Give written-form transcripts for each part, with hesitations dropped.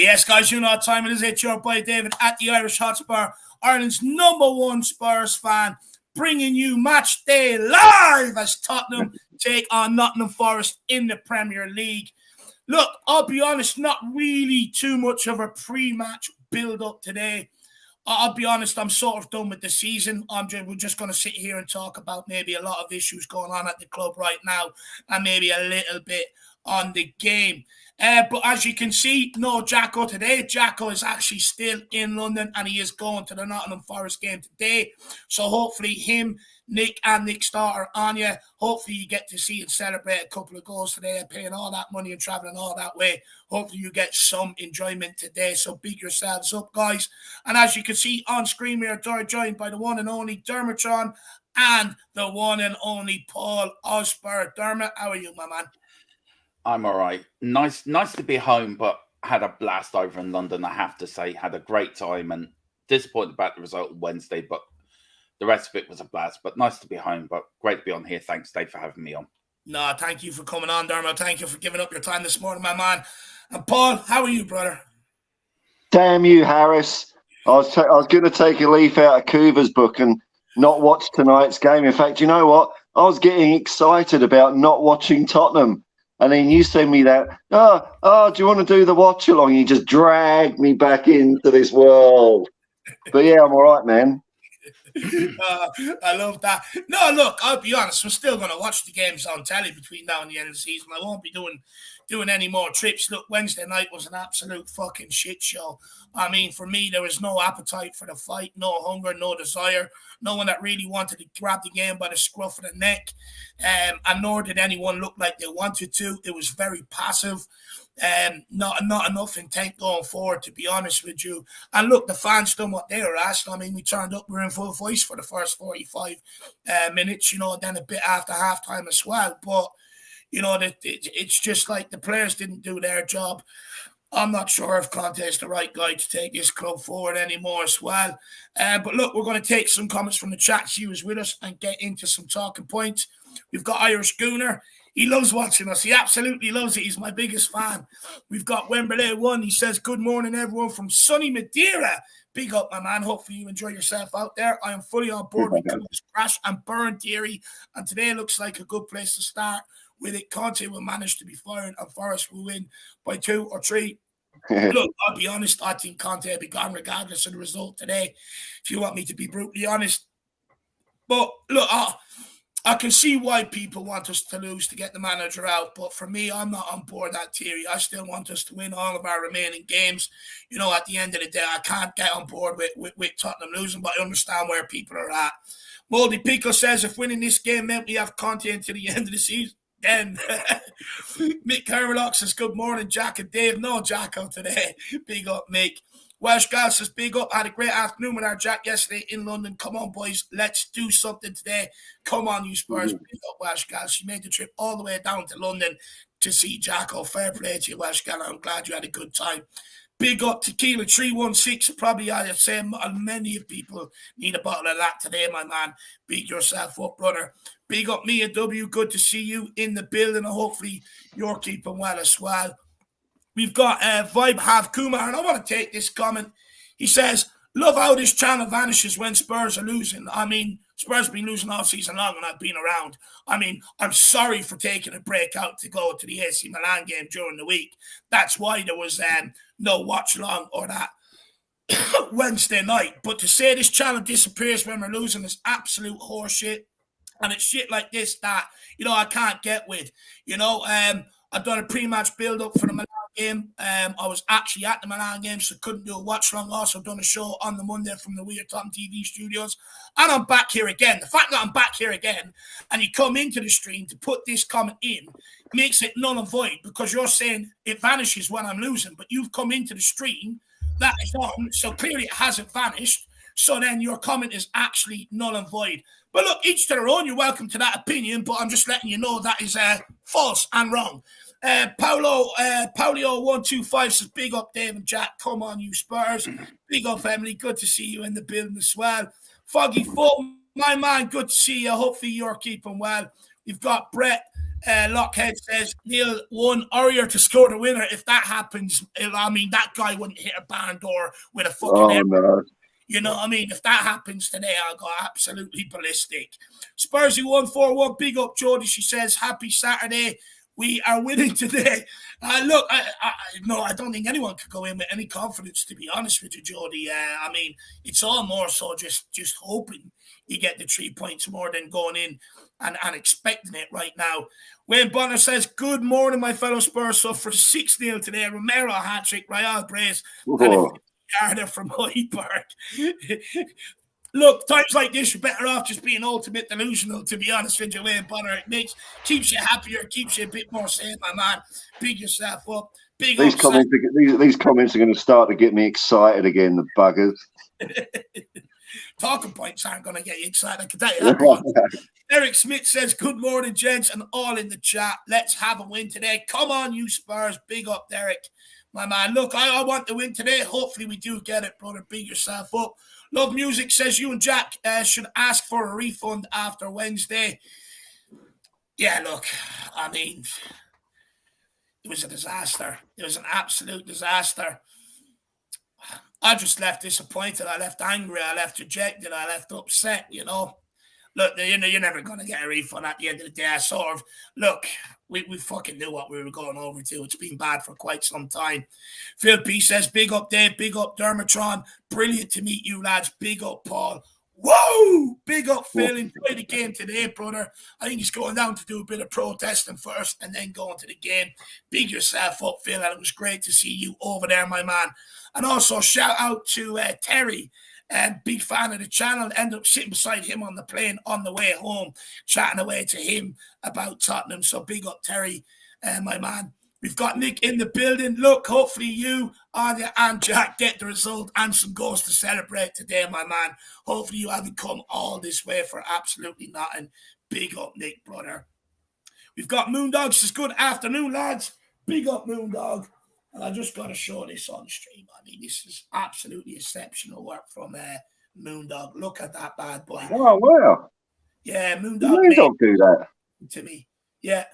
Yes, guys, you know what time it is. It's your boy David at the Irish Hotspur, Ireland's #1 Spurs fan, bringing you match day live as Tottenham take on Nottingham Forest in the Premier League. Look, I'll be honest, not really too much of a pre-match build-up today. I'll be honest, I'm sort of done with the season. We're just going to sit here and talk about maybe a lot of issues going on at the club right now and maybe a little bit on the game. But as you can see, no Jacko today. Jacko is actually still in London and he is going to the Nottingham Forest game today. So hopefully him, Nick and Nick's daughter, Anya, hopefully you get to see and celebrate a couple of goals today and paying all that money and travelling all that way. Hopefully you get some enjoyment today. So beat yourselves up, guys. And as you can see on screen, we are joined by the one and only Dermotron and the one and only Paul Osper. Dermot, how are you, my man? I'm all right. Nice to be home, but had a blast over in London, I have to say. Had a great time and disappointed about the result on Wednesday, but the rest of it was a blast. But nice to be home, but great to be on here. Thanks, Dave, for having me on. No, thank you for coming on, Dermot. Thank you for giving up your time this morning, my man. And Paul, how are you, brother? Damn you, Harris. I was going to take a leaf out of Coover's book and not watch tonight's game. In fact, you know what? I was getting excited about not watching Tottenham. And then you send me that, do you want to do the watch along? You just drag me back into this world. But yeah, I'm all right, man. I love that. No, look, I'll be honest. I'm still going to watch the games on telly between now and the end of the season. I won't be doing any more trips. Look, Wednesday night was an absolute fucking shit show. I mean, for me, there was no appetite for the fight, no hunger, no desire. No one that really wanted to grab the game by the scruff of the neck. And nor did anyone look like they wanted to. It was very passive. Not enough intent going forward, to be honest with you. And look, the fans done what they were asked. I mean, we turned up, we were in full voice for the first 45 minutes, then a bit after halftime as well. But, it's just like the players didn't do their job. I'm not sure if Conte is the right guy to take this club forward anymore as well. But look, we're going to take some comments from the chat. She was with us and get into some talking points. We've got Irish Gooner. He loves watching us. He absolutely loves it. He's my biggest fan. We've got Wembley 1. He says, good morning, everyone from sunny Madeira. Big up, my man. Hopefully you enjoy yourself out there. I am fully on board with Conte's crash and burn theory. And today looks like a good place to start with it. Conte will manage to be firing and Forest will win by 2 or 3. Look, I'll be honest. I think Conte will be gone regardless of the result today, if you want me to be brutally honest. But look, I can see why people want us to lose to get the manager out, but for me, I'm not on board that theory. I still want us to win all of our remaining games. At the end of the day, I can't get on board with Tottenham losing, but I understand where people are at. Moldy Pico says, if winning this game meant we have Conte until the end of the season, then Mick Kermalock says, good morning, Jack and Dave. No Jacko today. Big up, Mick. Welsh Gal says, big up. Had a great afternoon with our Jack yesterday in London. Come on, boys. Let's do something today. Come on, you Spurs. Big up, Welsh Gal. She made the trip all the way down to London to see Jacko. Fair play to you, Welsh Gal. I'm glad you had a good time. Big up Tequila 316. Probably, I'd say many people need a bottle of that today, my man. Beat yourself up, brother. Big up Mia W. Good to see you in the building. And hopefully you're keeping well as well. We've got Vibe Have Kumar, and I want to take this comment. He says, love how this channel vanishes when Spurs are losing. I mean, Spurs have been losing all season long and I've been around. I mean, I'm sorry for taking a break out to go to the AC Milan game during the week. That's why there was no watch along or that Wednesday night. But to say this channel disappears when we're losing is absolute horseshit. And it's shit like this that, I can't get with. I've done a pre-match build-up for the Milan game. I was actually at the Milan game, so couldn't do a watch-along. Also done a show on the Monday from the Weird Tottenham TV studios. And I'm back here again. The fact that I'm back here again and you come into the stream to put this comment in makes it null and void because you're saying it vanishes when I'm losing, but you've come into the stream, that is on, so clearly it hasn't vanished. So then your comment is actually null and void. But look, each to their own. You're welcome to that opinion, but I'm just letting you know that is false and wrong. Paulio125 says, big up Dave and Jack. Come on, you Spurs. Big up Emily. Good to see you in the building as well. Foggy Full, my man, good to see you. Hopefully you're keeping well. We've got Brett Lockhead says, Neil, one Aurier to score the winner. If that happens, I mean, that guy wouldn't hit a barn door with a fucking Oh, no. You know what I mean? If that happens today, I'll go absolutely ballistic. Spursy 141, big up Jody. She says, happy Saturday. We are winning today. Look, I don't think anyone could go in with any confidence, to be honest with you, Jody. I mean, it's all more so just hoping you get the 3 points more than going in and expecting it right now. Wayne Bonner says, good morning, my fellow Spurs. So for 6-0 today, Romero hat-trick, Real Brace, and a yarder from Hoiberg. Look, times like this, you're better off just being ultimate delusional, to be honest with you, Wayne Bonner. It keeps you happier, keeps you a bit more sane, my man. Big yourself up. These comments are going to start to get me excited again, the buggers. Talking points aren't going to get you excited, I can tell you that. Eric Smith says, good morning, gents, and all in the chat. Let's have a win today. Come on, you Spurs. Big up, Derek. My man, look, I want to win today. Hopefully we do get it, brother. Big yourself up. Love Music says you and Jack should ask for a refund after Wednesday. Yeah, look, I mean, it was a disaster. It was an absolute disaster. I just left disappointed. I left angry. I left dejected. I left upset, you know. Look, you're never going to get a refund at the end of the day. I sort of, look, we fucking knew what we were going over to. It's been bad for quite some time. Phil P says, big up Dave, big up Dermatron. Brilliant to meet you, lads. Big up Paul. Whoa! Big up Phil. Enjoy the game today, brother. I think he's going down to do a bit of protesting first and then going to the game. Big yourself up, Phil, and it was great to see you over there, my man. And also shout out to Terry. Big fan of the channel. Ended up sitting beside him on the plane on the way home, chatting away to him about Tottenham. So big up Terry, my man. We've got Nick in the building. Look, hopefully you, Anya, and Jack get the result and some goals to celebrate today, my man. Hopefully you haven't come all this way for absolutely nothing. Big up, Nick, brother. We've got Moondog says, good afternoon, lads. Big up, Moondog. And I just got to show this on stream. I mean, this is absolutely exceptional work from Moondog. Look at that bad boy. Oh, wow. Yeah, Moondog do that to me. Yeah.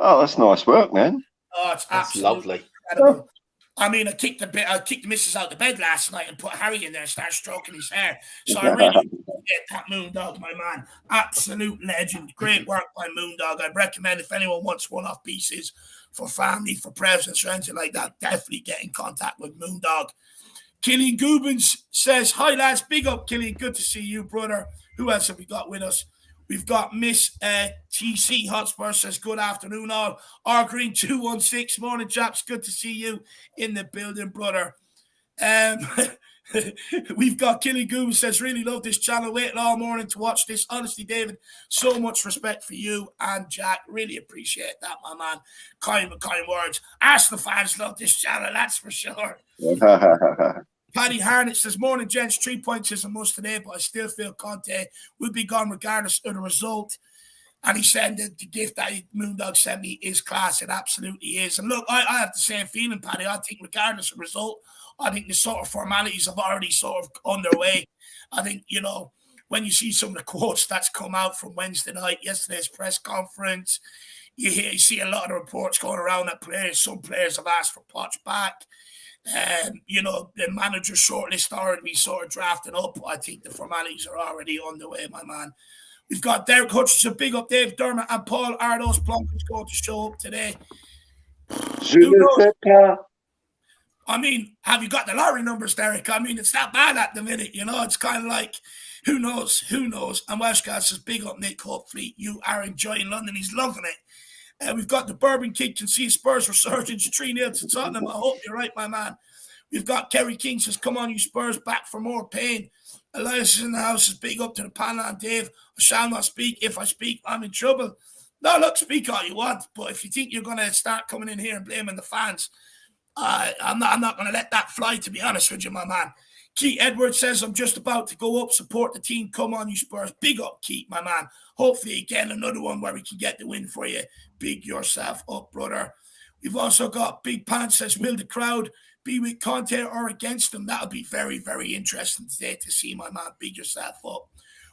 Oh, that's nice work, man. Oh, it's absolutely lovely. Incredible. I mean, I kicked the missus out of bed last night and put Harry in there and started stroking his hair. So I really appreciate that Moondog, my man. Absolute legend. Great work by Moondog. I'd recommend if anyone wants one-off pieces for family, for presents, or anything like that, definitely get in contact with Moondog. Killian Goobens says, hi, lads. Big up, Killian. Good to see you, brother. Who else have we got with us? We've got Miss TC Hotspur says, good afternoon, all. R Green 216, morning, chaps. Good to see you in the building, brother. We've got Killy Goom says, really love this channel. Waiting all morning to watch this. Honestly, David, so much respect for you and Jack. Really appreciate that, my man. Kind words. Arsenal fans love this channel, that's for sure. Paddy Harnett says, morning, gents. 3 points is a must today, but I still feel Conte will be gone regardless of the result. And he said that the gift that Moondog sent me is class. It absolutely is. And look, I have the same feeling, Paddy. I think regardless of the result, I think the sort of formalities have already sort of underway. I think, you know, when you see some of the quotes that's come out from Wednesday night, yesterday's press conference, you see a lot of reports going around that some players have asked for Poch back. You know, the manager shortlist already sort of drafting up. I think the formalities are already underway, my man. We've got Derek Hutchinson, big up Dave Dermot and Paul. Are those Blonkers going to show up today? I mean, have you got the lottery numbers, Derek? I mean, it's that bad at the minute, you know. It's kind of like, who knows? And Welsh guy says, big up Nick, hopefully you are enjoying London. He's loving it. We've got the Bourbon Kid can see Spurs resurgence 3-0 to Tottenham. I hope you're right, my man. We've got Kerry King says, come on, you Spurs, back for more pain. Elias is in the house, says, big up to the panel and Dave. I shall not speak. If I speak, I'm in trouble. No, look, speak all you want. But if you think you're going to start coming in here and blaming the fans, I'm not going to let that fly, to be honest with you, my man. Keith Edwards says, I'm just about to go up, support the team. Come on, you Spurs. Big up, Keith, my man. Hopefully, again, another one where we can get the win for you. Big yourself up, brother. We've also got Big Pants says, will the crowd be with Conte or against them? That'll be very, very interesting today to see, my man. Big yourself up.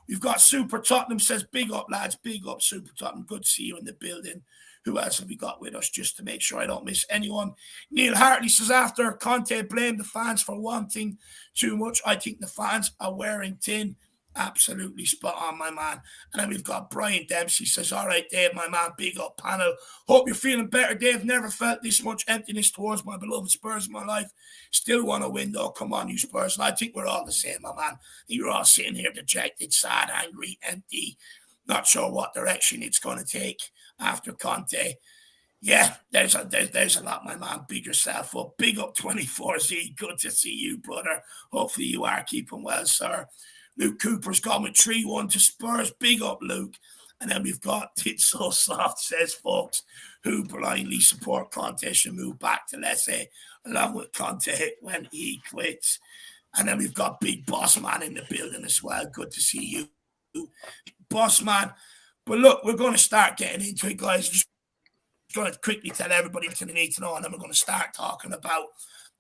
We've got Super Tottenham says, big up, lads. Big up, Super Tottenham. Good to see you in the building. Who else have we got with us, just to make sure I don't miss anyone? Neil Hartley says, after Conte blamed the fans for wanting too much, I think the fans are wearing thin. Absolutely spot on, my man. And then we've got Brian Dempsey says, all right, Dave, my man, big up panel. Hope you're feeling better, Dave. Never felt this much emptiness towards my beloved Spurs in my life. Still want to win, though. Come on, you Spurs. And I think we're all the same, my man. You're all sitting here dejected, sad, angry, empty, not sure what direction it's going to take after Conte. Yeah, there's a lot, my man. Big yourself up. Big up 24Z. Good to see you, brother. Hopefully you are keeping well, sir. Luke Cooper's gone with 3-1 to Spurs. Big up, Luke. And then we've got It's So Soft, says folks, who blindly support Conte should move back to Lecce, along with Conte when he quits. And then we've got Big Boss Man in the building as well. Good to see you, Boss Man. But look, we're going to start getting into it, guys. Just going to quickly tell everybody what they need to know, and then we're going to start talking about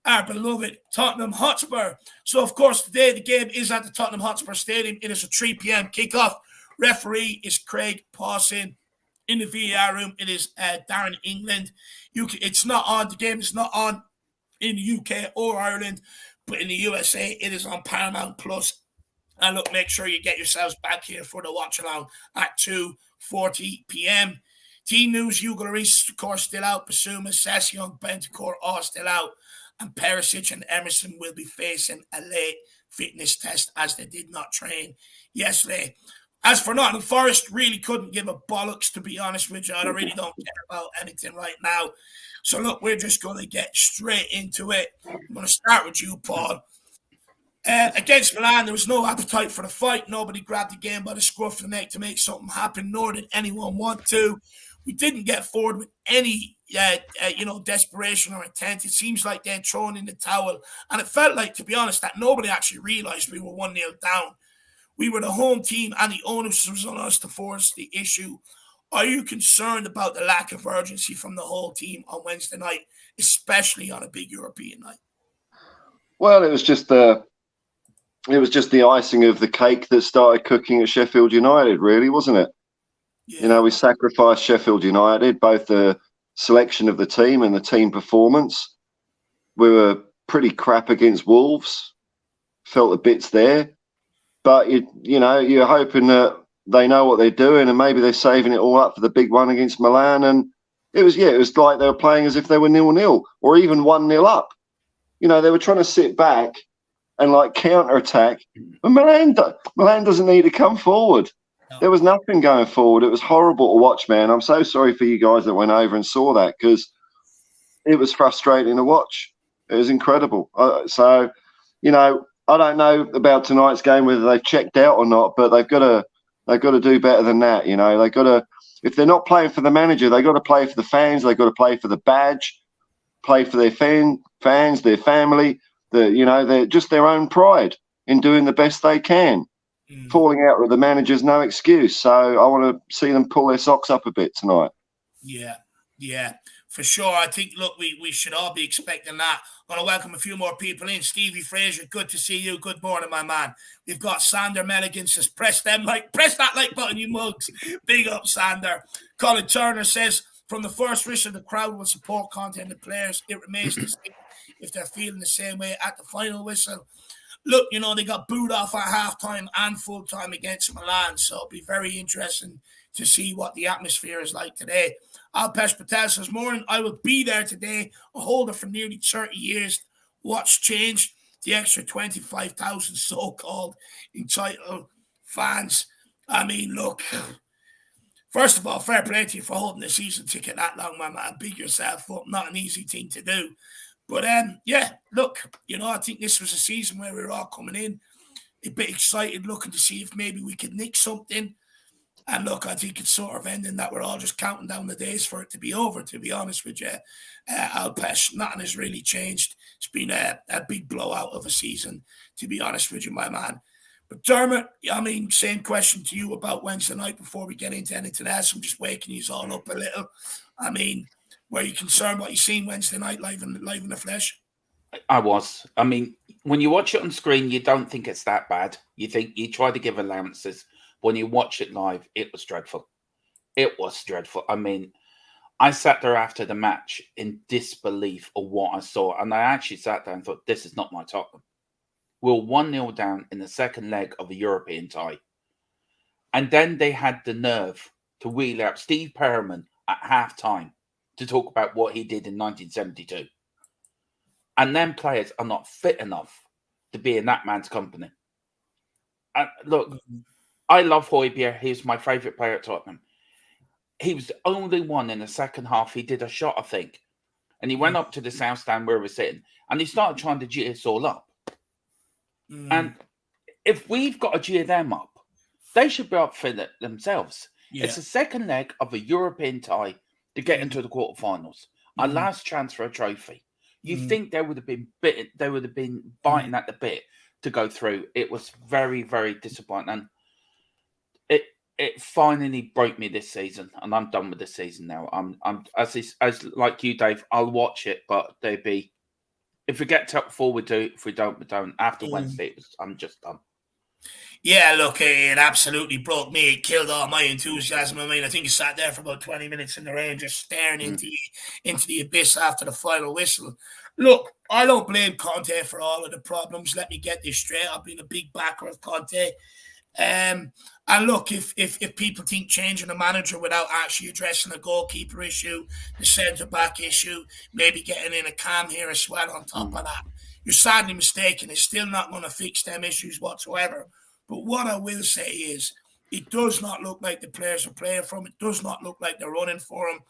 our beloved Tottenham Hotspur. So, of course, today the game is at the Tottenham Hotspur Stadium. It is a 3 p.m. kickoff. Referee is Craig Pawson. In the VAR room, it is Darren England. It's not on. The game is not on in the UK or Ireland, but in the USA, it is on Paramount Plus. And look, make sure you get yourselves back here for the watch along at 2:40 p.m. Team news: Hugo Lloris, of course, still out. Basuma, Session, Bentancur, all still out. And Perisic and Emerson will be facing a late fitness test as they did not train yesterday. As for Nottingham Forest, really couldn't give a bollocks, to be honest with you. I really don't care about anything right now. So, look, we're just going to get straight into it. I'm going to start with you, Paul. Against Milan, there was no appetite for the fight. Nobody grabbed the game by the scruff of the neck to make something happen, nor did anyone want to. We didn't get forward with any, desperation or intent. It seems like they're thrown in the towel. And it felt like, to be honest, that nobody actually realised we were 1-0 down. We were the home team, and the onus was on us to force the issue. Are you concerned about the lack of urgency from the whole team on Wednesday night, especially on a big European night? Well, it was just the icing of the cake that started cooking at Sheffield United, really, wasn't it? Yeah. You know, we sacrificed Sheffield United, both the selection of the team and the team performance. We were pretty crap against Wolves, felt the bits there. But, you're hoping that they know what they're doing and maybe they're saving it all up for the big one against Milan. And it was like they were playing as if they were 0-0 or even 1-0 up. You know, they were trying to sit back and counter-attack. But Milan doesn't need to come forward. No. There was nothing going forward. It was horrible to watch, man. I'm so sorry for you guys that went over and saw that, because it was frustrating to watch. It was incredible. I don't know about tonight's game, whether they've checked out or not, but they've got to do better than that. You know, they've got to, if they're not playing for the manager, they've got to play for the fans. They've got to play for the badge, play for their fans, their family. They're just their own pride in doing the best they can. Falling out with the manager's no excuse. So I want to see them pull their socks up a bit tonight. Yeah, for sure. I think, look, we should all be expecting that. I'm going to welcome a few more people in. Stevie Fraser, good to see you. Good morning, my man. We've got Sander Melligan says, press that like button, you mugs. Big up, Sander. Colin Turner says, from the first whistle, the crowd will support Conte and the players. It remains to see if they're feeling the same way at the final whistle. Look, they got booed off at halftime and full time against Milan, so it'll be very interesting to see what the atmosphere is like today. Alpesh Patel says, morning, I will be there today, a holder for nearly 30 years. What's changed? The extra 25,000 so-called entitled fans. I mean, look, first of all, fair play to you for holding the season ticket that long, my man. Big yourself up, not an easy thing to do. But, look, I think this was a season where we were all coming in a bit excited, looking to see if maybe we could nick something. And, look, I think it's sort of ending that we're all just counting down the days for it to be over, to be honest with you. Alpesh, nothing has really changed. It's been a big blowout of a season, to be honest with you, my man. But, Dermot, I mean, same question to you about Wednesday night before we get into anything else. I'm just waking you all up a little. I mean, were you concerned what you seen Wednesday night live in the flesh? I was. I mean, when you watch it on screen, you don't think it's that bad. You try to give allowances When you watch it live, it was dreadful. It was dreadful. I mean, I sat there after the match in disbelief of what I saw. And I actually sat there and thought, this is not my Tottenham. We're 1-0 down in the second leg of a European tie. And then they had the nerve to wheel out Steve Perriman at half-time to talk about what he did in 1972. And then players are not fit enough to be in that man's company. And look, I love Højbjerg. He's my favourite player at Tottenham. He was the only one in the second half. He did a shot, I think. And he went up to the south stand where we were sitting. And he started trying to G us all up. And if we've got to G them up, they should be up for it themselves. Yeah. It's the second leg of a European tie to get into the quarterfinals. Our last chance for a trophy. You think they would have been biting at the bit to go through. It was very, very disappointing. And it finally broke me this season, and I'm done with this season now. I'm as like you, Dave. I'll watch it, but they'd be if we get top four, we do. If we don't, we don't. After Wednesday, I'm just done. Yeah, look, it absolutely broke me. It killed all my enthusiasm. I mean, I think I sat there for about 20 minutes in the rain, just staring into the abyss after the final whistle. Look, I don't blame Conte for all of the problems. Let me get this straight. I've been a big backer of Conte. And look, if people think changing a manager without actually addressing the goalkeeper issue, the centre-back issue, maybe getting in a cam here as well on top of that, you're sadly mistaken. It's still not going to fix them issues whatsoever. But what I will say is, it does not look like the players are playing for him. It does not look like they're running for him.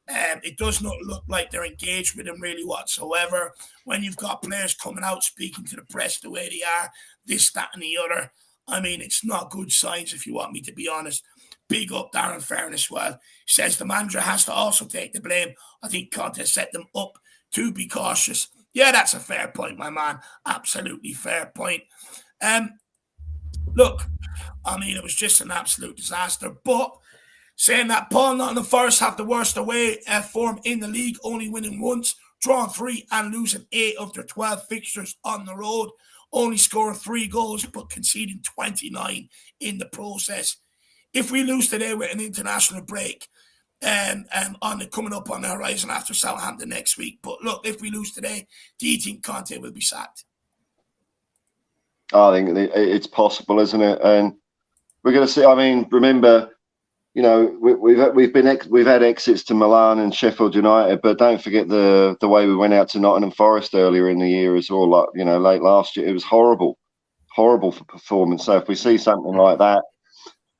It does not look like they're engaged with him really whatsoever. When you've got players coming out speaking to the press the way they are, this, that, and the other, I mean, it's not good signs if you want me to be honest. Big up Darren Ferrin as well. He says the manager has to also take the blame. I think Conte set them up to be cautious. Yeah, that's a fair point, my man. Absolutely fair point. Look, I mean, it was just an absolute disaster. But saying that, Paul Nottingham Forest have the worst away form in the league, only winning once, drawing 3 and losing 8 of their 12 fixtures on the road. Only scoring 3 goals, but conceding 29 in the process. If we lose today with an international break, coming up on the horizon after Southampton next week. But look, if we lose today, do you think Conte will be sacked? I think it's possible, isn't it? And we're going to see. I mean, remember, you know, we've had exits to Milan and Sheffield United, but don't forget the way we went out to Nottingham Forest earlier in the year as well. Like, you know, late last year, it was horrible for performance. So if we see something like that,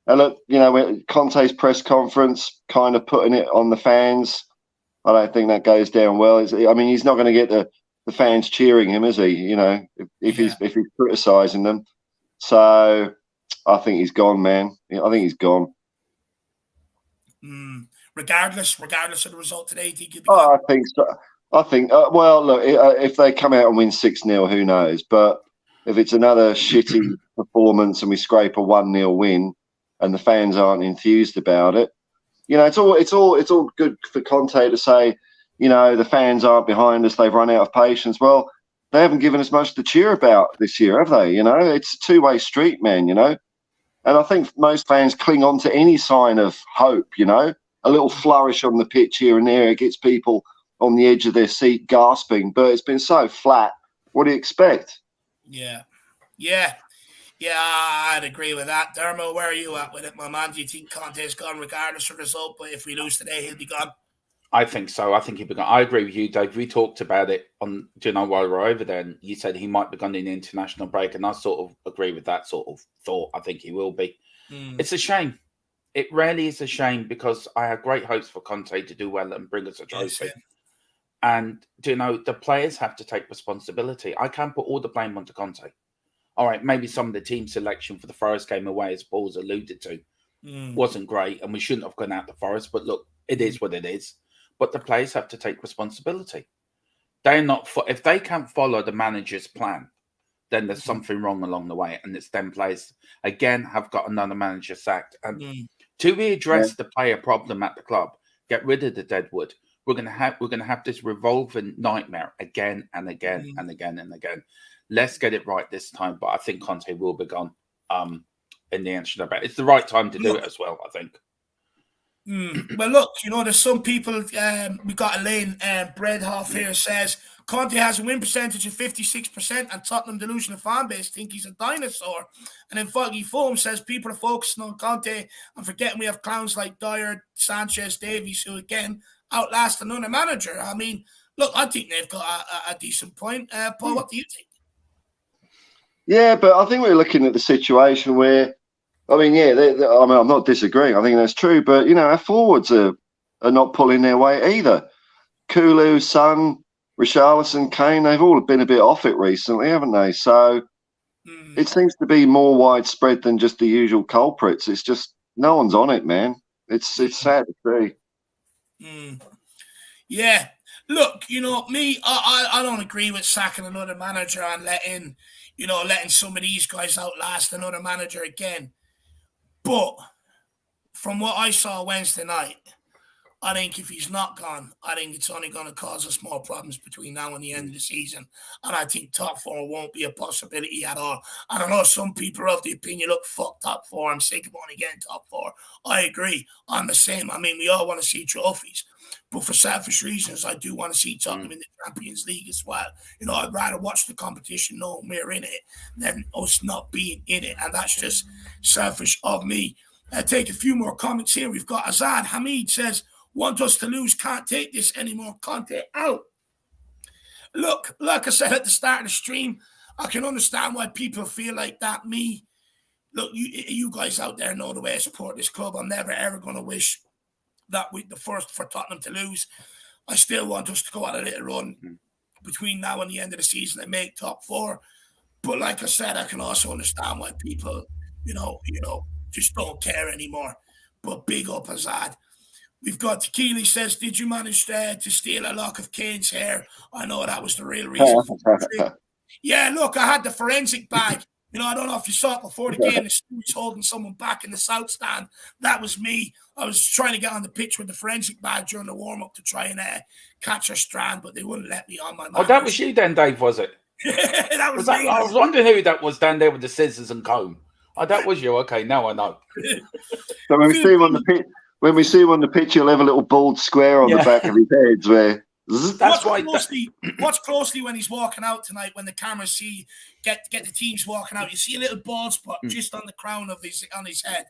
and look, you know, Conte's press conference kind of putting it on the fans, I don't think that goes down well. I mean, he's not going to get the fans cheering him, is he? You know, if he's criticising them. So I think he's gone, man. I think he's gone. Regardless of the result today, do you think? I think so. I think. Well, look, if they come out and win 6-0, who knows? But if it's another shitty performance and we scrape a 1-0 win, and the fans aren't enthused about it, you know, it's all good for Conte to say, you know, the fans aren't behind us, they've run out of patience. Well, they haven't given us much to cheer about this year, have they? You know, it's a two-way street, man, you know. And I think most fans cling on to any sign of hope, you know. A little flourish on the pitch here and there, it gets people on the edge of their seat gasping. But it's been so flat. What do you expect? Yeah, I'd agree with that. Dermo, where are you at with it, my man? Do you think Conte's gone regardless of the result? But if we lose today, he'll be gone? I think so. I think he'll be gone. I agree with you, Dave. We talked about it on, you know, while we were over there, and you said he might be gone in the international break, and I sort of agree with that sort of thought. I think he will be. It's a shame. It really is a shame because I had great hopes for Conte to do well and bring us a trophy. Yes, and, you know, the players have to take responsibility. I can't put all the blame onto Conte. All right, maybe some of the team selection for the Forest game away, as Paul's alluded to, wasn't great, and we shouldn't have gone out the Forest. But look, it is what it is. But the players have to take responsibility. They're not. If they can't follow the manager's plan, then there's something wrong along the way, and it's them players again have got another manager sacked. And to readdress the player problem at the club, get rid of the deadwood. We're gonna have this revolving nightmare again and again and again and again. Let's get it right this time. But I think Conte will be gone. in the international bet. It's the right time to do it as well, I think. Well, look, there's some people, we got Elaine Breadhoff here says, Conte has a win percentage of 56% and Tottenham delusional fan base think he's a dinosaur. And then Foggy Foam says people are focusing on Conte and forgetting we have clowns like Dyer, Sanchez, Davies, who again outlast another manager. I mean, look, I think they've got a decent point. Paul, what do you think? Yeah, but I think we're looking at the situation where, I mean, I'm not disagreeing. I think that's true. But, our forwards are not pulling their weight either. Kulu, Son, Richarlison, Kane, they've all been a bit off it recently, haven't they? So it seems to be more widespread than just the usual culprits. It's just no one's on it, man. It's sad to see. Yeah. Look, me, I don't agree with sacking another manager and letting some of these guys outlast another manager again. But from what I saw Wednesday night, I think if he's not gone, I think it's only going to cause us more problems between now and the end of the season. And I think top four won't be a possibility at all. I don't know, some people are of the opinion, look, fuck top four. I'm sick of only getting top four. I agree. I'm the same. I mean, we all want to see trophies. But for selfish reasons, I do want to see Tottenham in the Champions League as well. I'd rather watch the competition knowing we're in it than us not being in it. And that's just selfish of me. Take a few more comments here. We've got Azad Hamid says, want us to lose, can't take this anymore, Conte out. Look, like I said at the start of the stream, I can understand why people feel like that. Me, look, you guys out there know the way I support this club. I'm never, ever going to wish that we're the first for Tottenham to lose. I still want us to go on a little run between now and the end of the season and make top four. But like I said, I can also understand why people, just don't care anymore. But big up Azad. We've got Tequila says, did you manage to steal a lock of Kane's hair? I know that was the real reason for the trip. Yeah, look, I had the forensic bag. I don't know if you saw it before the game. The was holding someone back in the south stand. That was me. I was trying to get on the pitch with the forensic bag during the warm-up to try and catch a strand, but they wouldn't let me on my man. Oh, that was you then, Dave, was it? That was me. I was wondering who that was down there with the scissors and comb. Oh, that was you. Okay, now I know. So when we see him on the pitch, on the pitch, he'll have a little bald square on the back of his head where. Watch closely when he's walking out tonight. When the cameras get the teams walking out, you see a little bald spot just on the crown of his head.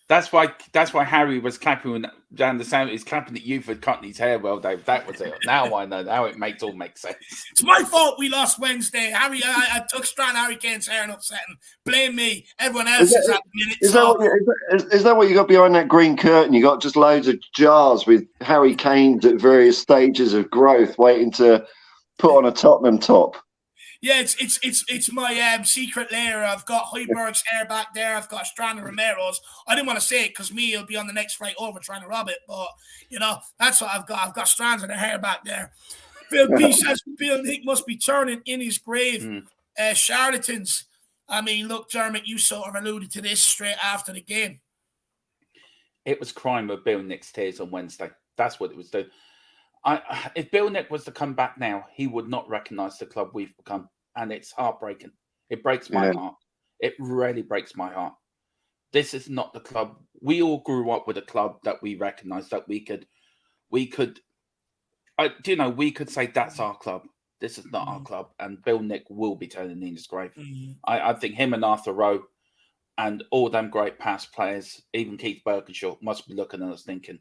That's why Harry was clapping down the sound. He's clapping at you for cutting his hair. Well, Dave, that was it. Now I know. Now it makes sense. It's my fault we lost Wednesday. Harry, I took strand Harry Kane's hair and upset him. Blame me. Everyone else is at the minute. Is that what you got behind that green curtain? You got just loads of jars with Harry Kane's at various stages of growth, waiting to put on a Tottenham top. Yeah, it's my secret layer. I've got Højbjerg's hair back there. I've got a strand of Romero's. I didn't want to say it because he'll be on the next flight over trying to rob it. But, that's what I've got. I've got strands of the hair back there. Phil P says Bill Nick must be turning in his grave. Charlatans. I mean, look, Dermot, you sort of alluded to this straight after the game. It was crying with Bill Nick's tears on Wednesday. That's what it was doing. If Bill Nick was to come back now, he would not recognise the club we've become. And it's heartbreaking. It breaks my heart. It really breaks my heart. This is not the club. We all grew up with a club that we recognised, that we could say that's our club. This is not our club. And Bill Nick will be turning in his grave. I think him and Arthur Rowe and all them great past players, even Keith Birkinshaw, must be looking at us thinking,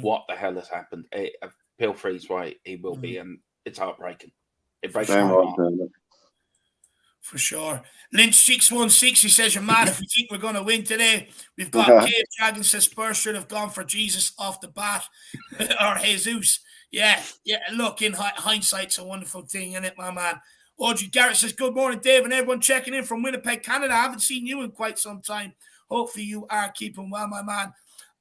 what the hell has happened? Pilfrey's right, he will be, and it's heartbreaking. It breaks my heart. For sure. Lynch 616, he says, you're mad if we think we're going to win today. We've got Cave Dragon says Spurs should have gone for Jesus off the bat, or Jesus. Yeah. Look, in hindsight's a wonderful thing, isn't it, my man? Audrey Garrett says, good morning, Dave, and everyone checking in from Winnipeg, Canada. I haven't seen you in quite some time. Hopefully you are keeping well, my man.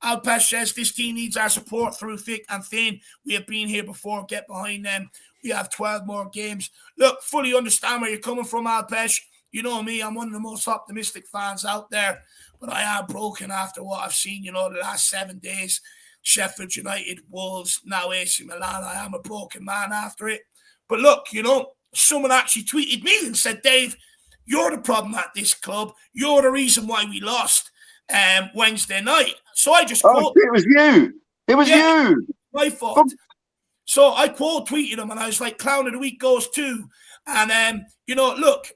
Alpesh says this team needs our support through thick and thin. We have been here before. Get behind them. We have 12 more games. Look, fully understand where you're coming from, Alpesh. You know me, I'm one of the most optimistic fans out there. But I am broken after what I've seen, the last 7 days. Sheffield United, Wolves, now AC Milan. I am a broken man after it. But look, someone actually tweeted me and said, Dave, You're the problem at this club. You're the reason why we lost Wednesday night. So I just quote. It was you. It was you. My fault. So I quote tweeted him, and I was like, "Clown of the week goes to," and look,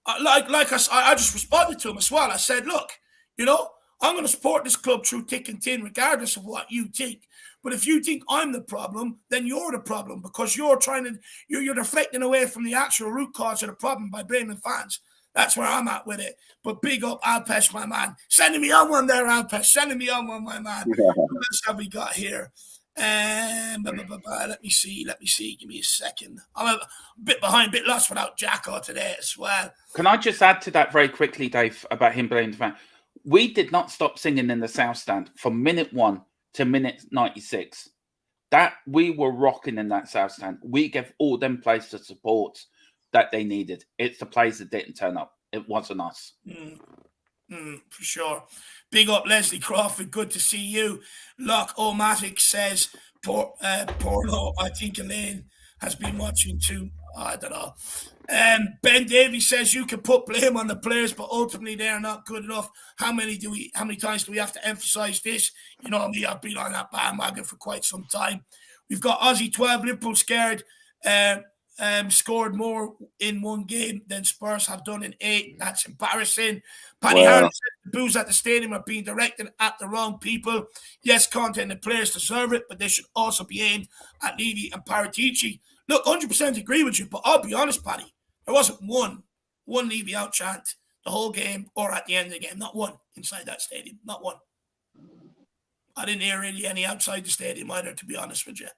I just responded to him as well. I said, "Look, I'm going to support this club through thick and thin, regardless of what you think. But if you think I'm the problem, then you're the problem because you're deflecting away from the actual root cause of the problem by blaming fans." That's where I'm at with it. But big up Alpesh, my man. Sending me on one there, Alpesh. Sending me on one, my man. What else have we got here? Let me see. Give me a second. I'm a bit behind, a bit lost without Jacko today as well. Can I just add to that very quickly, Dave, about him blaming the fan? We did not stop singing in the South Stand from minute 1 to minute 96. That we were rocking in that South Stand. We gave all them players the support that they needed. It's the players that didn't turn up. It wasn't us. For sure. Big up Leslie Crawford. Good to see you. Lock-O-Matic says, Porno, I think Elaine has been watching too. I don't know. Ben Davies says you can put blame on the players, but ultimately they're not good enough. How many times do we have to emphasize this? You know me, I've been on that bandwagon for quite some time. We've got Aussie 12, Liverpool scared. Scored more in one game than Spurs have done in 8. That's embarrassing. Paddy Harris said the boos at the stadium are being directed at the wrong people. Yes, Conte and the players deserve it, but they should also be aimed at Levy and Paratici. Look, 100% agree with you, but I'll be honest, Paddy. There wasn't one Levy out chant the whole game or at the end of the game. Not one inside that stadium. Not one. I didn't hear really any outside the stadium either, to be honest with you.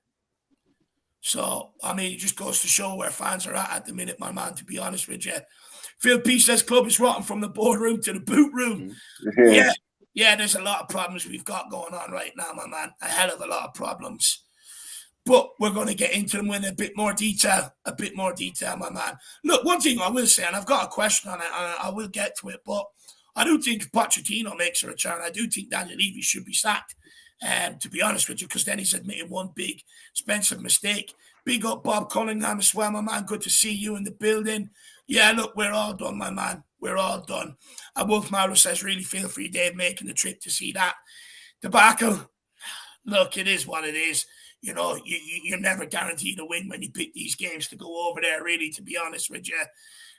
So, I mean, it just goes to show where fans are at the minute, my man, to be honest with you. Phil P says club is rotten from the boardroom to the boot room. Yeah, there's a lot of problems we've got going on right now, my man. A hell of a lot of problems. But we're going to get into them in a bit more detail, my man. Look, one thing I will say, and I've got a question on it, and I will get to it, but I do think if Pochettino makes a return, I do think Daniel Levy should be sacked. To be honest with you, because then he's admitted one big expensive mistake. Big up Bob Cunningham as well, my man. Good to see you in the building. Yeah, look, we're all done, my man. We're all done. And Wolf Mauro says, really feel for you, Dave, making the trip to see that debacle. Look, it is what it is. You know, you're never guaranteed a win when you pick these games to go over there, really, to be honest with you.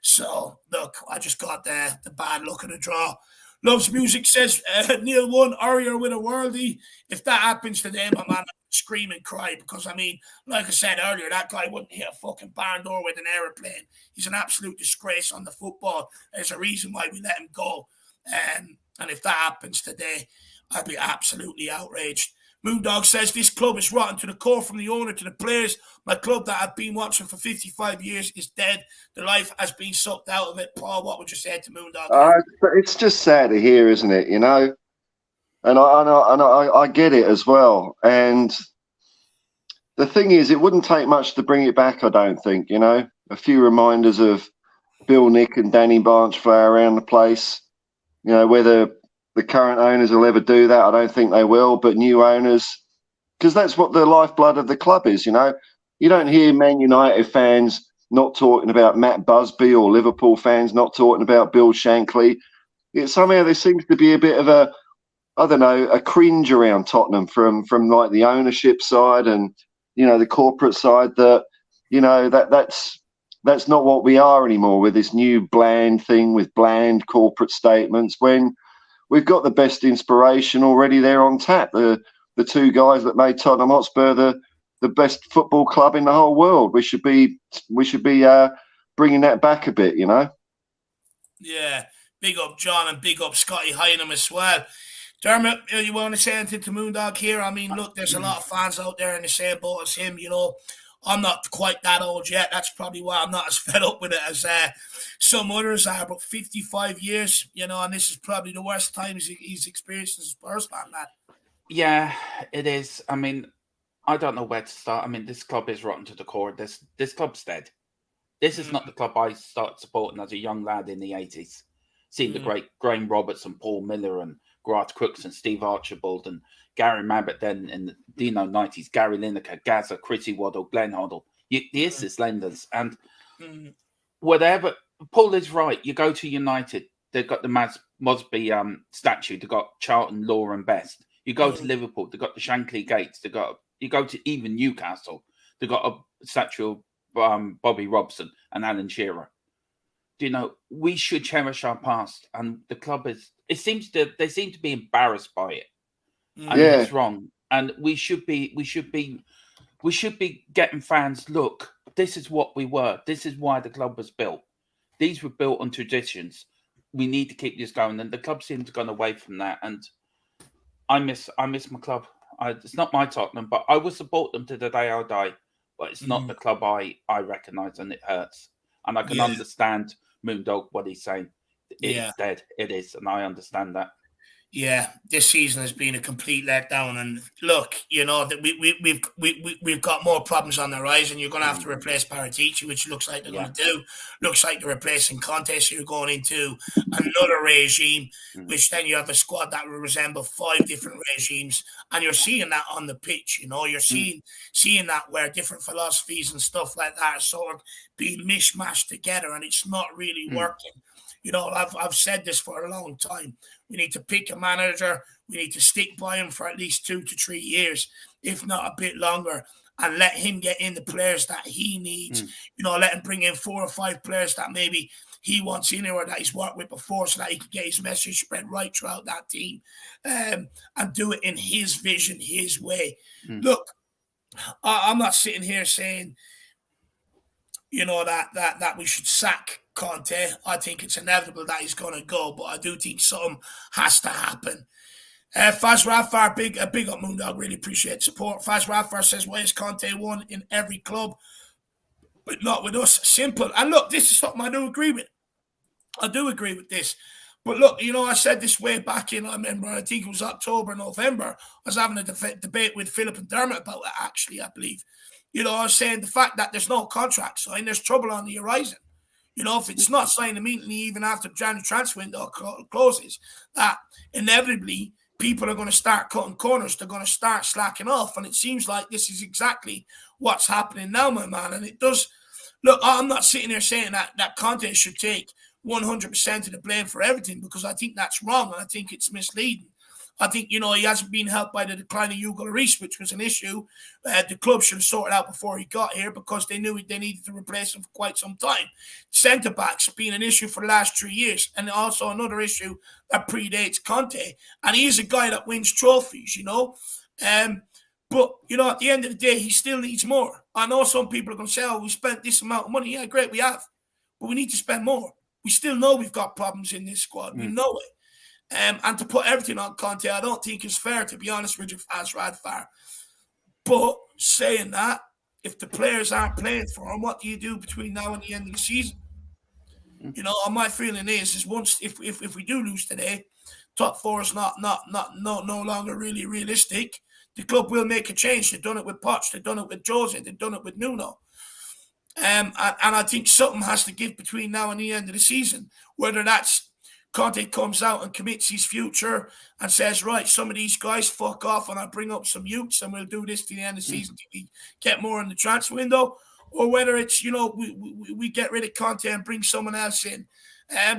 So, look, I just got the bad luck of the draw. Loves Music says, Neil won, Aurier with a worldie. If that happens to them, I'm going to scream and cry because, I mean, like I said earlier, that guy wouldn't hit a fucking barn door with an aeroplane. He's an absolute disgrace on the football. There's a reason why we let him go. And if that happens today, I'd be absolutely outraged. Moondog says, this club is rotten to the core from the owner to the players. My club that I've been watching for 55 years is dead. The life has been sucked out of it. Paul, what would you say to Moondog? It's just sad to hear, isn't it? You know? And I get it as well. And the thing is, it wouldn't take much to bring it back, I don't think, you know? A few reminders of Bill Nick and Danny Blanchflower around the place. You know, whether the current owners will ever do that, I don't think they will, but new owners, because that's what the lifeblood of the club is, you know. You don't hear Man United fans not talking about Matt Busby or Liverpool fans not talking about Bill Shankly. Somehow there seems to be a bit of a, I don't know, a cringe around Tottenham from like the ownership side and, you know, the corporate side that, you know, that's not what we are anymore with this new bland thing with bland corporate statements when we've got the best inspiration already there on tap. The two guys that made Tottenham Hotspur the best football club in the whole world. We should be bringing that back a bit, you know. Yeah, big up John and big up Scotty Hynam as well. Dermot, you want to say anything to Moondog here? I mean, look, there's a lot of fans out there in the same boat as him. You know, I'm not quite that old yet. That's probably why I'm not as fed up with it as some others are. But 55 years, you know, and this is probably the worst times he's experienced as a Spurs fan, man. Yeah, it is. I mean, I don't know where to start. I mean, this club is rotten to the core. This club's dead. This is not the club I started supporting as a young lad in the 80s. Seeing the great Graham Roberts and Paul Miller and Grant Crooks and Steve Archibald and Gary Mabbitt then in the Dino 90s, Gary Lineker, Gazza, Chrissy Waddle, Glenn Hoddle, the Isis lenders. And whatever Paul is right. You go to United, they've got the Mosby statue. They've got Charlton, Law, and Best. You go to Liverpool, they've got the Shankly Gates. You go to even Newcastle, they've got a statue of Bobby Robson and Alan Shearer. You know, we should cherish our past, and the club they seem to be embarrassed by it. And it's wrong. And we should be getting fans, look, this is what we were. This is why the club was built. These were built on traditions. We need to keep this going. And the club seems to have gone away from that. And I miss my club. It's not my Tottenham, but I will support them to the day I die. But it's not the club I recognise, and it hurts. And I can understand Moondog, what he's saying. It's dead. It is. And I understand that. Yeah, this season has been a complete letdown. And look, you know that we've got more problems on the horizon. You're going to have to replace Paratici, which looks like they're going to do. Looks like they're replacing Conte, so you're going into another regime, which then you have a squad that will resemble 5 different regimes, and you're seeing that on the pitch. You know, you're seeing that where different philosophies and stuff like that are sort of being mishmashed together, and it's not really working. You know, I've said this for a long time. We need to pick a manager. We need to stick by him for at least 2 to 3 years, if not a bit longer, and let him get in the players that he needs. You know, let him bring in 4 or 5 players that maybe he wants in or that he's worked with before, so that he can get his message spread right throughout that team, and do it in his vision, his way. Look, I'm not sitting here saying, you know, that we should sack Conte. I think it's inevitable that he's going to go, but I do think something has to happen. Faz Radfar, big up Moondog, really appreciate support. Faz Radfar says, why is Conte won in every club, but not with us? Simple. And look, this is something I do agree with. I do agree with this. But look, you know, I said this way back in, I remember, I think it was October, November. I was having a debate with Philip and Dermot about it, actually, I believe. You know, I was saying the fact that there's no contract signed, there's trouble on the horizon. You know, if it's not signed immediately, even after January transfer window closes, that inevitably people are going to start cutting corners. They're going to start slacking off. And it seems like this is exactly what's happening now, my man. And it does. Look, I'm not sitting there saying that Conte should take 100% of the blame for everything, because I think that's wrong and I think it's misleading. I think, you know, he hasn't been helped by the decline of Hugo Lloris, which was an issue the club should have sorted out before he got here, because they knew they needed to replace him for quite some time. Centre-backs have been an issue for the last 3 years, and also another issue that predates Conte. And he's a guy that wins trophies, you know. But, you know, at the end of the day, he still needs more. I know some people are going to say, oh, we spent this amount of money. Yeah, great, we have. But we need to spend more. We still know we've got problems in this squad. We know it. And to put everything on Conte, I don't think is fair, to be honest with you, as Radfar. But saying that, if the players aren't playing for him, what do you do between now and the end of the season? You know, my feeling is once if we do lose today, top 4 is no longer really realistic. The club will make a change. They've done it with Poch, they've done it with Jose, they've done it with Nuno. And I think something has to give between now and the end of the season, whether that's Conte comes out and commits his future and says, right, some of these guys fuck off and I'll bring up some youths and we'll do this to the end of the season to get more in the transfer window, or whether it's, you know, we get rid of Conte and bring someone else in.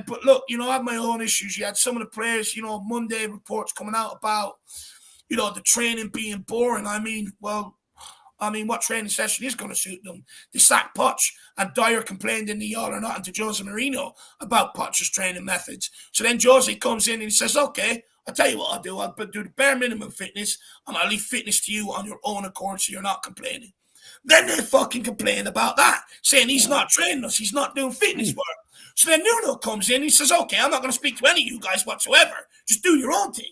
But look, you know, I have my own issues. You had some of the players, you know, Monday reports coming out about, you know, the training being boring. I mean, what training session is going to suit them? They sacked Poch, and Dyer complained in the All or Nothing to Jose Mourinho about Poch's training methods. So then Jose comes in and he says, okay, I'll tell you what I'll do. I'll do the bare minimum fitness, and I'll leave fitness to you on your own accord so you're not complaining. Then they fucking complain about that, saying he's not training us, he's not doing fitness work. So then Nuno comes in and he says, okay, I'm not going to speak to any of you guys whatsoever. Just do your own thing.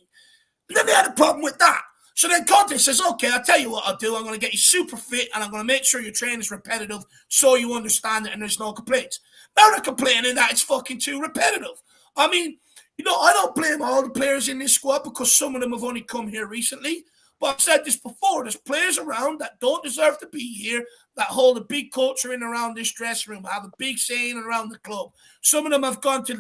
And then they had a problem with that. So then Conte says, okay, I'll tell you what I'll do. I'm going to get you super fit and I'm going to make sure your training is repetitive so you understand it and there's no complaints. Now they're complaining that it's fucking too repetitive. I mean, you know, I don't blame all the players in this squad because some of them have only come here recently. But I've said this before, there's players around that don't deserve to be here, that hold a big culture in around this dressing room, have a big saying around the club. Some of them have gone to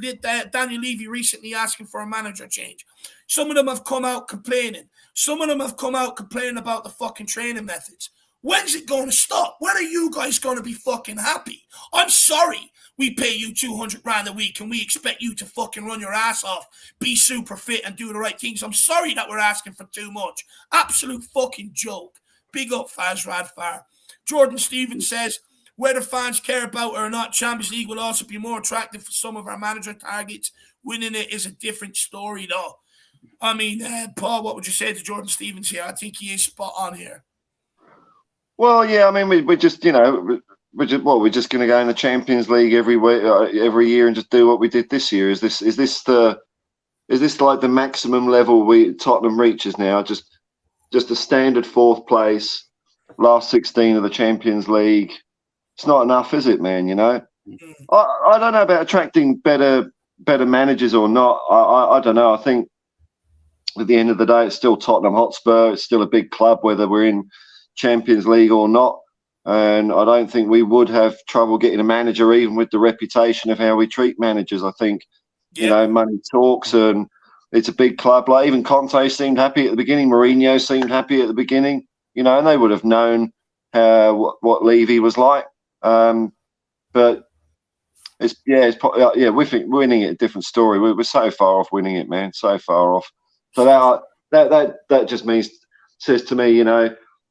Daniel Levy recently asking for a manager change. Some of them have come out complaining. Some of them have come out complaining about the fucking training methods. When's it going to stop? When are you guys going to be fucking happy? I'm sorry. We pay you 200 grand a week and we expect you to fucking run your ass off, be super fit and do the right things. I'm sorry that we're asking for too much. Absolute fucking joke. Big up, Faz Radfar. Jordan Stevens says, whether fans care about it or not, Champions League will also be more attractive for some of our manager targets. Winning it is a different story, though. I mean, Paul, what would you say to Jordan Stevens here? I think he is spot on here. Well, yeah, I mean, we're just, we're just going to go in the Champions League every year and just do what we did this year. Is this like the maximum level Tottenham reaches now? Just a standard fourth place, last 16 of the Champions League. It's not enough, is it, man? I don't know about attracting better managers or not. I don't know. I think at the end of the day, it's still Tottenham Hotspur. It's still a big club, whether we're in Champions League or not. And I don't think we would have trouble getting a manager, even with the reputation of how we treat managers. I think, money talks, and it's a big club. Like even Conte seemed happy at the beginning. Mourinho seemed happy at the beginning, and they would have known what Levy was like. But we think winning it a different story. We're so far off winning it, man. So far off. So that just says to me,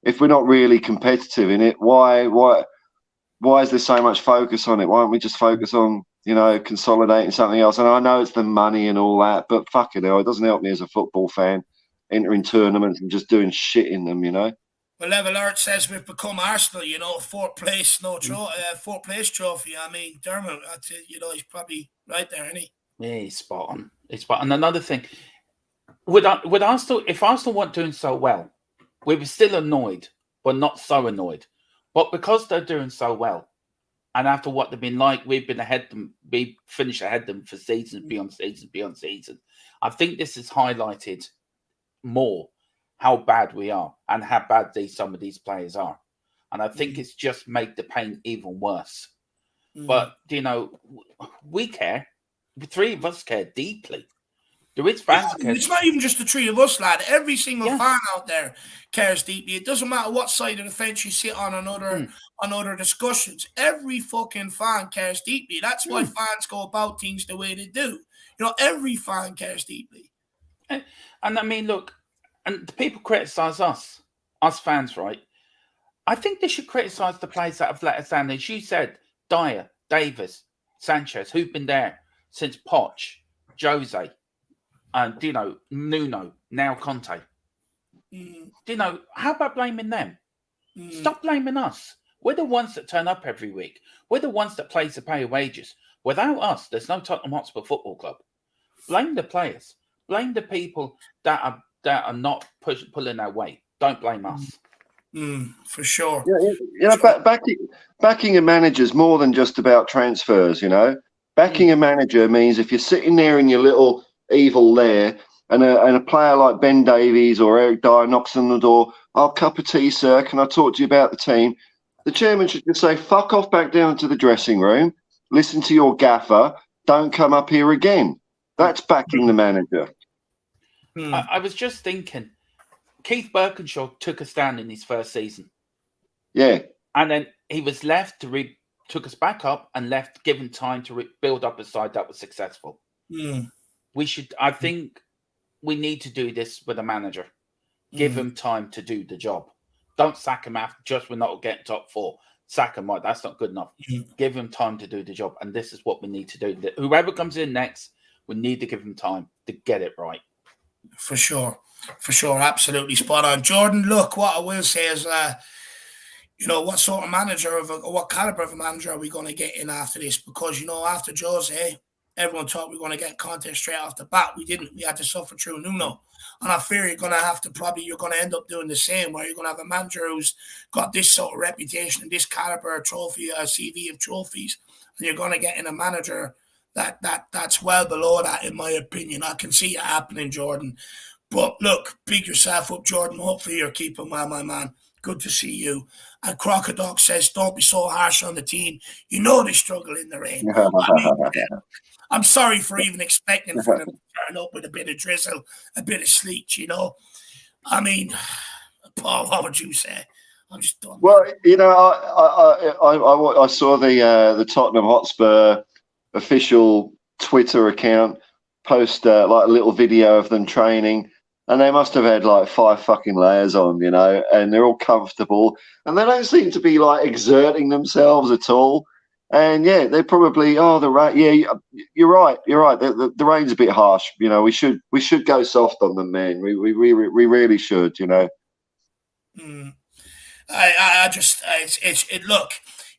if we're not really competitive in it, why is there so much focus on it? Why don't we just focus on consolidating something else? And I know it's the money and all that, but fuck it, it doesn't help me as a football fan entering tournaments and just doing shit in them, Well, Level Art says we've become Arsenal, fourth place, fourth place trophy. I mean, Dermot, he's probably right there, isn't he? Yeah, he's spot on. And another thing, with Arsenal, if Arsenal weren't doing so well, we were still annoyed, but not so annoyed. But because they're doing so well, and after what they've been like, we finished ahead of them for seasons beyond season. I think this has highlighted more how bad we are and how bad some of these players are. And I think it's just made the pain even worse. But, we care. The three of us care deeply. There is fans who care. It's not even just the three of us, lad. Every single fan out there cares deeply. It doesn't matter what side of the fence you sit on other discussions. Every fucking fan cares deeply. That's why fans go about things the way they do. Every fan cares deeply. And I mean, look, and the people criticise us fans, right? I think they should criticise the players that have let us down. As you said, Dyer, Davis, Sanchez, who've been there since Poch, Jose, and Nuno, now Conte. How about blaming them? Stop blaming us. We're the ones that turn up every week. We're the ones that play to pay wages. Without us, there's no Tottenham Hotspur Football Club. Blame the players. Blame the people that are not pulling their weight. Don't blame us. For sure. Backing a manager is more than just about transfers. Backing a manager means if you're sitting there in your little evil lair and a player like Ben Davies or Eric Dyer knocks on the door, cup of tea, sir, can I talk to you about the team? The chairman should just say, fuck off back down to the dressing room, listen to your gaffer, don't come up here again. That's backing the manager. I was just thinking, Keith Birkinshaw took us down in his first season. Yeah. And then he was left took us back up and left, given time to build up a side that was successful. I think we need to do this with a manager. Give him time to do the job. Don't sack him after just we're not getting top four. Sack him, right? That's not good enough. Give him time to do the job. And this is what we need to do. Whoever comes in next, we need to give him time to get it right. For sure. Absolutely spot on. Jordan, look, what I will say is, what sort of manager what caliber of a manager are we going to get in after this? Because, after Jose, everyone thought we were going to get Conte straight off the bat. We didn't. We had to suffer through Nuno. And I fear you're going to end up doing the same, where you're going to have a manager who's got this sort of reputation and this caliber of trophy, CV of trophies, and you're going to get in a manager that's well below that, in my opinion. I can see it happening, Jordan. But look, big yourself up, Jordan. Hopefully you're keeping well, my man. Good to see you. And Crocodile says, don't be so harsh on the team. They struggle in the rain. I'm sorry for even expecting for them to turn up with a bit of drizzle, a bit of sleet, I mean, Paul, what would you say? I'm just done. Well, you know, I saw the Tottenham Hotspur official Twitter account post like a little video of them training, and they must have had like 5 fucking layers on, you know, and they're all comfortable, and they don't seem to be like exerting themselves at all. And yeah, they probably the rain. Yeah, you're right. You're right. The rain's a bit harsh. You know, we should go soft on them, man. We really should. You know. I just look,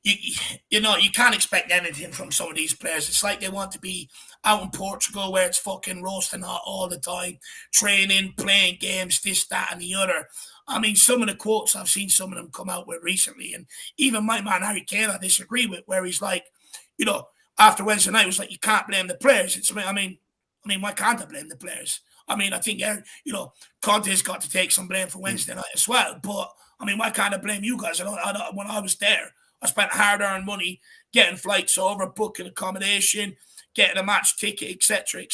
you know, you can't expect anything from some of these players. It's like they want to be out in Portugal where it's fucking roasting hot all the time, training, playing games, this, that, and the other. I mean, some of the quotes I've seen some of them come out with recently, and even my man Harry Kane, I disagree with, where he's like, you know, after Wednesday night, it was like, you can't blame the players. I mean, why can't I blame the players? I mean, I think, you know, Conte's got to take some blame for Wednesday night as well, but I mean, why can't I blame you guys? When I was there, I spent hard-earned money getting flights over, booking accommodation, getting a match ticket, etc.,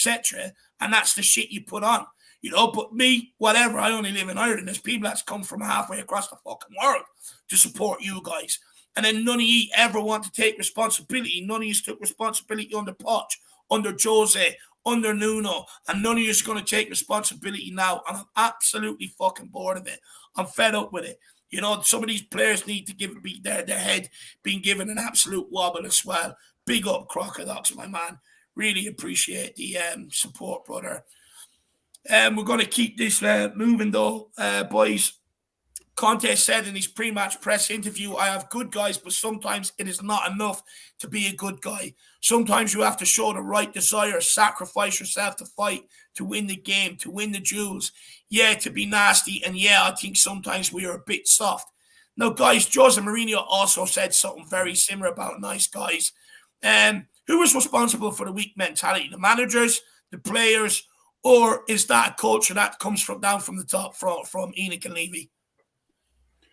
and that's the shit you put on, you know. But me, whatever, I only live in Ireland. There's people that's come from halfway across the fucking world to support you guys, and then none of you ever want to take responsibility. None of you took responsibility under Poch, under Jose, under Nuno, and none of you is going to take responsibility now, and I'm absolutely fucking bored of it. I'm fed up with it. You know, some of these players need to be their head being given an absolute wobble as well. Big up Crocodiles, my man. Really appreciate the support, brother. We're going to keep this moving, though, boys. Conte said in his pre-match press interview, I have good guys, but sometimes it is not enough to be a good guy. Sometimes you have to show the right desire, sacrifice yourself to fight, to win the game, to win the duels. Yeah, to be nasty. And yeah, I think sometimes we are a bit soft. Now, guys, Jose Mourinho also said something very similar about nice guys. Who is responsible for the weak mentality? The managers, the players, or is that a culture that comes down from the top from Enoch and Levy?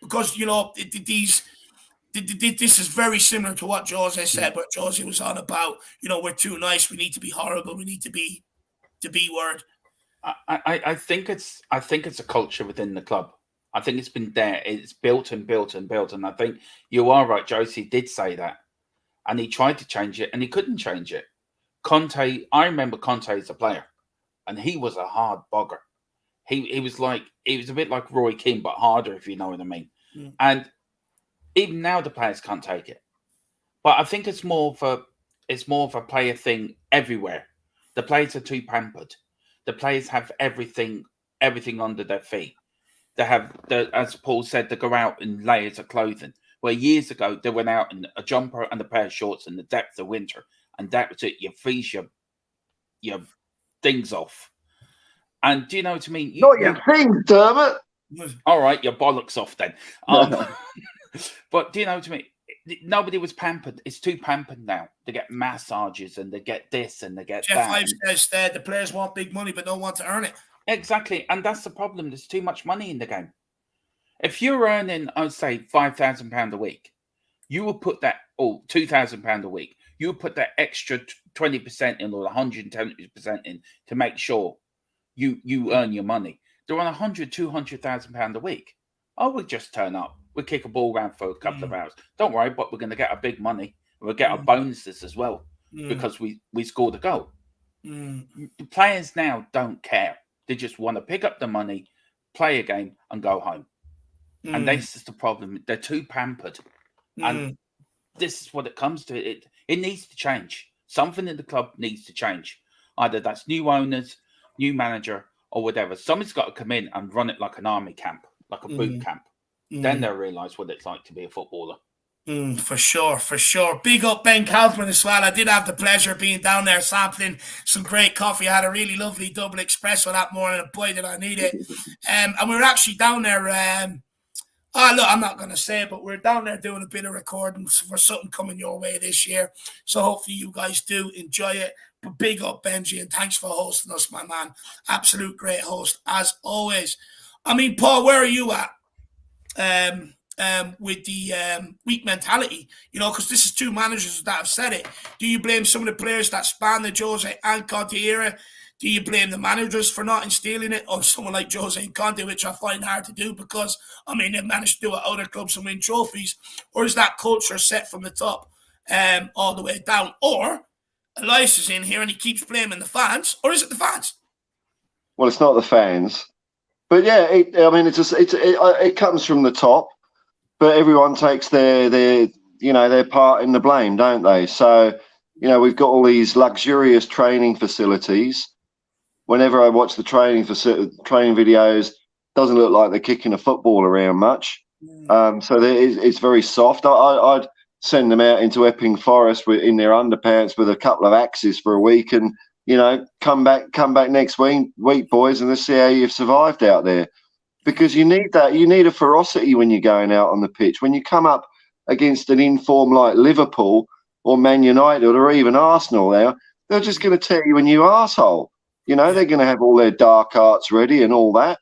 Because, you know, this is very similar to what Jose said, but Jose was on about, you know, we're too nice, we need to be horrible, we need to be the B word. I think it's a culture within the club. I think it's been there. It's built and built and built. And I think you are right. Josie did say that. And he tried to change it and he couldn't change it. Conte, I remember Conte as a player. And he was a hard bugger. He was a bit like Roy Keane, but harder, if you know what I mean. Mm. And even now the players can't take it. But I think it's more of a player thing everywhere. The players are too pampered. The players have everything under their feet. They have, as Paul said, they go out in layers of clothing. Where years ago they went out in a jumper and a pair of shorts in the depth of winter, and that was it. You freeze your things off. And do you know what I mean? Not your things, Dermot. All right, your bollocks off then. But do you know what I mean? Nobody was pampered. It's too pampered now. They get massages and they get this and they get Jeff that. Ives says the players want big money but don't want to earn it. Exactly, and that's the problem. There's too much money in the game. If you're earning, I would say, £5,000 a week, you would put that, or £2,000 a week, you would put that extra 20% in or 110% in to make sure you earn your money. They're on £200,000 a week. I would just turn up. We'll kick a ball around for a couple of hours. Don't worry, but we're going to get our big money. We'll get our bonuses as well because we scored a goal. The players now don't care. They just want to pick up the money, play a game, and go home. And this is the problem. They're too pampered. And this is what it comes to. It needs to change. Something in the club needs to change. Either that's new owners, new manager, or whatever. Someone's got to come in and run it like an army camp, like a boot camp. Then they'll realise what it's like to be a footballer. For sure. Big up Ben Kaufman as well. I did have the pleasure of being down there sampling some great coffee. I had a really lovely double espresso that morning, and boy, did I need it. And we were actually down there. Look, I'm not going to say it, but we're down there doing a bit of recording for something coming your way this year. So hopefully you guys do enjoy it. But big up, Benji, and thanks for hosting us, my man. Absolute great host, as always. I mean, Paul, where are you at? With the weak mentality, you know, because this is two managers that have said it. Do you blame some of the players that span the Jose and Conte era Do you blame the managers for not instilling it, or someone like Jose Conte, which I find hard to do because, I mean, they've managed to do it at other clubs and win trophies? Or is that culture set from the top all the way down? Or Elias is in here and he keeps blaming the fans, or is it the fans? Well, it's not the fans. But yeah, it comes from the top, but everyone takes their part in the blame, don't they? So, we've got all these luxurious training facilities. Whenever I watch the training videos, doesn't look like they're kicking a football around much. So it's very soft. I'd send them out into Epping Forest in their underpants with a couple of axes for a week, and come back next week, boys, and let's see how you've survived out there. Because you need that. You need a ferocity when you're going out on the pitch. When you come up against an inform like Liverpool or Man United or even Arsenal, they're just going to tear you a new arsehole. They're going to have all their dark arts ready and all that.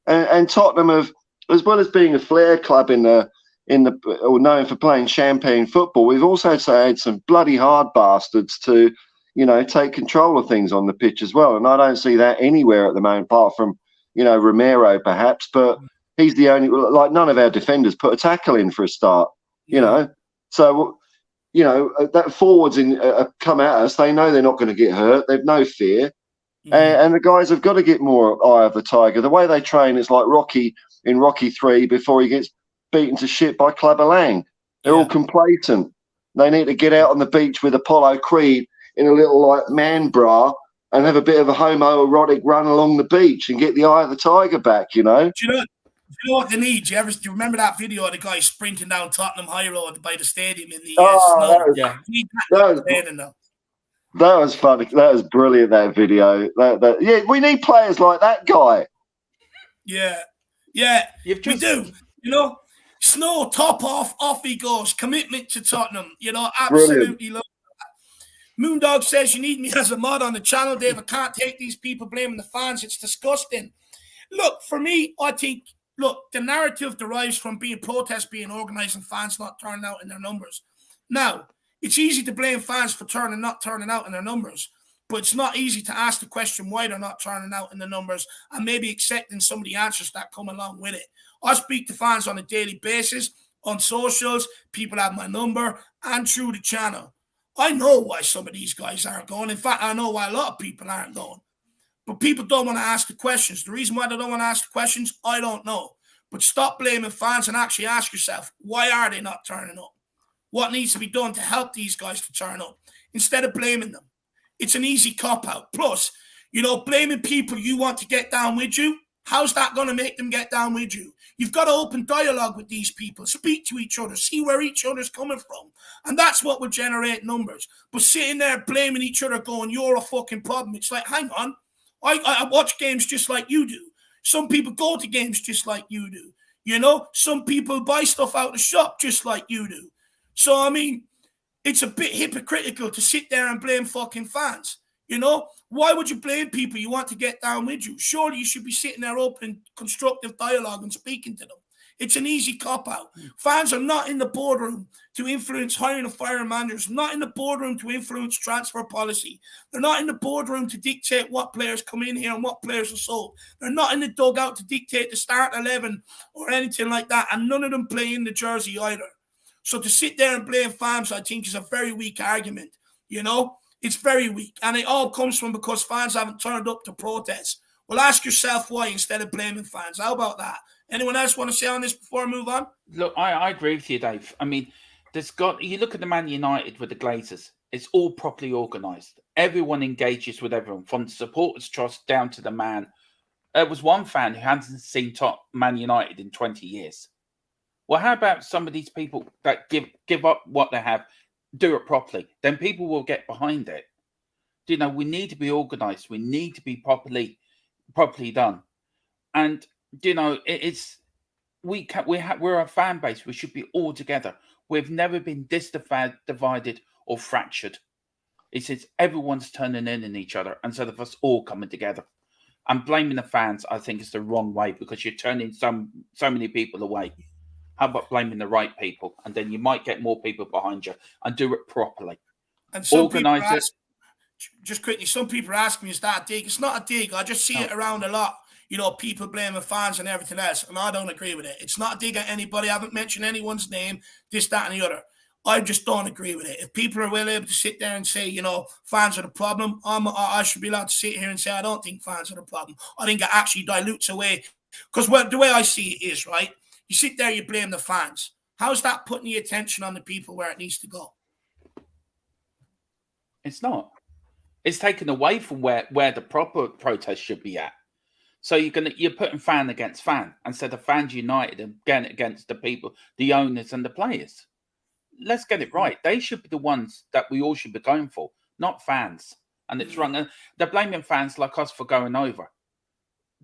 And Tottenham have, as well as being a flair club or known for playing champagne football, we've also had some bloody hard bastards to, take control of things on the pitch as well. And I don't see that anywhere at the moment, apart from, Romero perhaps, but he's the only, like, none of our defenders put a tackle in for a start, So, that forwards come at us. They know they're not going to get hurt. They've no fear. And the guys have got to get more eye of the tiger. The way they train is like Rocky in Rocky 3 before he gets beaten to shit by Clubber Lang. They're all complacent. They need to get out on the beach with Apollo Creed in a little like man bra and have a bit of a homoerotic run along the beach and get the eye of the tiger back, Do you know what they need? Do you remember that video of the guy sprinting down Tottenham High Road by the stadium in the snow? That was funny. That was brilliant, that video. We need players like that guy. Yeah, we do. Snow, top off he goes. Commitment to Tottenham. Absolutely love that. Moondog says, you need me as a mod on the channel, Dave. I can't take these people blaming the fans. It's disgusting. Look, for me, I think, the narrative derives from protests being organised and fans not turning out in their numbers. Now, it's easy to blame fans for not turning out in their numbers, but it's not easy to ask the question why they're not turning out in the numbers and maybe accepting some of the answers that come along with it. I speak to fans on a daily basis, on socials, people have my number, and through the channel. I know why some of these guys aren't going. In fact, I know why a lot of people aren't going. But people don't want to ask the questions. The reason why they don't want to ask the questions, I don't know. But stop blaming fans and actually ask yourself, why are they not turning up? What needs to be done to help these guys to turn up instead of blaming them? It's an easy cop-out. Plus, blaming people you want to get down with you, how's that going to make them get down with you? You've got to open dialogue with these people, speak to each other, see where each other's coming from. And that's what will generate numbers. But sitting there blaming each other going, you're a fucking problem. It's like, hang on. I watch games just like you do. Some people go to games just like you do. Some people buy stuff out of the shop just like you do. So, I mean, it's a bit hypocritical to sit there and blame fucking fans. Why would you blame people you want to get down with you? Surely you should be sitting there open, constructive dialogue and speaking to them. It's an easy cop-out. Fans are not in the boardroom to influence hiring and firing managers, not in the boardroom to influence transfer policy. They're not in the boardroom to dictate what players come in here and what players are sold. They're not in the dugout to dictate the start 11 or anything like that, and none of them play in the jersey either. So to sit there and blame fans, I think, is a very weak argument. It's very weak. And it all comes from because fans haven't turned up to protest. Well, ask yourself why instead of blaming fans. How about that? Anyone else want to say on this before I move on? Look, I agree with you, Dave. I mean, you look at the Man United with the Glazers. It's all properly organised. Everyone engages with everyone, from the supporters' trust down to the man. There was one fan who hasn't seen Man United in 20 years. Well, how about some of these people that give up what they have, do it properly? Then people will get behind it. We need to be organised. We need to be properly done. And we're a fan base. We should be all together. We've never been this divided or fractured. It's everyone's turning in each other instead of us all coming together. And blaming the fans, I think, is the wrong way, because you're turning so many people away. How about blaming the right people? And then you might get more people behind you and do it properly. And some organize it. just quickly, some people are asking me, is that a dig? It's not a dig. I just see it around a lot. You know, people blaming fans and everything else, and I don't agree with it. It's not a dig at anybody. I haven't mentioned anyone's name, this, that, and the other. I just don't agree with it. If people are well able to sit there and say, you know, fans are the problem, I should be allowed to sit here and say I don't think fans are the problem. I think it actually dilutes away. Because the way I see it is, right, you sit there, you blame the fans. How's that putting the attention on the people where it needs to go? It's not. It's taken away from where the proper protest should be at. So you're putting fan against fan instead of fans united and getting against the people, the owners and the players. Let's get it right. They should be the ones that we all should be going for, not fans. And it's wrong. And they're blaming fans like us for going over.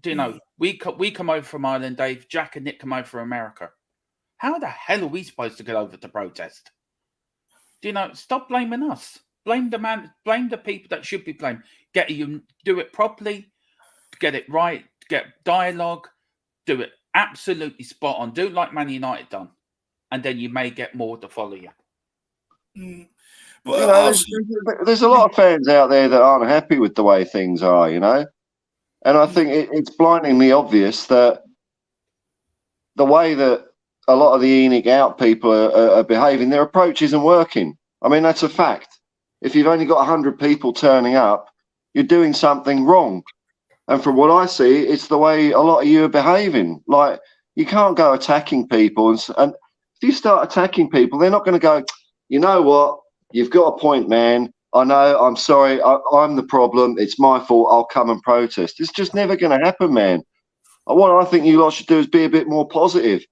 Do you know, we come over from Ireland, Dave, Jack and Nick come over from America. How the hell are we supposed to get over to protest? Do you know, stop blaming us. Blame the man, blame the people that should be blamed. Do it properly, get it right, get dialogue, do it absolutely spot on. Do like Man United done. And then you may get more to follow you. Well, there's a lot of fans out there that aren't happy with the way things are, you know. And I think it's blindingly obvious that the way that a lot of the ENIC out people are behaving, their approach isn't working. I mean, that's a fact. If you've only got 100 people turning up, you're doing something wrong. And from what I see, it's the way a lot of you are behaving. Like, you can't go attacking people. And if you start attacking people, they're not going to go, you know what, you've got a point, man. I know, I'm sorry, I'm the problem. It's my fault. I'll come and protest. It's just never going to happen, man. What I think you lot should do is be a bit more positive.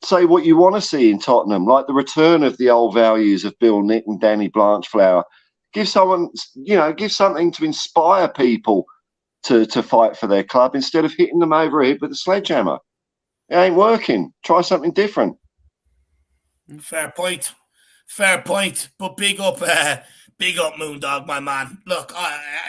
Say what you want to see in Tottenham, like the return of the old values of Bill Nick and Danny Blanchflower. Give someone, give something to inspire people to fight for their club instead of hitting them over the head with a sledgehammer. It ain't working. Try something different. Fair point. But big up, Moondog, my man. Look,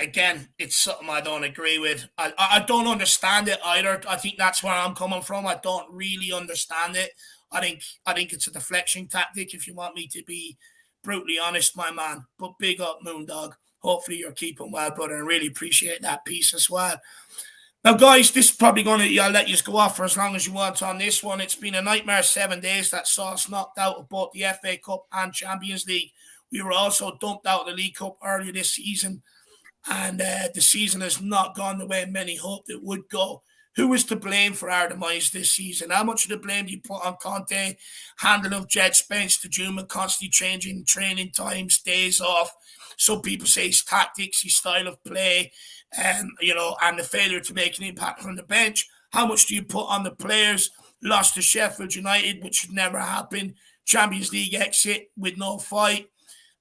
again, it's something I don't agree with. I don't understand it either. I think that's where I'm coming from. I don't really understand it. I think it's a deflection tactic, if you want me to be brutally honest, my man. But big up, Moondog. Hopefully you're keeping well, brother, and really appreciate that piece as well. Now, guys, this is probably I'll let you go off for as long as you want on this one. It's been a nightmare 7 days that saw us knocked out of both the FA Cup and Champions League. We were also dumped out of the League Cup earlier this season, and the season has not gone the way many hoped it would go. Who is to blame for our demise this season? How much of the blame do you put on Conte, handling of Jed Spence to Juma, constantly changing training times, days off? Some people say his tactics, his style of play, and the failure to make an impact from the bench. How much do you put on the players? Lost to Sheffield United, which should never happen. Champions League exit with no fight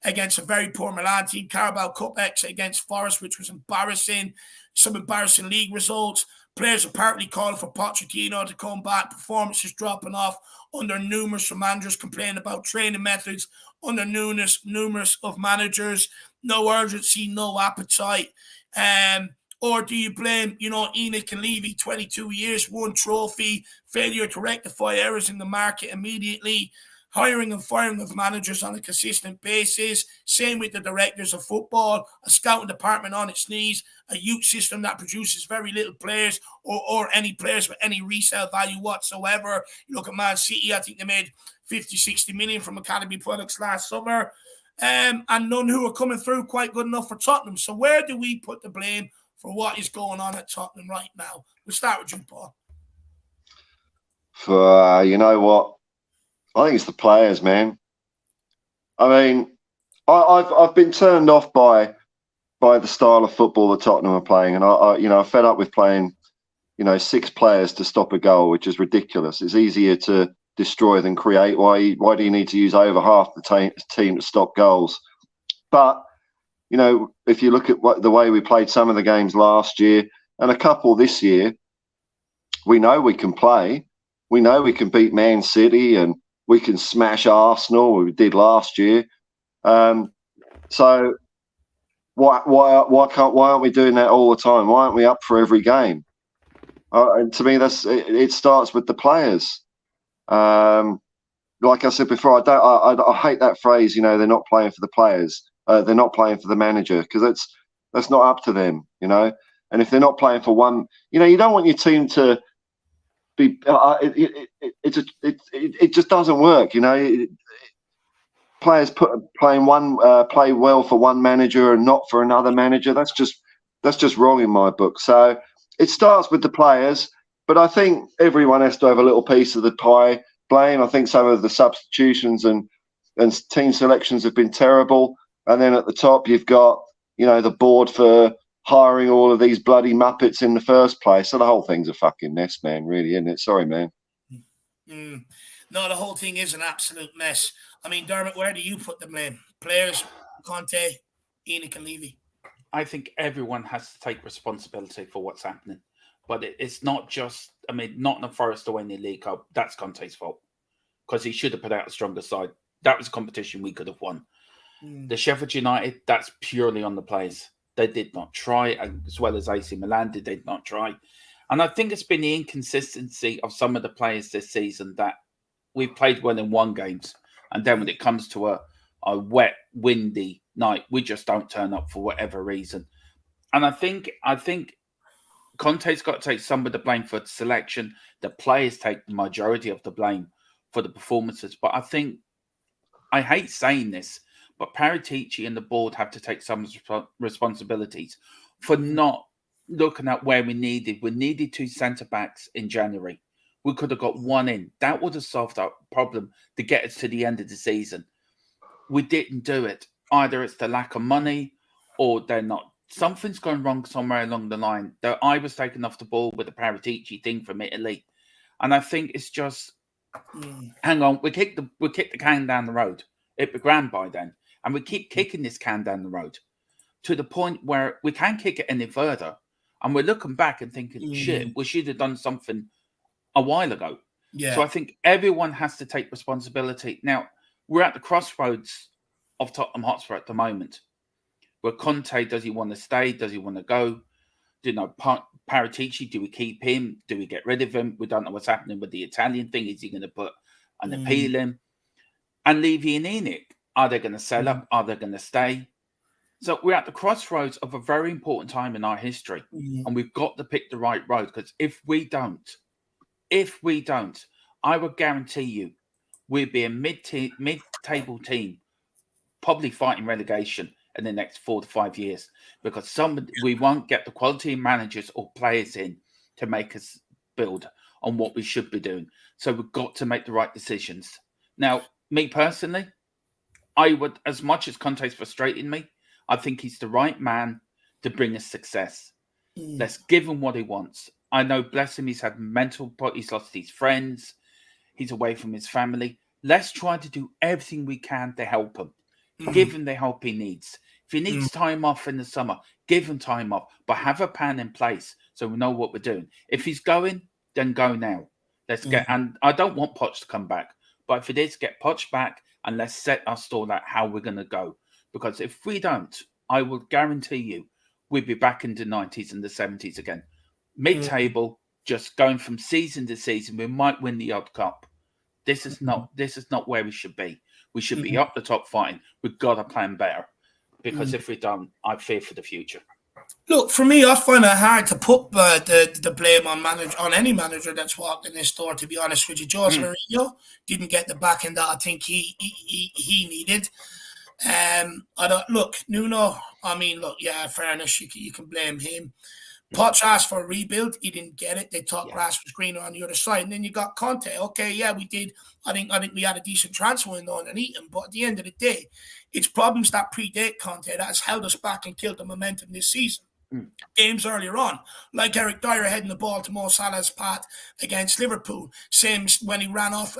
against a very poor Milan team. Carabao Cup exit against Forest, which was embarrassing. Some embarrassing league results. Players apparently calling for Pochettino to come back. Performances dropping off under numerous managers, complaining about training methods under numerous of managers. No urgency, no appetite. Or do you blame, Enoch and Levy, 22 years, one trophy, failure to rectify errors in the market immediately, hiring and firing of managers on a consistent basis, same with the directors of football, a scouting department on its knees, a youth system that produces very little players or any players with any resale value whatsoever. You look at Man City, I think they made 50, 60 million from academy products last summer, and none who are coming through quite good enough for Tottenham. So where do we put the blame for what is going on at Tottenham right now? We'll start with you, Paul. You know what? I think it's the players, man. I mean, I've been turned off by the style of football that Tottenham are playing, and I fed up with playing, 6 players to stop a goal, which is ridiculous. It's easier to destroy than create. Why do you need to use over half the team to stop goals? But if you look at the way we played some of the games last year and a couple this year, we know we can play. We know we can beat Man City and we can smash Arsenal, we did last year. So why aren't we doing that all the time? Why aren't we up for every game? And to me, it starts with the players. Like I said before, I hate that phrase. They're not playing for the players. They're not playing for the manager, because That's not up to them, you know. And if they're not playing for one, you know, you don't want your team to be. It just doesn't work, you know. Players play well for one manager and not for another manager. That's just wrong in my book. So it starts with the players, but I think everyone has to have a little piece of the pie. Blame. I think some of the substitutions and team selections have been terrible. And then at the top, you've got, you know, the board for hiring all of these bloody muppets in the first place. So the whole thing's a fucking mess, man. Really, isn't it? Sorry, man. No, the whole thing is an absolute mess. I mean, Dermot, where do you put the blame? Players, Conte, Enoch and Levy? I think everyone has to take responsibility for what's happening. But it's not just, I mean, Nottingham Forest to win the League Cup, that's Conte's fault. Because he should have put out a stronger side. That was a competition we could have won. The Sheffield United, that's purely on the players. They did not try, as well as AC Milan did not try. And I think it's been the inconsistency of some of the players this season that we've played well in one games. And then when it comes to a wet, windy night, we just don't turn up for whatever reason. And I think Conte's got to take some of the blame for the selection. The players take the majority of the blame for the performances. But I think, I hate saying this, but Paratici and the board have to take some responsibilities for not looking at where we needed. We needed 2 centre-backs in January. We could have got 1 in. That would have solved our problem to get us to the end of the season. We didn't do it. Either it's the lack of money or they're not. Something's gone wrong somewhere along the line. The eye was taken off the ball with the Paratici thing from Italy. And I think it's just, hang on, we kicked the can down the road. It began by then. And we keep kicking this can down the road to the point where we can't kick it any further. And we're looking back and thinking, shit, we should have done something a while ago. Yeah. So I think everyone has to take responsibility. Now, we're at the crossroads of Tottenham Hotspur at the moment. Where Conte, does he want to stay? Does he want to go? You know, Paratici, do we keep him? Do we get rid of him? We don't know what's happening with the Italian thing. Is he going to put an appeal in? And Levy and Enoch, are they going to sell up? Are they going to stay? So we're at the crossroads of a very important time in our history. And we've got to pick the right road. Because if we don't, I would guarantee you we'll be a mid-table team, probably fighting relegation in the next 4 to 5 years. Because we won't get the quality managers or players in to make us build on what we should be doing. So we've got to make the right decisions. Now, me personally, I would, as much as Conte's frustrating me, I think he's the right man to bring us success. Let's give him what he wants. I know, bless him, he's had mental, he's lost his friends, he's away from his family. Let's try to do everything we can to help him. Give him the help he needs. If he needs time off in the summer, give him time off, but have a plan in place so we know what we're doing. If he's going, then go now. Let's get, and I don't want Poch to come back, but if it is, get Poch back and let's set our stall out how we're going to go. Because if we don't, I will guarantee you, we'll be back in the 90s and the 70s again. Mid-table, just going from season to season. We might win the odd cup. This is not where we should be. We should be up the top fighting. We've got to plan better. Because if we don't, I fear for the future. Look, for me, I find it hard to put the blame on any manager that's walked in this door, to be honest with you. Jose Mourinho didn't get the backing that I think he needed. Nuno, fairness, you can blame him. Poch asked for a rebuild. He didn't get it. They thought grass was greener on the other side. And then you got Conte. Okay, yeah, we did. I think we had a decent transfer window underneath him. But at the end of the day, it's problems that predate Conte that has held us back and killed the momentum this season. Games earlier on, like Eric Dyer heading the ball to Mo Salah's path against Liverpool. Same when he ran off,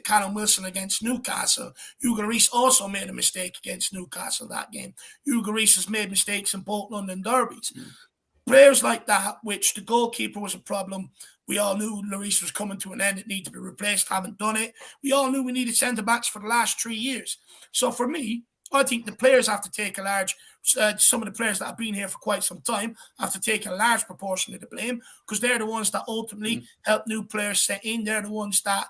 Callum Wilson against Newcastle. Hugo Lloris also made a mistake against Newcastle that game. Hugo Lloris has made mistakes in both London derbies. Players like that, which the goalkeeper was a problem. We all knew Lloris was coming to an end. It needed to be replaced. Haven't done it. We all knew we needed centre-backs for the last 3 years. So for me, I think the players have to take a large, some of the players that have been here for quite some time have to take a large proportion of the blame, because they're the ones that ultimately help new players set in. They're the ones that,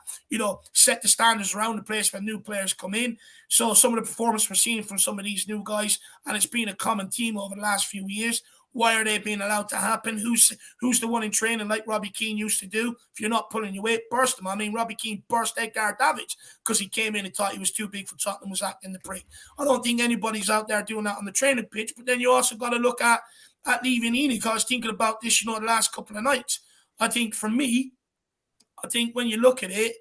set the standards around the place when new players come in. So some of the performance we're seeing from some of these new guys, and it's been a common theme over the last few years. Why are they being allowed to happen? Who's the one in training, like Robbie Keane used to do? If you're not pulling your weight, burst them. I mean, Robbie Keane burst Edgar Davids because he came in and thought he was too big for Tottenham, was acting the prick. I don't think anybody's out there doing that on the training pitch. But then you also got to look at leaving Enoch. I was thinking about this, the last couple of nights. I think for me, when you look at it,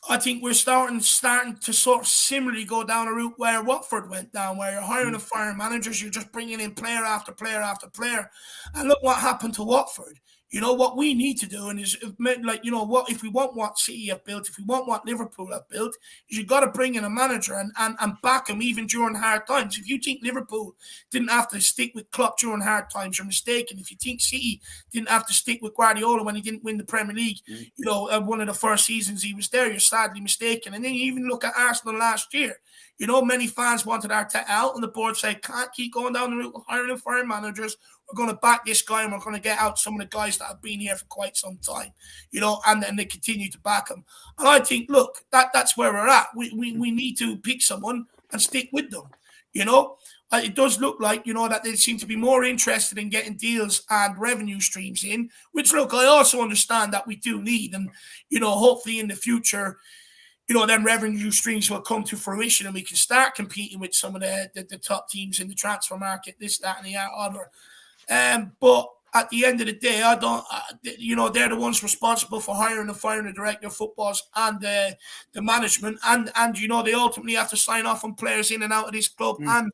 I think we're starting to sort of similarly go down a route where Watford went down, where you're hiring and firing managers, you're just bringing in player after player after player. And look what happened to Watford. What we need to do, and is like, if we want what City have built, if we want what Liverpool have built, is you've got to bring in a manager and back him even during hard times. If you think Liverpool didn't have to stick with Klopp during hard times, you're mistaken. If you think City didn't have to stick with Guardiola when he didn't win the Premier League, one of the first seasons he was there, you're sadly mistaken. And then you even look at Arsenal last year. Many fans wanted Arteta out, and the board said, can't keep going down the route of hiring and firing managers. We're going to back this guy, and we're going to get out some of the guys that have been here for quite some time, and then they continue to back him. And I think, look, that's where we're at. We need to pick someone and stick with them, It does look like, that they seem to be more interested in getting deals and revenue streams in, which, look, I also understand that we do need. And, hopefully in the future, then revenue streams will come to fruition and we can start competing with some of the top teams in the transfer market, this, that, and the other. But at the end of the day, they're the ones responsible for hiring and firing the director of footballs and the management. And they ultimately have to sign off on players in and out of this club and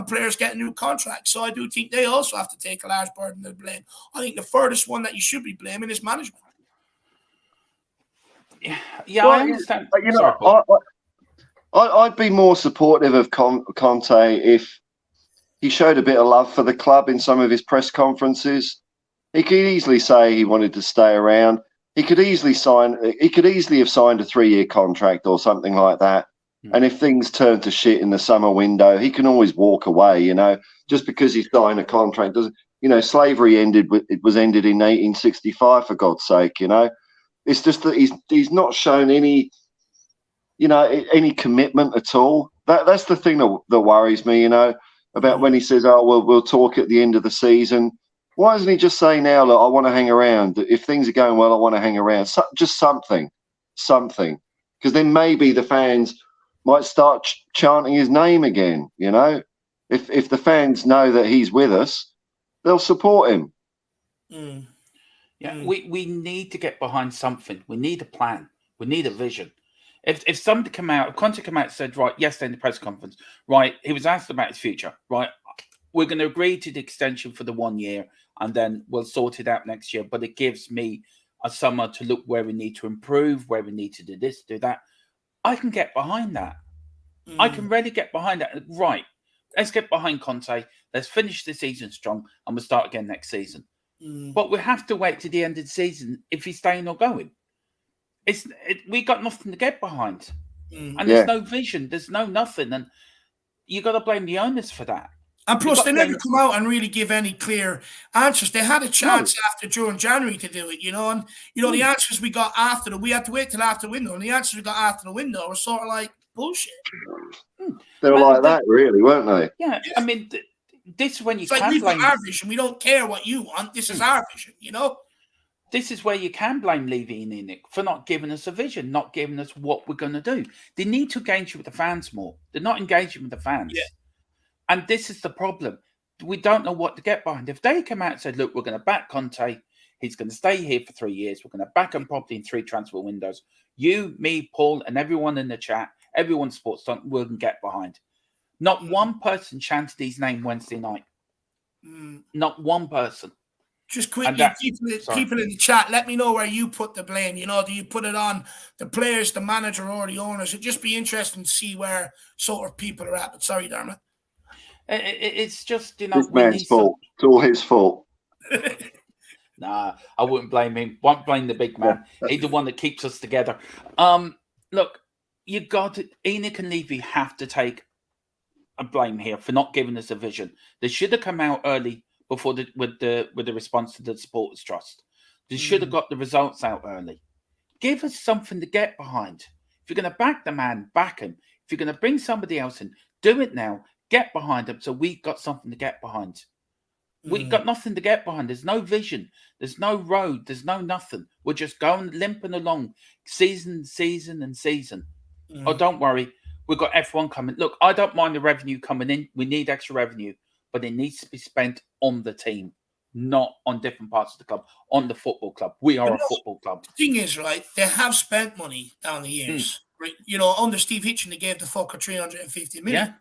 players getting new contracts. So I do think they also have to take a large burden of blame. I think the furthest one that you should be blaming is management. Yeah, well, I understand. I'd be more supportive of Conte if he showed a bit of love for the club in some of his press conferences. He could easily say he wanted to stay around. He could easily have signed a 3-year contract or something like that. And if things turn to shit in the summer window, he can always walk away, just because he signed a contract doesn't, slavery ended in 1865, for God's sake, It's just that he's not shown any commitment at all. That's the thing that worries me, about when he says, "Oh, well, we'll talk at the end of the season." Why doesn't he just say now, "Look, I want to hang around. If things are going well, I want to hang around." Just something, because then maybe the fans might start chanting his name again. If the fans know that he's with us, they'll support him. Yeah, we need to get behind something. We need a plan. We need a vision. If somebody if Conte came out and said, right, yesterday in the press conference, right, he was asked about his future, right, we're going to agree to the extension for the 1 year and then we'll sort it out next year. But it gives me a summer to look where we need to improve, where we need to do this, do that. I can get behind that. I can really get behind that. Right, let's get behind Conte. Let's finish the season strong and we'll start again next season. But we have to wait to the end of the season if he's staying or going. We got nothing to get behind. And there's no vision. There's no nothing. And you got to blame the owners for that. And plus, they never come out and really give any clear answers. They had a chance during January to do it, and the answers we got we had to wait till after the window, and the answers we got after the window were sort of like bullshit. They were like that, really, weren't they? Yeah, I mean, this is when you can blame. Got our vision. We don't care what you want. This is our vision, This is where you can blame Levy and Enoch for not giving us a vision, not giving us what we're going to do. They need to engage with the fans more. They're not engaging with the fans. Yeah. And this is the problem. We don't know what to get behind. If they come out and said, look, we're going to back Conte. He's going to stay here for 3 years. We're going to back him properly in 3 transfer windows. You, me, Paul, and everyone in the chat, everyone sports will get behind. Not one person chanted his name Wednesday night. Not one person. Just quickly, people in the chat, let me know where you put the blame. Do you put it on the players, the manager, or the owners? It'd just be interesting to see where sort of people are at. But sorry, Dermot. It's just, this man's fault. It's all his fault. Nah, I wouldn't blame him. Won't blame the big man. He's the one that keeps us together. Look, Enoch and Levy have to take blame here for not giving us a vision. They should have come out early before with the response to the supporters trust. They should have got the results out early. Give us something to get behind. If you're going to back the man, back him. If you're going to bring somebody else in, do it now. Get behind him so we've got something to get behind. We've got nothing to get behind. There's no vision. There's no road. There's no nothing. We're just going limping along season. Oh, don't worry. We've got F1 coming. Look, I don't mind the revenue coming in. We need extra revenue, but it needs to be spent on the team, not on different parts of the club, on the football club. We are a football club. The thing is, right, they have spent money down the years. Right? You know, under Steve Hitchen, they gave the fucker 350 million. Yeah.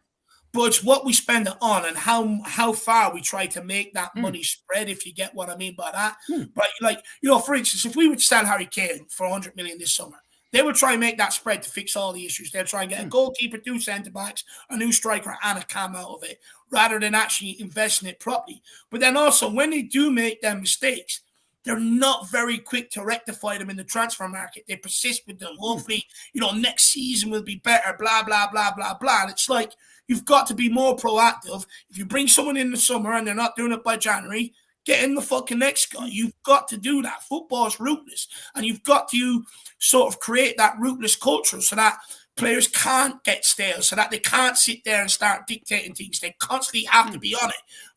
But it's what we spend it on and how far we try to make that money spread, if you get what I mean by that. Right? Like, you know, for instance, if we would sell Harry Kane for 100 million this summer, they would try and make that spread to fix all the issues. They'll try and get a goalkeeper, 2 centre-backs, a new striker, and a cam out of it, rather than actually investing it properly. But then also, when they do make them mistakes, they're not very quick to rectify them in the transfer market. They persist with them. Hopefully, you know, next season will be better, blah, blah, blah, blah, blah. And it's like, you've got to be more proactive. If you bring someone in the summer and they're not doing it by January, get in the fucking next guy. You've got to do that. Football's ruthless. And you've got to sort of create that ruthless culture so that players can't get stale, so that they can't sit there and start dictating things. They constantly have to be on it.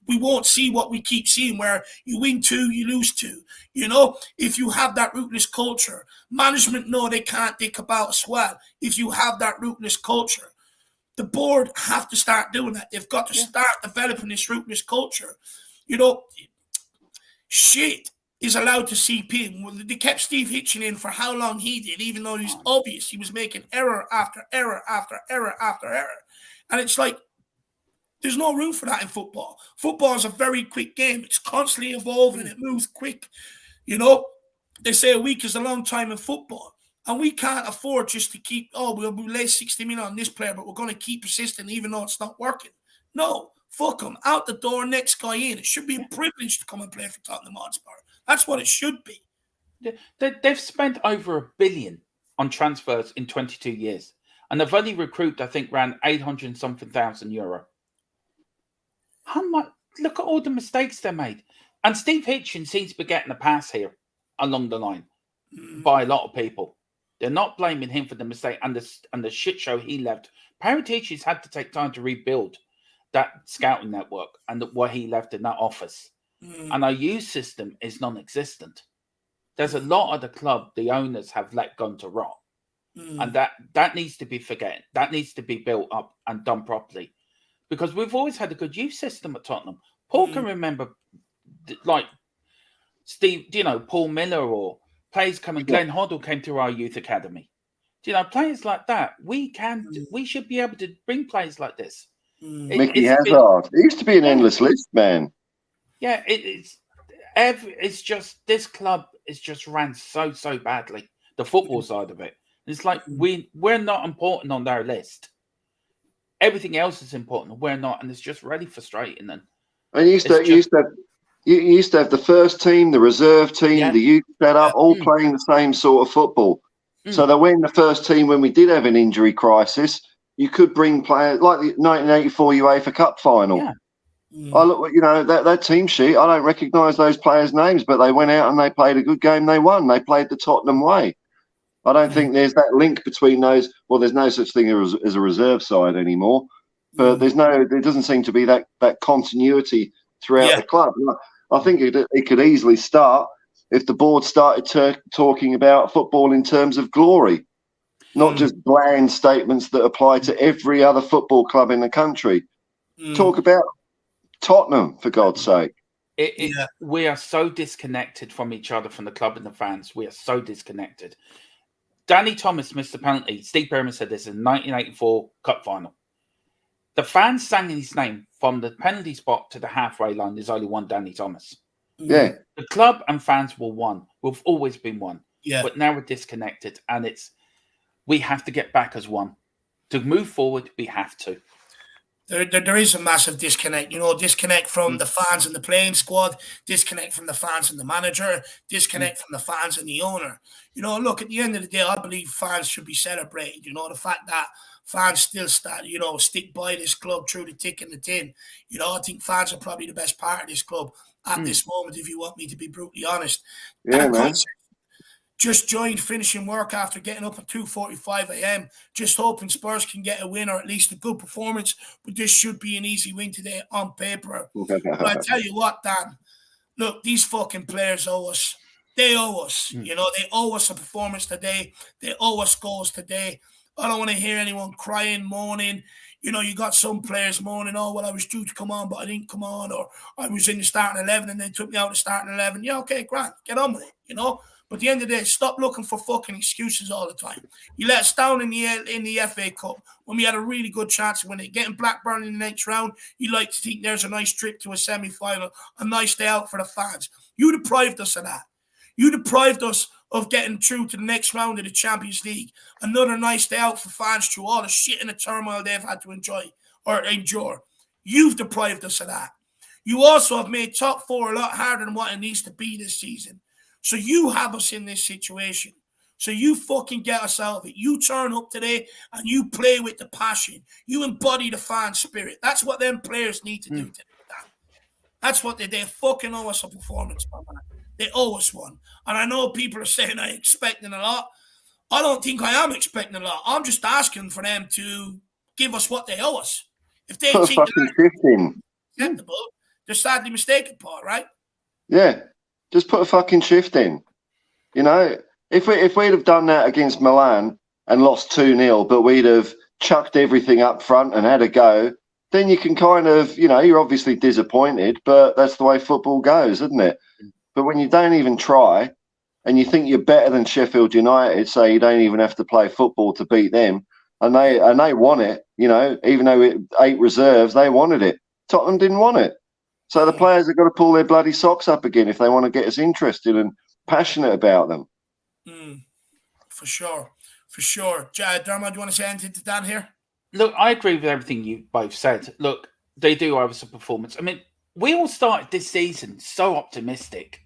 We won't see what we keep seeing, where you win 2, you lose 2. You know, if you have that ruthless culture, management know they can't dick about as well. If you have that ruthless culture, the board have to start doing that. They've got to start developing this ruthless culture. You know, shit is allowed to seep in. Well, they kept Steve Hitchen in for how long he did, even though he's obvious he was making error after error after error after error. And it's like, there's no room for that in football. Football is a very quick game. It's constantly evolving. It moves quick. You know, they say a week is a long time in football. And we can't afford just to keep, we'll lay 60 million on this player, but we're going to keep persisting even though it's not working. No, fuck them. Out the door, next guy in. It should be a privilege to come and play for Tottenham Hotspur. That's what it should be. They've spent over $1 billion on transfers in 22 years. And they've only recruited, I think, around 800-something thousand euro. How much? Look at all the mistakes they made. And Steve Hitchen seems to be getting a pass here along the line by a lot of people. They're not blaming him for the mistake and the shit show he left. Paraticis had to take time to rebuild that scouting network and what he left in that office. And our youth system is non-existent. There's a lot of the club the owners have let gone to rot. And that needs to be forgotten. That needs to be built up and done properly. Because we've always had a good youth system at Tottenham. Paul can remember, like, Steve, Paul Miller or players coming. Glenn Hoddle came to our youth academy. Players like that. We should be able to bring players like this. Mickey Hazard. It used to be an endless list, man. Yeah, it's just, this club is just ran so badly. The football side of it. It's like we're not important on their list. Everything else is important, and we're not, and it's just really frustrating. And you used to have the first team, the reserve team, the youth setup, all playing the same sort of football. So that when the first team, when we did have an injury crisis, you could bring players like the 1984 UEFA Cup final. Yeah. I look, that team sheet. I don't recognise those players' names, but they went out and they played a good game. They won. They played the Tottenham way. I don't think there's that link between those. Well, there's no such thing as a reserve side anymore, but there doesn't seem to be that continuity throughout the club. I think it could easily start if the board started talking about football in terms of glory, not just bland statements that apply to every other football club in the country. Talk about Tottenham, for God's sake. We are so disconnected from each other, from the club and the fans. We are so disconnected. Danny Thomas missed the penalty. Steve Perryman said this in the 1984 Cup final. The fans sang his name from the penalty spot to the halfway line. There's only one Danny Thomas. Yeah. The club and fans were one. We've always been one. Yeah. But now we're disconnected, and we have to get back as one. To move forward, we have to. there is a massive disconnect. Disconnect from the fans and the playing squad, disconnect from the fans and the manager, disconnect from the fans and the owner. Look, at the end of the day, I believe fans should be celebrated. The fact that fans still stick by this club through the thick and the thin. I think fans are probably the best part of this club at this moment, if you want me to be brutally honest. Yeah, man. Just joined finishing work after getting up at 2:45 a.m. Just hoping Spurs can get a win or at least a good performance. But this should be an easy win today on paper. But I tell you what, Dan, look, these fucking players owe us. They owe us. They owe us a performance today. They owe us goals today. I don't want to hear anyone crying, moaning. You got some players moaning, oh, well, I was due to come on, but I didn't come on. Or I was in the starting 11 and they took me out of the starting 11. Yeah, okay, Grant, get on with it, But at the end of the day, stop looking for fucking excuses all the time. You let us down in the FA Cup when we had a really good chance of winning. Getting Blackburn in the next round, you like to think there's a nice trip to a semi-final, a nice day out for the fans. You deprived us of that. You deprived us of getting through to the next round of the Champions League. Another nice day out for fans through all the shit and the turmoil they've had to enjoy or endure. You've deprived us of that. You also have made top four a lot harder than what it needs to be this season. So you have us in this situation. So you fucking get us out of it. You turn up today and you play with the passion. You embody the fan spirit. That's what them players need to do today. That's what they fucking owe us a performance, my man. They owe us one. And I know people are saying I'm expecting a lot. I don't think I am expecting a lot. I'm just asking for them to give us what they owe us. If they Put a think fucking shift in. acceptable, they're sadly mistaken, Paul, right? Yeah, just put a fucking shift in. If we'd have done that against Milan and lost 2-0, but we'd have chucked everything up front and had a go, then you can kind of, you're obviously disappointed, but that's the way football goes, isn't it? But when you don't even try and you think you're better than Sheffield United, so you don't even have to play football to beat them, and they want it, even though 8 reserves, they wanted it. Tottenham didn't want it. So the players have got to pull their bloody socks up again if they want to get us interested and passionate about them. For sure. Dermot, do you want to say anything to Dan here? Look, I agree with everything you both said. Look, they do owe us a performance. I mean, we all started this season so optimistic.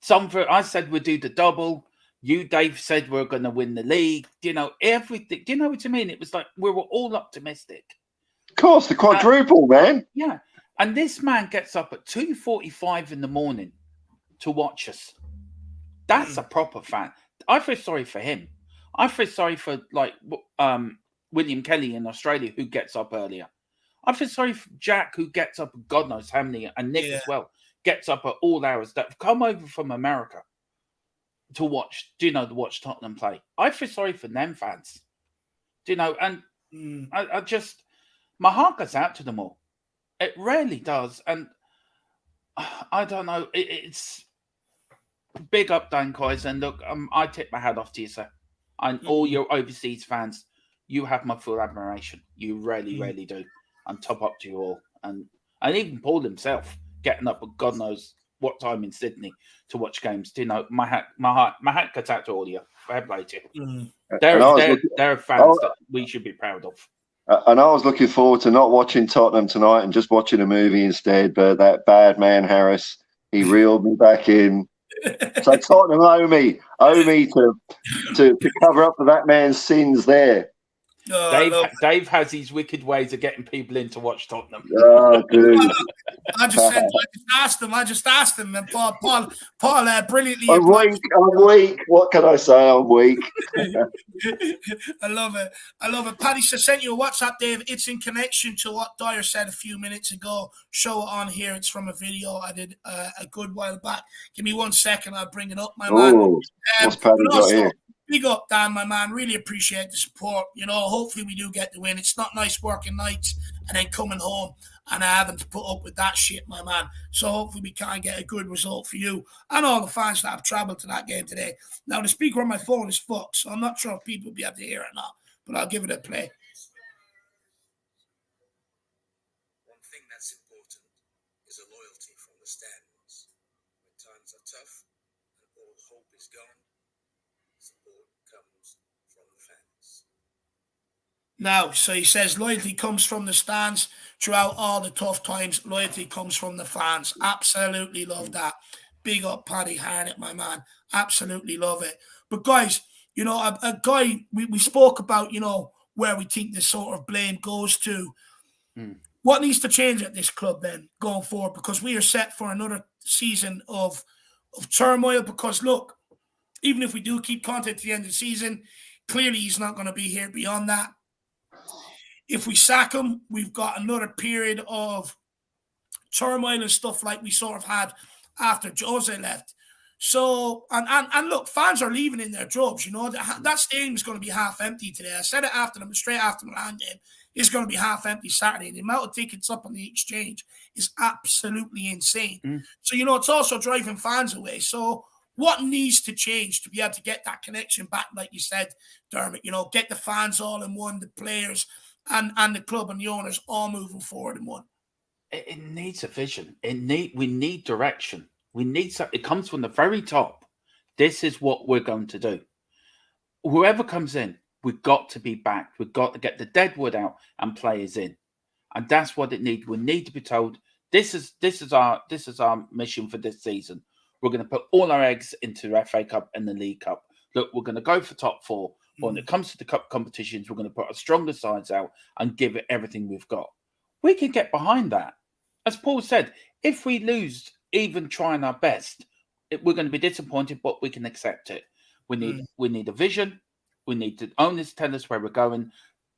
I said we'd do the double. You, Dave, said we're going to win the league. Everything. Do you know what I mean? It was like we were all optimistic. Of course, the quadruple, man. Yeah. And this man gets up at 2:45 in the morning to watch us. That's a proper fan. I feel sorry for him. I feel sorry for William Kelly in Australia who gets up earlier. I feel sorry for Jack who gets up God knows how many, and Nick as well, gets up at all hours that have come over from America to watch, watch Tottenham play. I feel sorry for them fans. And I just, my heart goes out to them all. It really does. And I don't know, it's big up, Dan Coys. And look, I tip my hat off to you, sir. And all your overseas fans, you have my full admiration. You really, really do. And top up to you all. And even Paul himself getting up at God knows what time in Sydney to watch games. My hat goes out to all of you. Fair play to you. They're fans that we should be proud of. And I was looking forward to not watching Tottenham tonight and just watching a movie instead. But that bad man Harris, he reeled me back in. So Tottenham owe me to cover up for that man's sins there. Dave has these wicked ways of getting people in to watch Tottenham. Oh, dude. I just asked him, and Paul brilliantly. I'm weak. What can I say? I'm weak. I love it. Paddy sent you a WhatsApp, Dave. It's in connection to what Dyer said a few minutes ago. Show it on here. It's from a video I did a good while back. Give me 1 second. I'll bring it up, my man. What's Paddy got here? Big up, Dan, my man. Really appreciate the support. Hopefully we do get the win. It's not nice working nights and then coming home and having to put up with that shit, my man. So hopefully we can get a good result for you and all the fans that have travelled to that game today. Now, the speaker on my phone is fucked, so I'm not sure if people will be able to hear it or not, but I'll give it a play. One thing that's important is a loyalty from the stands. When times are tough and all hope is gone, support comes from the fans. Now, so he says loyalty comes from the stands throughout all the tough times. Loyalty comes from the fans. Absolutely love that. Big up Paddy Harnett, my man. Absolutely love it. But guys, a guy we spoke about, where we think the sort of blame goes to. What needs to change at this club then going forward? Because we are set for another season of turmoil. Because look, even if we do keep Conte at the end of the season, clearly he's not going to be here beyond that. If we sack him, we've got another period of turmoil and stuff like we sort of had after Jose left. So, and look, fans are leaving in their droves. That stadium is going to be half empty today. I said it straight after the Milan game. It's going to be half empty Saturday. The amount of tickets up on the exchange is absolutely insane. So, it's also driving fans away. So, what needs to change to be able to get that connection back, like you said, Dermot? Get the fans all in one, the players and the club and the owners all moving forward in one. It needs a vision. We need direction. We need something. It comes from the very top. This is what we're going to do. Whoever comes in, we've got to be backed. We've got to get the deadwood out and players in, and that's what it needs. We need to be told this is our mission for this season. We're going to put all our eggs into the FA Cup and the League Cup. Look, we're going to go for top four. When it comes to the cup competitions, we're going to put our stronger sides out and give it everything we've got. We can get behind that. As Paul said, if we lose, even trying our best, we're going to be disappointed, but we can accept it. We need a vision. We need the owners tell us where we're going.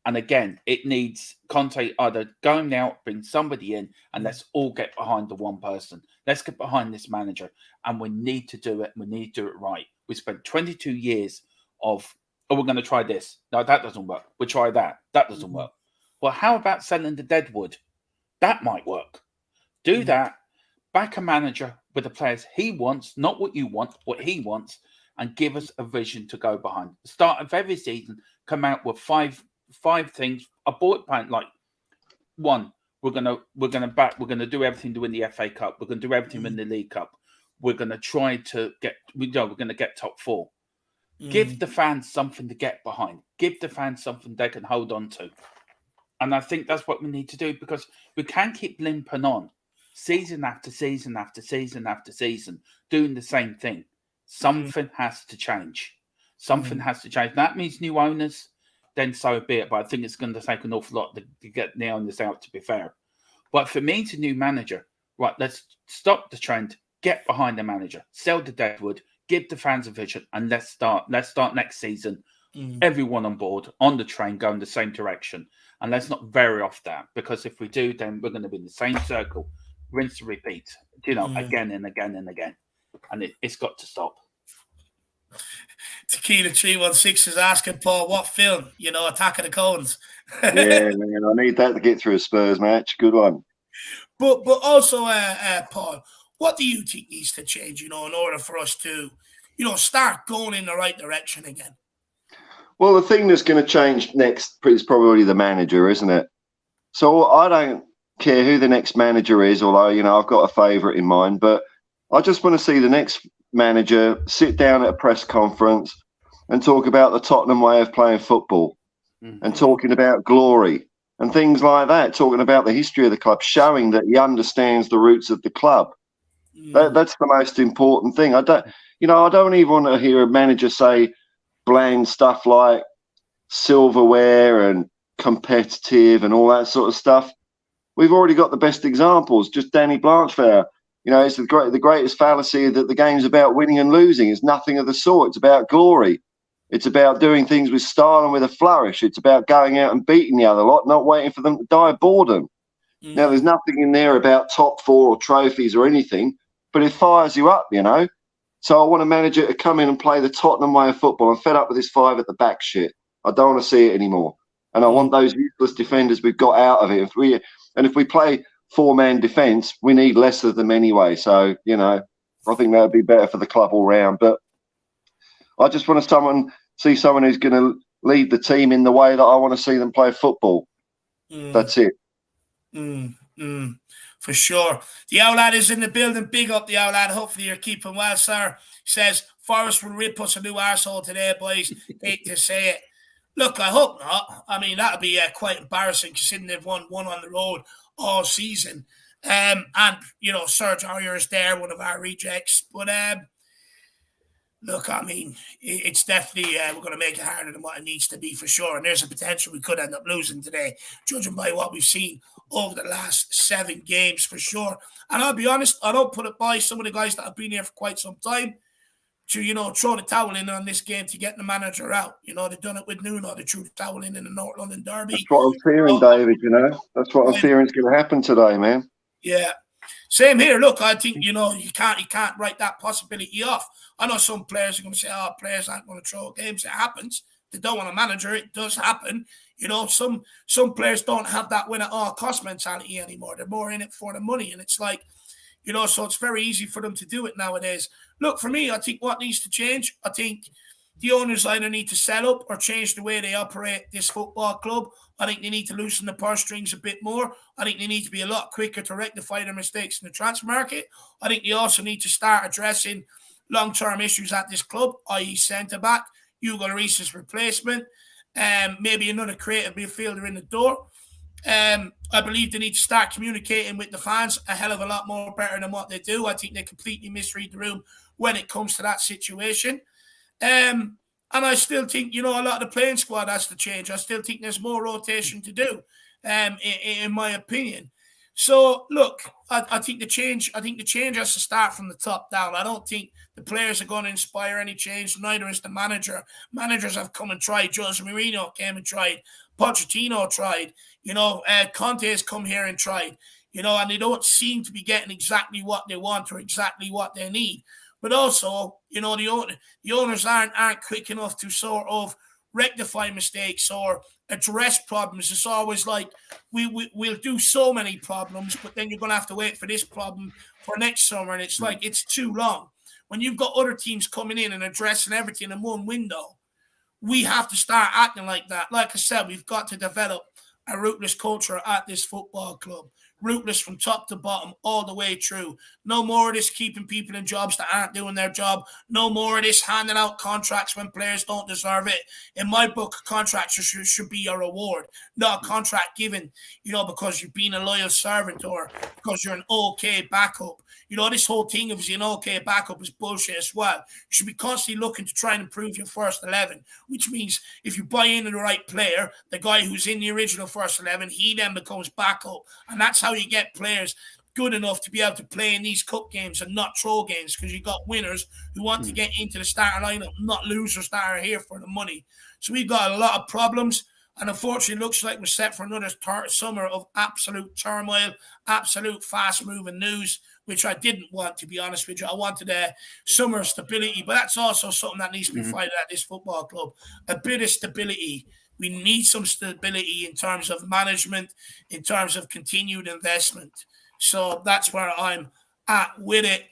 And again, it needs Conte either going out, bring somebody in, and let's all get behind the one person. Let's get behind this manager. And we need to do it. We need to do it right. We spent 22 years of, we're going to try this. No, that doesn't work. We'll try that. That doesn't work. Well, how about selling the deadwood? That might work. Do that. Back a manager with the players he wants, not what you want, what he wants, and give us a vision to go behind. The start of every season, come out with five things. A bullet point, like one, we're gonna do everything to win the FA Cup. We're gonna do everything to win the League Cup. We're gonna try to we're gonna get top four. Give the fans something to get behind. Give the fans something they can hold on to. And I think that's what we need to do, because we can't keep limping on season after season after season after season, doing the same thing. Something has to change. Something has to change. That means new owners, then so be it. But I think it's going to take an awful lot to get the owners out, to be fair. But for me, it's a new manager. Right, let's stop the trend, get behind the manager, sell the deadwood, give the fans a vision, and let's start next season. Everyone on board, on the train, going the same direction. And let's not vary off that, because if we do, then we're going to be in the same circle, rinse and repeat, again and again and again. And it's got to stop. Tequila 316 is asking Paul, what film? Attack of the Cones. Yeah, man, I need that to get through a Spurs match. Good one. But also, Paul, what do you think needs to change, in order for us to, start going in the right direction again? Well, the thing that's going to change next is probably the manager, isn't it? So I don't care who the next manager is, although, I've got a favourite in mind, but I just want to see the next manager sit down at a press conference and talk about the Tottenham way of playing football and talking about glory and things like that, talking about the history of the club, showing that he understands the roots of the club. That's the most important thing. I don't even want to hear a manager say bland stuff like silverware and competitive and all that sort of stuff. We've already got the best examples. Just Danny Blanchflower. It's the greatest fallacy that the game's about winning and losing. It's nothing of the sort. It's about glory. It's about doing things with style and with a flourish. It's about going out and beating the other lot, not waiting for them to die of boredom. Now, there's nothing in there about top four or trophies or anything, but it fires you up, So I want a manager to come in and play the Tottenham way of football. I'm fed up with this five at the back shit. I don't want to see it anymore. And I want those useless defenders we've got out of it. If we play four-man defence, we need less of them anyway. So, I think that would be better for the club all round. But I just want to see someone who's going to lead the team in the way that I want to see them play football. That's it. For sure. The Owlad is in the building. Big up the Owlad. Hopefully you're keeping well, sir. He says, Forrest will rip us a new arsehole today, boys. Hate to say it. Look, I hope not. I mean, that would be quite embarrassing considering they've won one on the road all season. And, Serge Aurier is there, one of our rejects. But look, I mean, it's definitely, we're going to make it harder than what it needs to be for sure. And there's a potential we could end up losing today, judging by what we've seen over the last 7 games for sure. And I'll be honest, I don't put it by some of the guys that have been here for quite some time to, throw the towel in on this game to get the manager out. They've done it with Nuno. They threw the towel in the North London Derby. That's what I was hearing, David, That's what I was hearing is going to happen today, man. Yeah. Same here. Look, I think, you can't write that possibility off. I know some players are going to say, players aren't going to throw games. It happens. They don't want a manager. It does happen. Some players don't have that win at all cost mentality anymore. They're more in it for the money. And it's like, so it's very easy for them to do it nowadays. Look, for me, I think what needs to change, I think the owners either need to sell up or change the way they operate this football club. I think they need to loosen the purse strings a bit more. I think they need to be a lot quicker to rectify their mistakes in the transfer market. I think they also need to start addressing long-term issues at this club, i.e. centre-back, Hugo Lloris's replacement, maybe another creative midfielder in the door. I believe they need to start communicating with the fans a hell of a lot more better than what they do. I think they completely misread the room when it comes to that situation. And I still think, a lot of the playing squad has to change. I still think there's more rotation to do, in my opinion. So, look, I think the change has to start from the top down. I don't think the players are going to inspire any change. Neither is the manager. Managers have come and tried. Jose Mourinho came and tried. Pochettino tried. Conte has come here and tried. And they don't seem to be getting exactly what they want or exactly what they need. But also, the owners aren't quick enough to sort of rectify mistakes or address problems. It's always like we'll do so many problems, but then you're going to have to wait for this problem for next summer. And it's like, it's too long. When you've got other teams coming in and addressing everything in one window, we have to start acting like that. Like I said, we've got to develop a ruthless culture at this football club. Ruthless from top to bottom, all the way through. No more of this keeping people in jobs that aren't doing their job. No more of this handing out contracts when players don't deserve it. In my book, contracts should be a reward, not a contract given, because you've been a loyal servant or because you're an okay backup. This whole thing of an okay backup is bullshit as well. You should be constantly looking to try and improve your first 11, which means if you buy into the right player, the guy who's in the original first 11, he then becomes backup. And that's how you get players good enough to be able to play in these cup games and not throw games, because you've got winners who want to get into the starting lineup, not losers that are here for the money. So we've got a lot of problems. And unfortunately, it looks like we're set for another summer of absolute turmoil, absolute fast-moving news, which I didn't want, to be honest with you. I wanted a summer of stability, but that's also something that needs to be fighting at this football club. A bit of stability. We need some stability in terms of management, in terms of continued investment. So that's where I'm at with it.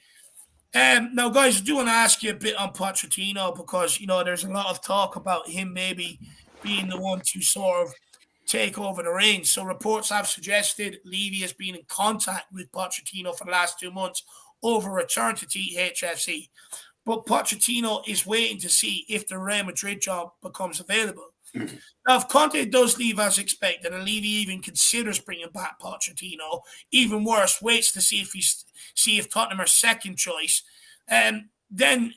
Now, guys, I do want to ask you a bit on Pochettino because, there's a lot of talk about him maybe being the one to sort of take over the reins. So reports have suggested Levy has been in contact with Pochettino for the last 2 months over return to THFC. But Pochettino is waiting to see if the Real Madrid job becomes available. Now, if Conte does leave as expected and Levy even considers bringing back Pochettino, even worse, waits to see if Tottenham are second choice, then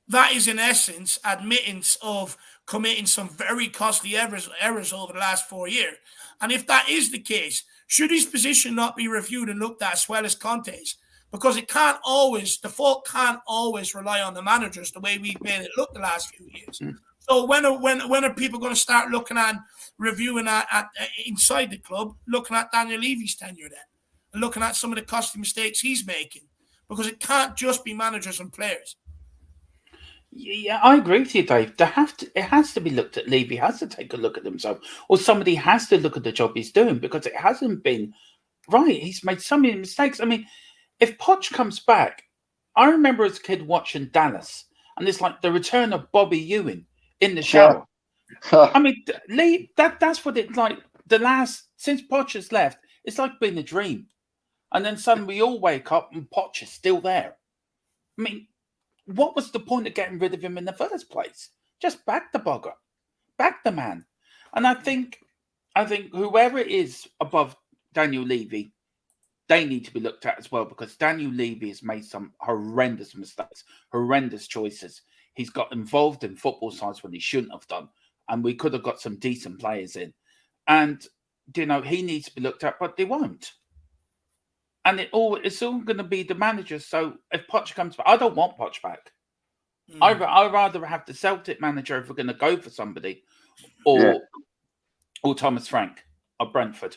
that is in essence admittance of committing some very costly errors over the last 4 years. And if that is the case, should his position not be reviewed and looked at as well as Conte's? Because the fault can't always rely on the managers the way we've made it look the last few years. So when are people going to start looking at reviewing at inside the club, looking at Daniel Levy's tenure then, and looking at some of the costly mistakes he's making? Because it can't just be managers and players. Yeah, I agree with you, Dave. It has to be looked at. Levy has to take a look at himself, or somebody has to look at the job he's doing, because it hasn't been right. He's made so many mistakes. I mean, if Poch comes back, I remember as a kid watching Dallas, and it's like the return of Bobby Ewing in the shower. Yeah. I mean, Lee, that's what it's like. Since Poch has left, it's like being a dream, and then suddenly we all wake up and Poch is still there. I mean, what was the point of getting rid of him in the first place? Just back the bugger. back the man. And I think whoever is above Daniel Levy, they need to be looked at as well, because Daniel Levy has made some horrendous mistakes, horrendous choices. He's got involved in football sides when he shouldn't have done, and we could have got some decent players in. And, you know, he needs to be looked at, but they won't. And it's all going to be the manager. So if Poch comes back, I don't want Poch back. I'd rather have the Celtic manager if we're going to go for somebody, or Thomas Frank or Brentford.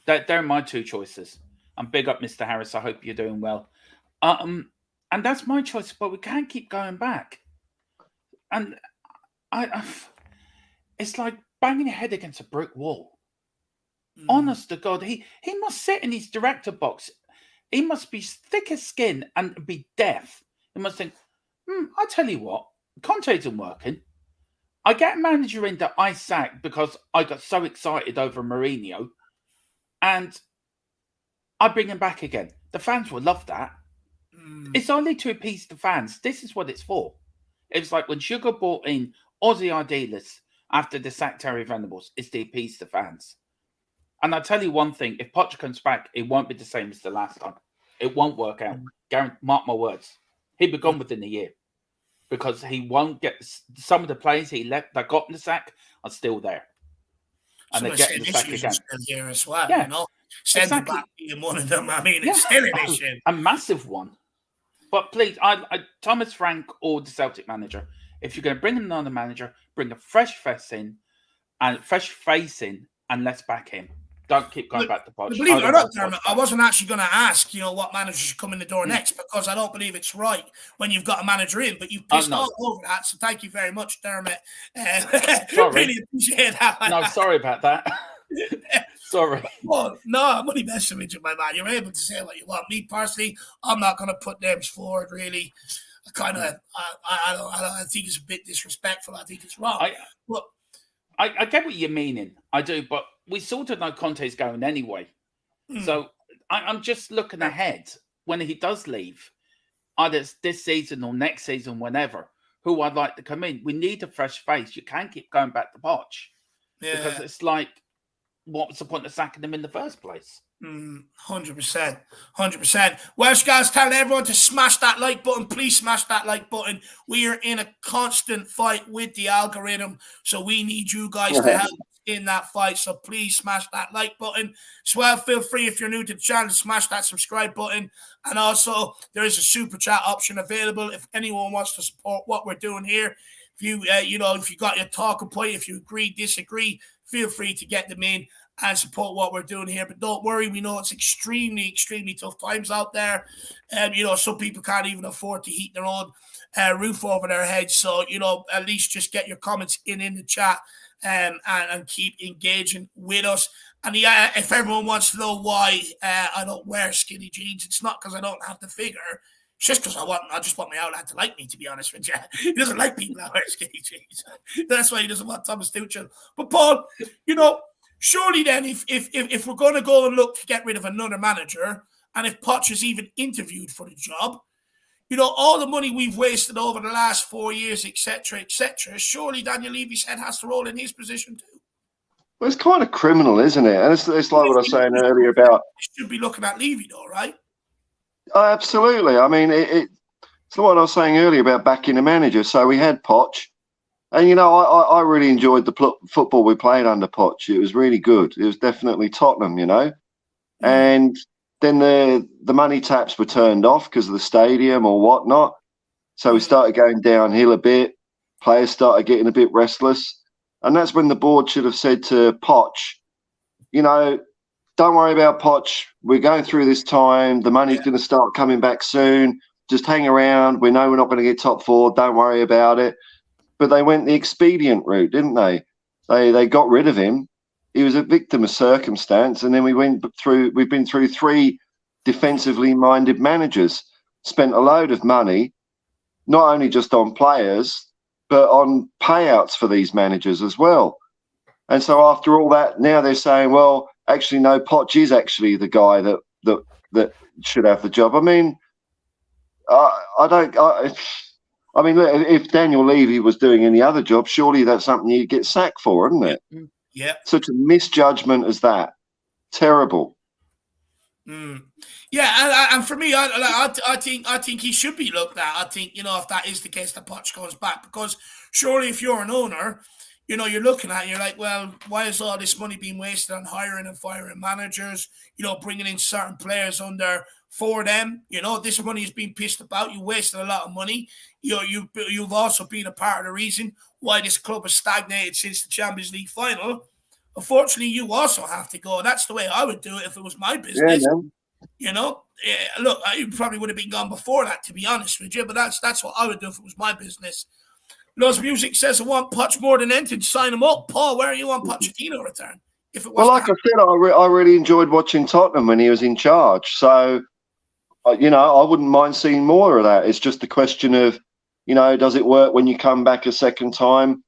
They're my two choices. And big up, Mr. Harris. I hope you're doing well. And that's my choice, but we can't keep going back. And it's like banging your head against a brick wall. Honest to God, he must sit in his director box. He must be thick as skin and be deaf. He must think, I tell you what, Conte isn't working. I get a manager in that I sacked because I got so excited over Mourinho, and I bring him back again. The fans will love that. It's only to appease the fans. This is what it's for. It's like when Sugar bought in Aussie Idealists after the sacked Terry Venables. It's to appease the fans. And I'll tell you one thing, if Poch comes back, it won't be the same as the last time. It won't work out. Mark my words. He'll be gone within a year, because he won't get some of the players he left that got in the sack are still there. And they're getting the sack again. Still here as well, Yeah, you know? Centre back being one of them. I mean, it's still an issue. A massive one. But please, I Thomas Frank or the Celtic manager, if you're going to bring another manager, bring a fresh face in, and let's back him. Don't keep going back to Poch. Believe it or not, Dermot, I wasn't actually going to ask, what manager should come in the door next, because I don't believe it's right when you've got a manager in, but you've pissed all over that, so thank you very much, Dermot. Sorry. Really appreciate that. No, sorry about that. Sorry. Well, no, I'm only messing with you, my man. You're able to say what you want. Me, personally, I'm not going to put names forward, really. I think it's a bit disrespectful. I think it's wrong. I get what you're meaning. I do, but we sort of know Conte's going anyway. So I'm just looking ahead when he does leave, either this season or next season, whenever, who I'd like to come in. We need a fresh face. You can't keep going back to Poch. Yeah. Because it's like, what was the point of sacking him in the first place? 100%. Welsh guys, telling everyone to smash that like button. Please smash that like button. We are in a constant fight with the algorithm, so we need you guys to help in that fight. So please smash that like button. As well, feel free, if you're new to the channel, to smash that subscribe button. And also, there is a super chat option available if anyone wants to support what we're doing here. If you, if you got your talking point, if you agree, disagree, feel free to get them in and support what we're doing here. But don't worry, we know it's extremely, extremely tough times out there. Some people can't even afford to heat their own roof over their heads. So, at least just get your comments in the chat and keep engaging with us. And if everyone wants to know why I don't wear skinny jeans, it's not because I don't have the figure. It's just because I just want my outlet to like me, to be honest with you. He doesn't like people that wear skinny jeans. That's why he doesn't want Thomas Tuchel. But Paul, surely then, if we're going to go and look to get rid of another manager, and if Poch is even interviewed for the job, all the money we've wasted over the last 4 years, etc., surely Daniel Levy's head has to roll in his position too. Well, it's kind of criminal, isn't it? And it's like what I was saying earlier about... should be looking at Levy though, right? Oh, absolutely. I mean, it's what I was saying earlier about backing a manager. So we had Poch. And, I really enjoyed the football we played under Poch. It was really good. It was definitely Tottenham, And then the money taps were turned off because of the stadium or whatnot. So we started going downhill a bit. Players started getting a bit restless. And that's when the board should have said to Poch, don't worry about Poch. We're going through this time. The money's going to start coming back soon. Just hang around. We know we're not going to get top four. Don't worry about it. But they went the expedient route, didn't they? They got rid of him. He was a victim of circumstance. And then we've been through 3 defensively minded managers, spent a load of money, not only just on players, but on payouts for these managers as well. And so after all that, now they're saying, well, actually, no, Poch is actually the guy that should have the job. I mean, I I mean, look, if Daniel Levy was doing any other job, surely that's something you'd get sacked for, isn't it? Yeah. Such a misjudgment as that. Terrible. Yeah, and for me, I think he should be looked at. I think, if that is the case, that Poch goes back, because surely if you're an owner, you're looking at it, you're like, well, why is all this money being wasted on hiring and firing managers? Bringing in certain players for them. This money is being pissed about. You wasted a lot of money. You've also been a part of the reason why this club has stagnated since the Champions League final. Unfortunately, you also have to go. That's the way I would do it if it was my business. Yeah, Look, I probably would have been gone before that, to be honest with you. But that's what I would do if it was my business. Loves Music says, I want Poch more than anything. Sign him up. Paul, where are you on Pochettino return? If it was well, like I said, I really enjoyed watching Tottenham when he was in charge. So, I wouldn't mind seeing more of that. It's just a question of, does it work when you come back a second time?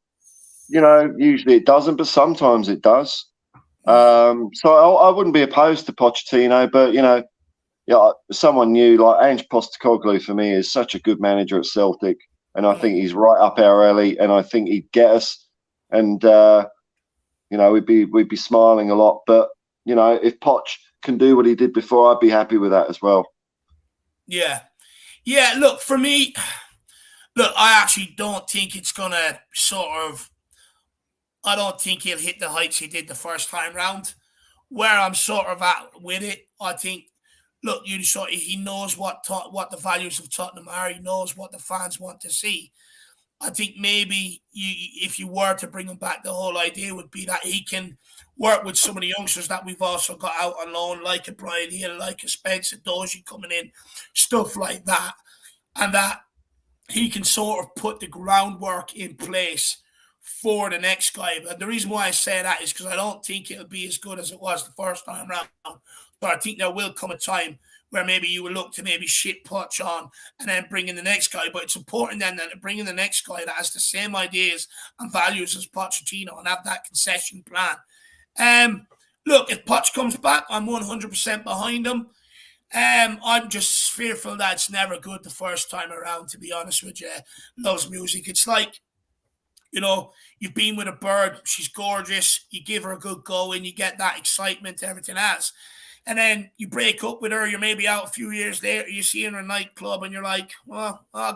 Usually it doesn't, but sometimes it does. So I wouldn't be opposed to Pochettino, but, someone new like Ange Postecoglou for me is such a good manager at Celtic. And I think he's right up our alley, and I think he'd get us. And, we'd be smiling a lot. But, if Poch can do what he did before, I'd be happy with that as well. Yeah. Yeah, look, for me, I actually don't think it's going to I don't think he'll hit the heights he did the first time round. Where I'm sort of at with it, I think, look, he knows what the values of Tottenham are. He knows what the fans want to see. I think maybe if you were to bring him back, the whole idea would be that he can work with some of the youngsters that we've also got out on loan, like a Brian Hill, like a Spencer Dozie coming in, stuff like that. And that he can sort of put the groundwork in place for the next guy. But the reason why I say that is because I don't think it'll be as good as it was the first time round. But I think there will come a time where maybe you will look to maybe shit Poch on and then bring in the next guy. But it's important then to bring in the next guy that has the same ideas and values as Pochettino and have that concession plan. Look, if Poch comes back, I'm 100% behind him. I'm just fearful that it's never good the first time around, to be honest with you. Loves Music. It's like, you've been with a bird, she's gorgeous, you give her a good go and you get that excitement, everything else. And then you break up with her, you're maybe out a few years later, you see her in a nightclub and you're like, well, I'll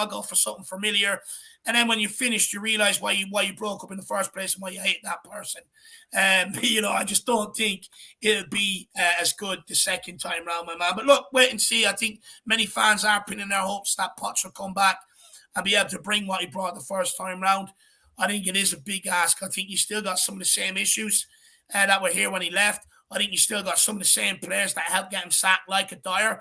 go for something familiar. And then when you finished, you realize why you broke up in the first place and why you hate that person. I just don't think it'll be as good the second time round, my man. But look, wait and see. I think many fans are pinning their hopes that Poch will come back and be able to bring what he brought the first time round. I think it is a big ask. I think you still got some of the same issues that were here when he left. I think you still got some of the same players that helped get him sacked, like a Dyer,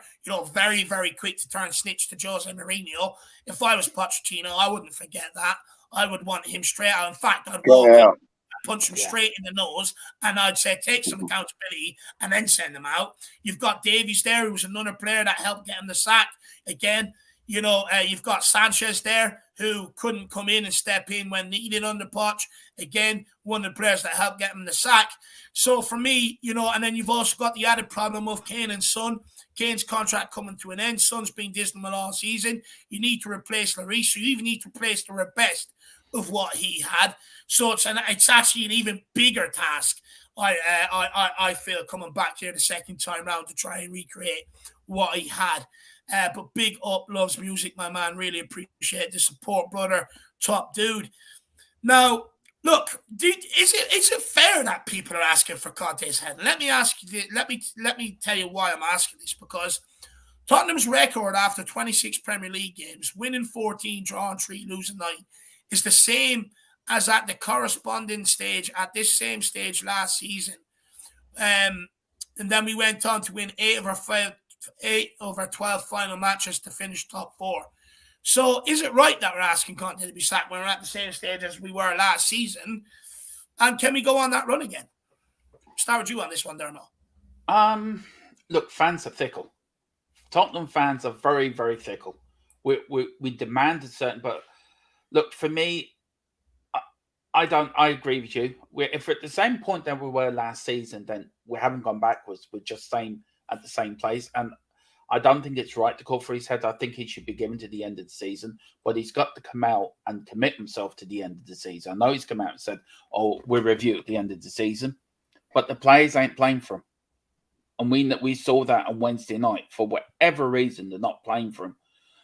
very, very quick to turn snitch to Jose Mourinho. If I was Pochettino, I wouldn't forget that. I would want him straight out. In fact, I'd walk in, punch him straight in the nose, and I'd say, take some accountability and then send him out. You've got Davies there, who was another player that helped get him the sack. Again, you've got Sanchez there, who couldn't come in and step in when needed under Poch. Again, one of the players that helped get him the sack. So for me, and then you've also got the added problem of Kane and Son. Kane's contract coming to an end. Son's been dismal all season. You need to replace Lloris. So you even need to replace the best of what he had. So it's actually an even bigger task, I feel, coming back here the second time round to try and recreate what he had. But big up, Loves Music, my man. Really appreciate the support, brother. Top dude. Now, look, is it fair that people are asking for Conte's head? Let me ask you. Let me tell you why I'm asking this, because Tottenham's record after 26 Premier League games, winning 14, drawing 3, losing 9, is the same as at the corresponding stage at this same stage last season. And then we went on to win 8 of our 12 final matches to finish top 4. So is it right that we're asking Conte to be sacked when we're at the same stage as we were last season? And can we go on that run again? Start with you on this one, Dermo. Look, fans are fickle. Tottenham fans are very, very fickle. We demand a certain, but look, for me, I agree with you. If we're at the same point that we were last season, then we haven't gone backwards. We're just staying at the same place. And I don't think it's right to call for his head. I think he should be given to the end of the season, but he's got to come out and commit himself to the end of the season. I know he's come out and said, "Oh, we'll review at the end of the season," but the players ain't playing for him, and we saw that on Wednesday night. For whatever reason, they're not playing for him.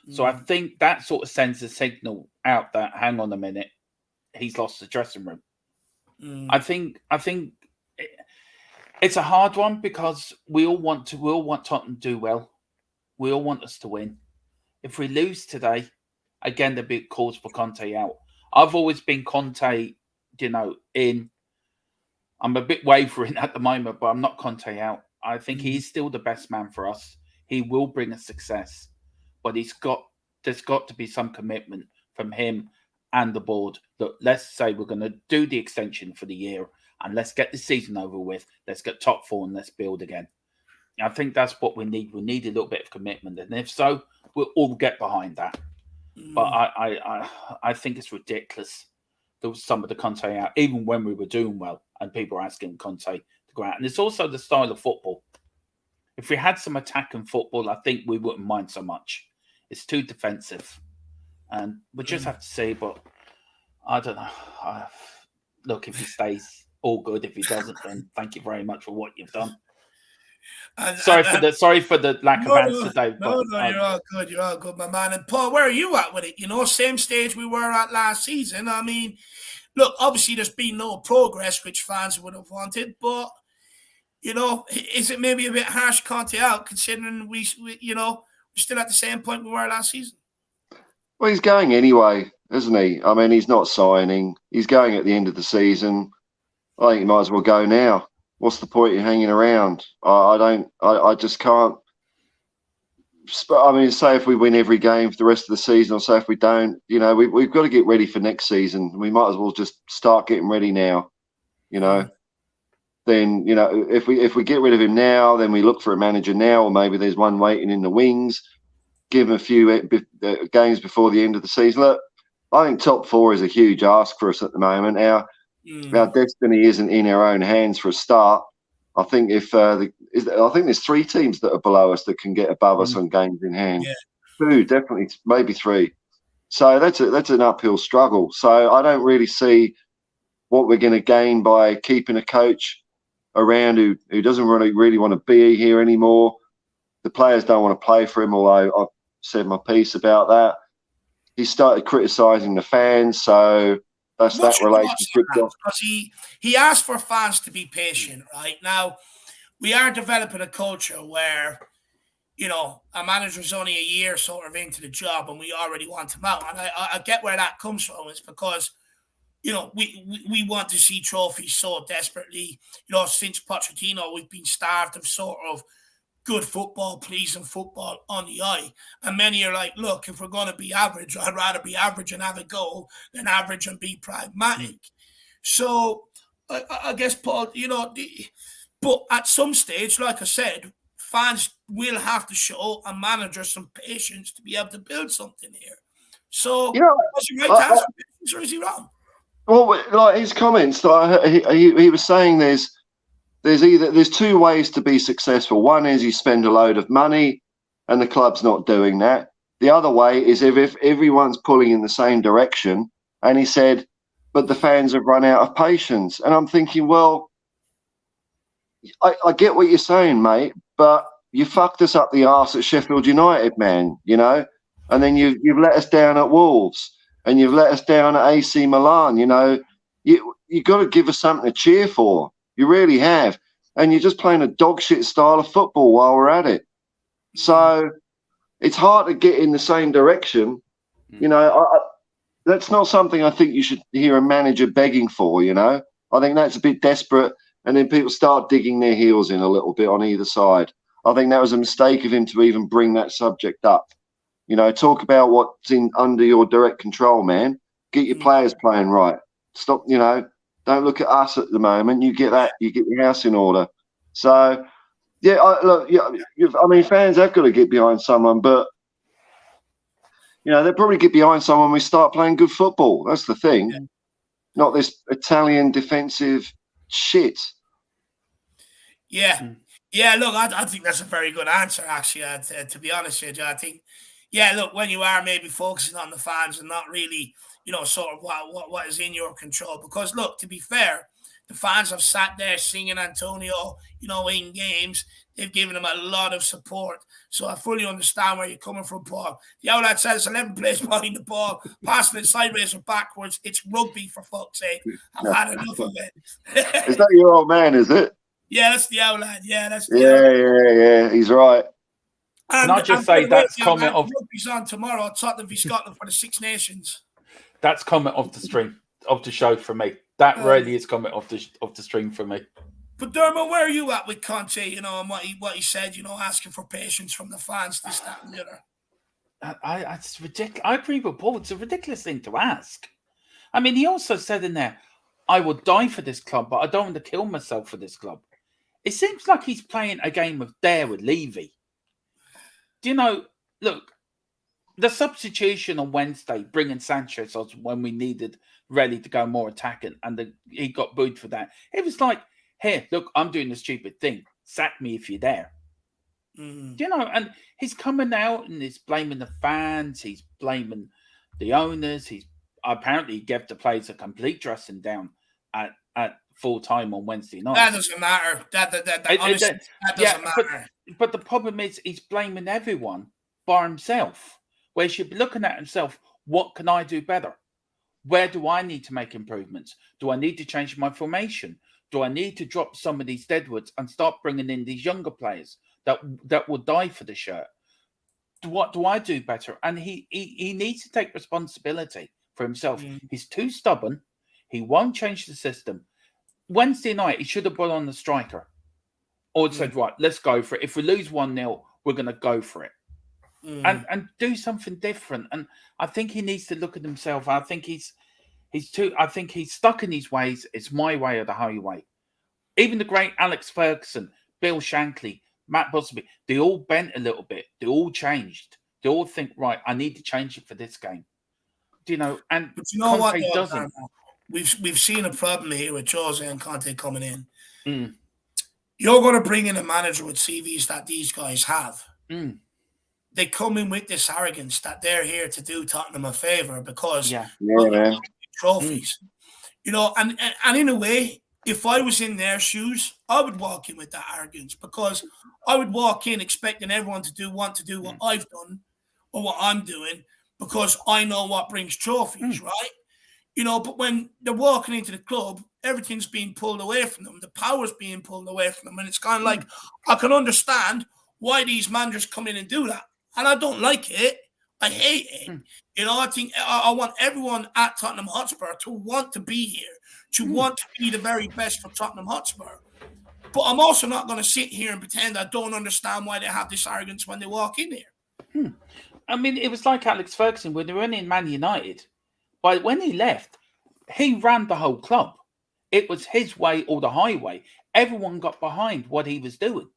So I think that sort of sends a signal out that, hang on a minute, he's lost the dressing room. I think it's a hard one because we all want Tottenham to do well. We all want us to win. If we lose today, again, the big calls for Conte out. I've always been Conte, in. I'm a bit wavering at the moment, but I'm not Conte out. I think he's still the best man for us. He will bring us success, but there's got to be some commitment from him and the board that, let's say we're going to do the extension for the year and let's get the season over with. Let's get top 4 and let's build again. I think that's what we need. We need a little bit of commitment, and if so, we'll all get behind that. But I think it's ridiculous. There was some of the Conte out, even when we were doing well, and people were asking Conte to go out. And it's also the style of football. If we had some attack in football, I think we wouldn't mind so much. It's too defensive, and we just have to see. But I don't know. Look, if he stays, all good. If he doesn't, then thank you very much for what you've done. Sorry for the lack of answer, Dave. No, you're all good. You're all good, my man. And Paul, where are you at with it? Same stage we were at last season. I mean, look, obviously there's been no progress, which fans would have wanted. But is it maybe a bit harsh Conte out, considering we're still at the same point we were last season? Well, he's going anyway, isn't he? I mean, he's not signing. He's going at the end of the season. I think he might as well go now. What's the point in hanging around? I just can't. I mean, say if we win every game for the rest of the season, or say if we don't, we've got to get ready for next season. We might as well just start getting ready now. Then if we get rid of him now, then we look for a manager now, or maybe there's one waiting in the wings. Give him a few games before the end of the season. Look, I think top 4 is a huge ask for us at the moment. Our destiny isn't in our own hands for a start. I think I think there's 3 teams that are below us that can get above us on games in hand. Yeah. 2, definitely, maybe 3. So that's an uphill struggle. So I don't really see what we're going to gain by keeping a coach around who doesn't really want to be here anymore. The players don't want to play for him, although I've said my piece about that. He started criticising the fans, so that's that relationship. Because he asked for fans to be patient, right? Now, we are developing a culture where, a manager's only a year sort of into the job and we already want him out. And I get where that comes from. It's because, we want to see trophies so desperately. Since Pochettino, we've been starved of sort of good football, pleasing football on the eye. And many are like, look, if we're going to be average, I'd rather be average and have a goal than average and be pragmatic. So I guess, Paul, but at some stage, like I said, fans will have to show a manager some patience to be able to build something here. So was he right to ask for patience, or is he wrong? Well, like his comments, he was saying there's 2 ways to be successful. One is you spend a load of money and the club's not doing that. The other way is if everyone's pulling in the same direction. And he said, but the fans have run out of patience. And I'm thinking, well, I get what you're saying, mate, but you fucked us up the arse at Sheffield United, man, and then you've let us down at Wolves and you've let us down at AC Milan. You got to give us something to cheer for. You really have. And you're just playing a dog shit style of football while we're at it. So it's hard to get in the same direction. That's not something I think you should hear a manager begging for, I think that's a bit desperate. And then people start digging their heels in a little bit on either side. I think that was a mistake of him to even bring that subject up. Talk about what's under your direct control, man. Get your players playing right. Stop, don't look at us at the moment. You get your house in order. So, fans have got to get behind someone, but they'll probably get behind someone when we start playing good football. That's the thing. Yeah. Not this Italian defensive shit. Yeah. Yeah, look, I think that's a very good answer, actually, to be honest with you. I think, yeah, look, when you are maybe focusing on the fans and not really, sort of what is in your control. Because, look, to be fair, the fans have sat there singing Antonio, in games. They've given him a lot of support. So I fully understand where you're coming from, Paul. The outlet says 11 players behind the ball, passing it sideways or backwards. It's rugby, for fuck's sake. I've had enough of it. Is that your old man, is it? Yeah, that's the outlet. Yeah, that's the Yeah, outlet. yeah. He's right. Can I just say that's comment of rugby's on tomorrow. Tottenham v Scotland for the Six Nations. That's comment of the stream of the show for me. That really is comment of the stream for me. But Dermot, where are you at with Conte? And what he said. Asking for patience from the fans, this, that, and the other. It's ridiculous. I agree with Paul. It's a ridiculous thing to ask. I mean, he also said in there, "I will die for this club, but I don't want to kill myself for this club." It seems like he's playing a game of dare with Levy. Do you know? Look, the substitution on Wednesday, bringing Sanchez on when we needed ready to go more attacking, and he got booed for that. It was like, "Here, look, I'm doing the stupid thing. Sack me if you're there." Do you know? And he's coming out and he's blaming the fans. He's blaming the owners. He's apparently gave the players a complete dressing down at full time on Wednesday night. That doesn't matter. That doesn't matter. But the problem is he's blaming everyone by himself. Where he should be looking at himself. What can I do better? Where do I need to make improvements? Do I need to change my formation? Do I need to drop some of these deadwoods and start bringing in these younger players that will die for the shirt? What do I do better? And he needs to take responsibility for himself. He's too stubborn. He won't change the system. Wednesday night, he should have brought on the striker. Or said, right, let's go for it. If we lose 1-0, we're going to go for it. And do something different. And I think he needs to look at himself. I think he's stuck in his ways. It's my way or the highway. Even the great Alex Ferguson, Bill Shankly, Matt Busby, they all bent a little bit. They all changed. They all think, right, I need to change it for this game. Do you know? And but you know Conte what, doesn't. We've seen a problem here with Jose and Conte coming in. You're going to bring in a manager with CVs that these guys have. They come in with this arrogance that they're here to do Tottenham a favour because trophies. And in a way, if I was in their shoes, I would walk in with that arrogance because I would walk in expecting everyone to want to do what I've done or what I'm doing because I know what brings trophies, right? But when they're walking into the club, everything's being pulled away from them. The power's being pulled away from them. And it's kind of like, I can understand why these managers come in and do that. And I don't like it. I hate it. I think I want everyone at Tottenham Hotspur to want to be here, to want to be the very best for Tottenham Hotspur. But I'm also not going to sit here and pretend I don't understand why they have this arrogance when they walk in here. I mean, it was like Alex Ferguson when they were in Man United. But when he left, he ran the whole club. It was his way or the highway. Everyone got behind what he was doing.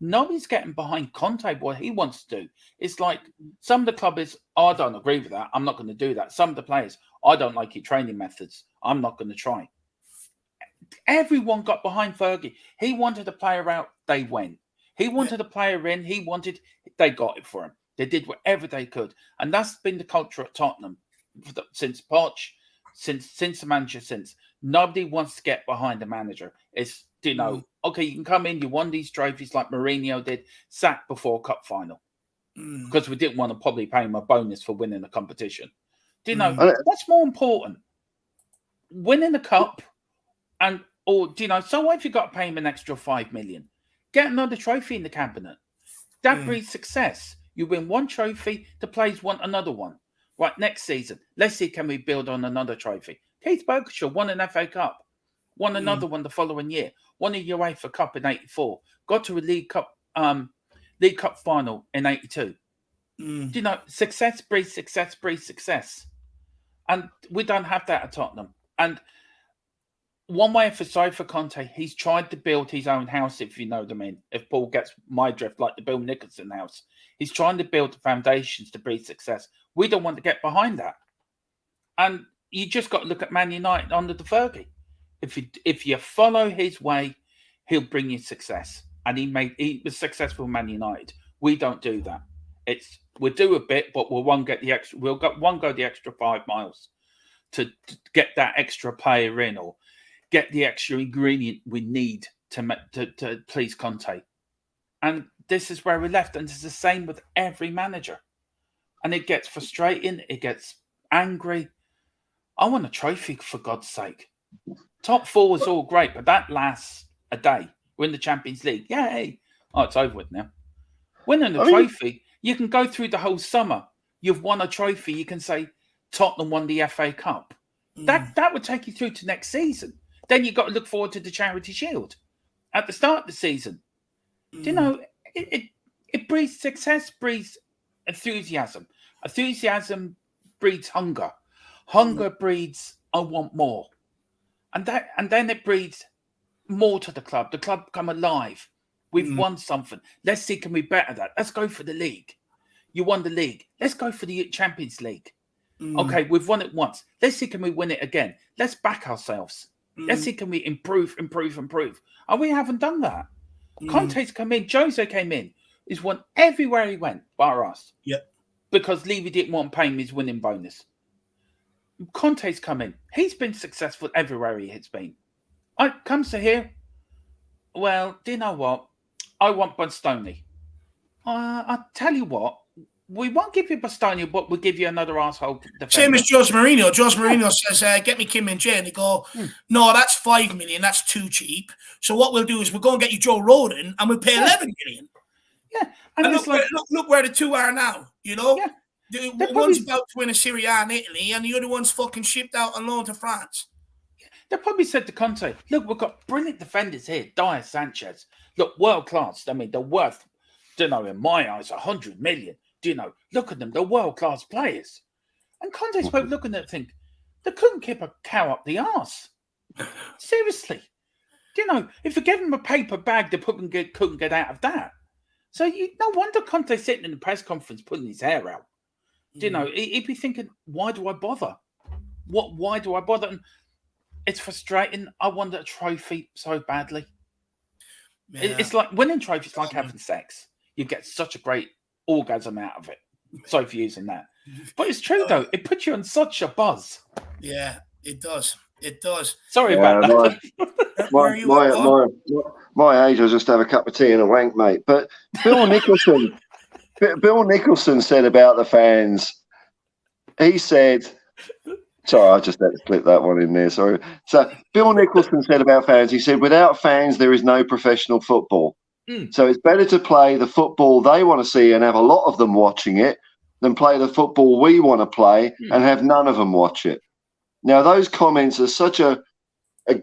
Nobody's getting behind Conte, what he wants to do. It's like some of the club is, I don't agree with that. I'm not going to do that. Some of the players, I don't like your training methods. I'm not going to try. Everyone got behind Fergie. He wanted a player out, they went. He wanted a player in, they got it for him. They did whatever they could. And that's been the culture at Tottenham since Poch, since the manager, since. Nobody wants to get behind the manager. It's, okay, you can come in, you won these trophies like Mourinho did, sacked before a cup final. Because we didn't want to probably pay him a bonus for winning the competition. What's more important? Winning the cup so what if you got to pay him an extra 5 million? Get another trophy in the cabinet. That breeds success. You win one trophy, the players want another one. Right, next season, let's see, can we build on another trophy? Keith Berkshire won an FA Cup, won another one the following year, won a UEFA Cup in '84, got to a League Cup final in '82. Success breeds success breeds success. And we don't have that at Tottenham. And one way I feel sorry for Conte, he's tried to build his own house, if you know what I mean. If Paul gets my drift, like the Bill Nicholson house. He's trying to build the foundations to breed success. We don't want to get behind that. And you just got to look at Man United under the Fergie. If you follow his way, he'll bring you success. and he was successful in Man United. We don't do that. We'll do a bit, but we'll go the extra 5 miles to get that extra player in, or get the extra ingredient we need to please Conte. And this is where we left, and it's the same with every manager. And it gets frustrating, it gets angry. I want a trophy, for God's sake. Top 4 is all great, but that lasts a day. We're in the Champions League. Yay! Oh, it's over with now. Winning a trophy, you can go through the whole summer. You've won a trophy. You can say Tottenham won the FA Cup. That would take you through to next season. Then you've got to look forward to the Charity Shield at the start of the season. Do you know, it breeds success, breeds enthusiasm. Enthusiasm breeds hunger. Hunger breeds I want more. And then it breeds more to the club. The club come alive. We've won something. Let's see, can we better that? Let's go for the league. You won the league. Let's go for the Champions League. Okay, we've won it once. Let's see, can we win it again? Let's back ourselves. Let's see, can we improve? And we haven't done that. Conte's come in. Jose came in. He's won everywhere he went, bar us. Yep. Because Levy didn't want to pay him his winning bonus. Conte's come in. He's been successful everywhere he has been. Comes to here. Well, do you know what? I want Bastoni. I'll tell you what. We won't give you Bastoni, but we'll give you another asshole defender. Same as Jose Mourinho. Jose Mourinho says, get me Kim Min-jae. And they go, no, that's 5 million. That's too cheap. So what we'll do is we'll go and get you Joe Rodon and we'll pay 11 million. Yeah. And look where the two are now, you know? Yeah. One's about to win a Serie A in Italy and the other one's fucking shipped out on loan to France. They probably said to Conte, look, we've got brilliant defenders here. Dyer, Sanchez. Look, world class. I mean, they're worth, in my eyes, 100 million. Look at them. They're world class players. And Conte's probably looking at it and think, they couldn't keep a cow up the arse. Seriously. If you gave them a paper bag, they couldn't get out of that. So no wonder Conte's sitting in the press conference pulling his hair out. He'd be thinking, why do I bother? Why do I bother? And it's frustrating. I want a trophy so badly. Yeah. It's like winning trophies, like having sex. You get such a great orgasm out of it. Sorry for using that. But it's true, though. It puts you on such a buzz. Yeah, it does. It does. Sorry about that. My age, I just have a cup of tea and a wank, mate. But Bill Nicholson said about the fans, he said, sorry, I just had to slip that one in there. Sorry. So Bill Nicholson said about fans, he said, without fans, there is no professional football. So it's better to play the football they want to see and have a lot of them watching it than play the football we want to play and have none of them watch it. Now, those comments are such a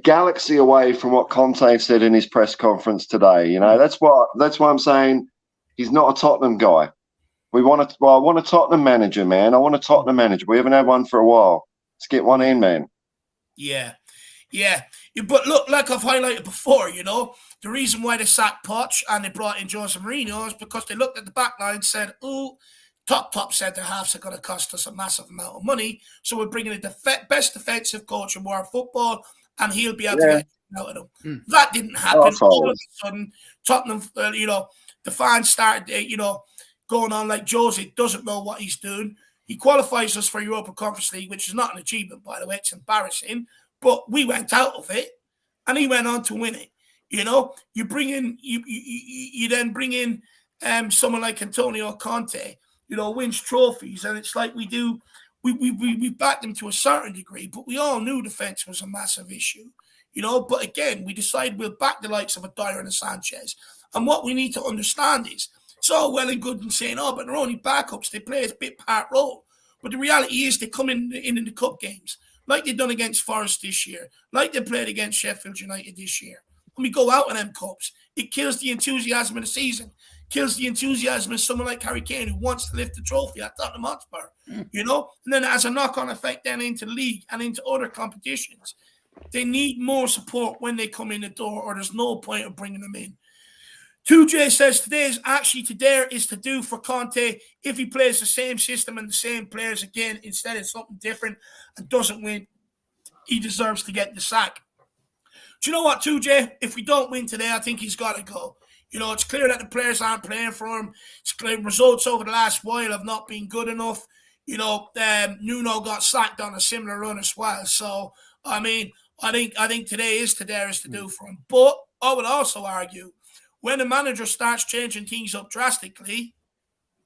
galaxy away from what Conte said in his press conference today. That's why I'm saying he's not a Tottenham guy. I want a Tottenham manager, man. I want a Tottenham manager. We haven't had one for a while. Let's get one in, man. Yeah. But look, like I've highlighted before, the reason why they sacked Poch and they brought in Jose Mourinho is because they looked at the back line and said, top centre-halves are going to cost us a massive amount of money, so we're bringing in the best defensive coach in world football, and he'll be able to get out of them. That didn't happen. All of a sudden, Tottenham, the fans started, going on like Jose doesn't know what he's doing. He qualifies us for Europa Conference League, which is not an achievement, by the way. It's embarrassing. But we went out of it, and he went on to win it. You bring in, you then bring in someone like Antonio Conte, wins trophies, and it's like we do. We backed him to a certain degree, but we all knew defense was a massive issue. But again, we decided we'll back the likes of a Dyer and a Sanchez. And what we need to understand is, it's all well and good in saying, but they're only backups. They play a bit part role. But the reality is they come in the cup games, like they've done against Forest this year, like they played against Sheffield United this year. When we go out in them cups, it kills the enthusiasm of the season, kills the enthusiasm of someone like Harry Kane who wants to lift the trophy at Tottenham Hotspur, And then it has a knock-on effect then into the league and into other competitions. They need more support when they come in the door, or there's no point of bringing them in. 2J says today is to do for Conte if he plays the same system and the same players again instead of something different and doesn't win. He deserves to get the sack. Do you know what, 2J? If we don't win today, I think he's got to go. You know, it's clear that the players aren't playing for him. It's clear results over the last while have not been good enough. You know, Nuno got sacked on a similar run as well. So, I mean, I think today is to do for him. But I would also argue when the manager starts changing things up drastically,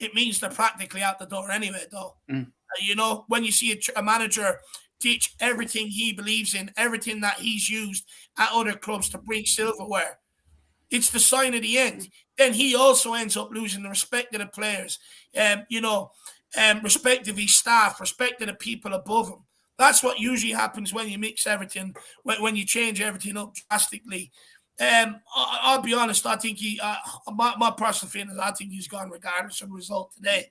it means they're practically out the door anyway, though. You know, when you see a manager teach everything he believes in, everything that he's used at other clubs to bring silverware, it's the sign of the end. Then he also ends up losing the respect of the players, respect of his staff, respect of the people above him. That's what usually happens when you mix everything, when you change everything up drastically. I'll be honest, I think my personal feeling is I think he's gone regardless of the result today.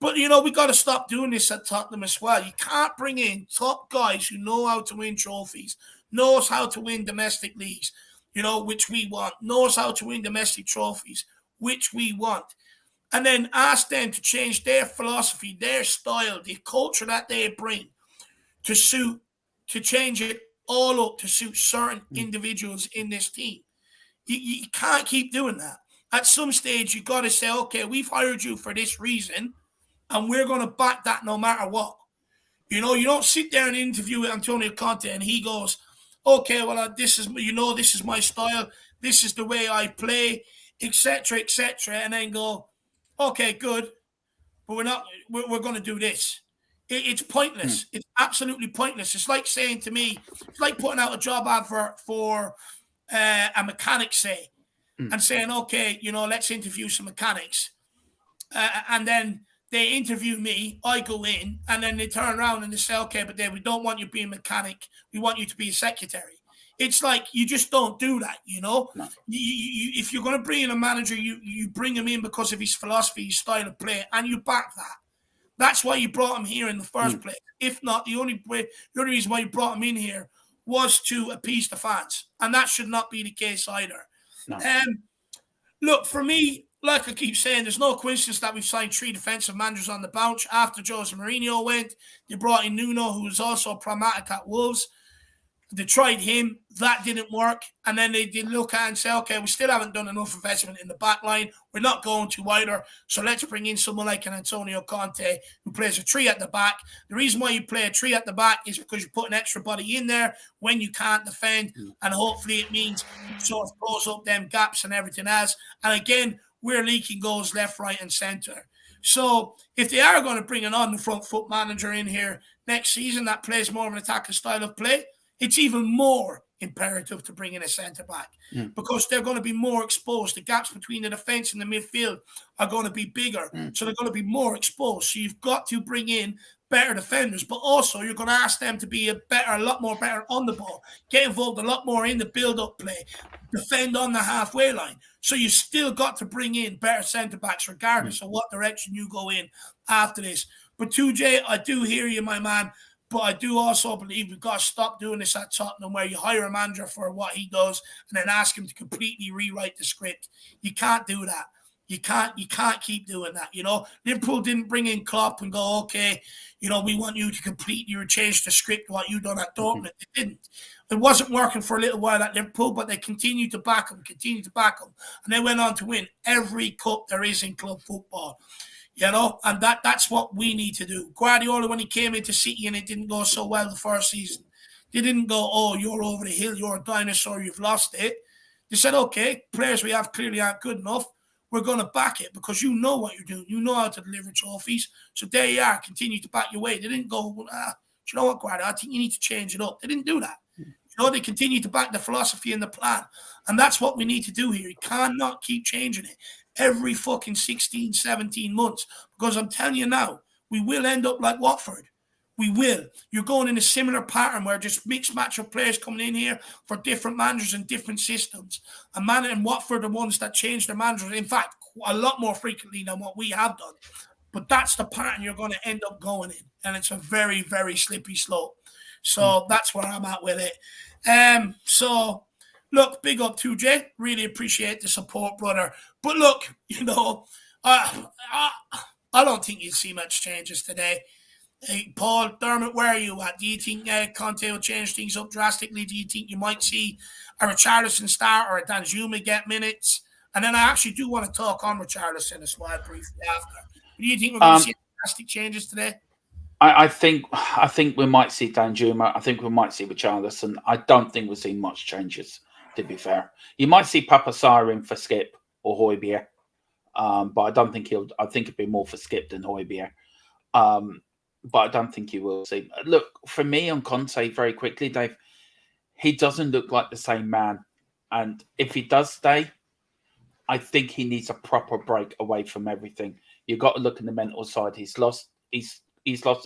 But, you know, we got to stop doing this at Tottenham as well. You can't bring in top guys who know how to win trophies, knows how to win domestic leagues, you know, which we want, knows how to win domestic trophies, which we want, and then ask them to change their philosophy, their style, the culture that they bring to change it all up to suit certain individuals in this team. You can't keep doing that. At some stage, you got to say, okay, we've hired you for this reason, and we're going to back that no matter what. You know, you don't sit there and interview with Antonio Conte and he goes, okay, well, this is my style. This is the way I play, etc., and then go, okay, good, but we're going to do this. It's pointless. It's absolutely pointless. It's like saying to me, it's like putting out a job advert for a mechanic, say, and saying, okay, you know, let's interview some mechanics. And then they interview me, I go in, and then they turn around and they say, okay, but we don't want you being a mechanic. We want you to be a secretary. It's like you just don't do that, you know? No. If you're going to bring in a manager, you bring him in because of his philosophy, his style of play, and you back that. That's why you brought him here in the first place. If not, the only reason why you brought him in here was to appease the fans. And that should not be the case either. No. Look, for me, like I keep saying, there's no coincidence that we've signed 3 defensive managers on the bench. After Jose Mourinho went, they brought in Nuno, who was also pragmatic at Wolves. They tried him. That didn't work. And then they did look at and say, okay, we still haven't done enough investment in the back line. We're not going to either. So let's bring in someone like an Antonio Conte who plays a 3 at the back. The reason why you play a 3 at the back is because you put an extra body in there when you can't defend. And hopefully it means it sort of close up them gaps and everything else. And again, we're leaking goals left, right, and centre. So if they are going to bring an on-the-front foot manager in here next season that plays more of an attacking style of play, it's even more imperative to bring in a centre-back because they're going to be more exposed. The gaps between the defence and the midfield are going to be bigger, so they're going to be more exposed. So you've got to bring in better defenders, but also you're going to ask them to be a lot more better on the ball, get involved a lot more in the build-up play, defend on the halfway line. So you still got to bring in better centre-backs regardless of what direction you go in after this. But 2J, I do hear you, my man. But I do also believe we've got to stop doing this at Tottenham where you hire a manager for what he does and then ask him to completely rewrite the script. You can't do that. You can't keep doing that, you know. Liverpool didn't bring in Klopp and go, okay, you know, we want you to completely change the script, what you done at Dortmund. They didn't. It wasn't working for a little while at Liverpool, but they continued to back him. And they went on to win every cup there is in club football. You know, and that's what we need to do. Guardiola, when he came into City and it didn't go so well the first season, they didn't go, oh, you're over the hill, you're a dinosaur, you've lost it. They said, okay, players we have clearly aren't good enough. We're going to back it because you know what you're doing. You know how to deliver trophies. So there you are, continue to back your way. They didn't go, do you know what, Guardiola, I think you need to change it up. They didn't do that. You know, they continue to back the philosophy and the plan. And that's what we need to do here. You cannot keep changing it every fucking 16, 17 months. Because I'm telling you now, we will end up like Watford. We will. You're going in a similar pattern where just mixed match of players coming in here for different managers and different systems. And Watford are the ones that change their managers. In fact, a lot more frequently than what we have done. But that's the pattern you're going to end up going in. And it's a very, very slippery slope. So that's where I'm at with it. So look, big up 2J. Really appreciate the support, brother. But look, you know, I don't think you'll see much changes today. Hey, Paul, Dermot, where are you at? Do you think Conte will change things up drastically? Do you think you might see a Richarlison start or a Danjuma get minutes? And then I actually do want to talk on Richarlison as well briefly after. Do you think we're going to see drastic changes today? I think we might see Danjuma. I think we might see Richarlison. I don't think we'll see much changes, to be fair. You might see Papasar in for Skip or Højbjerg, but I don't think he'll. I think it'd be more for Skip than Højbjerg. But I don't think you will see. Look, for me on Conte, very quickly, Dave, he doesn't look like the same man. And if he does stay, I think he needs a proper break away from everything. You've got to look at the mental side. He's lost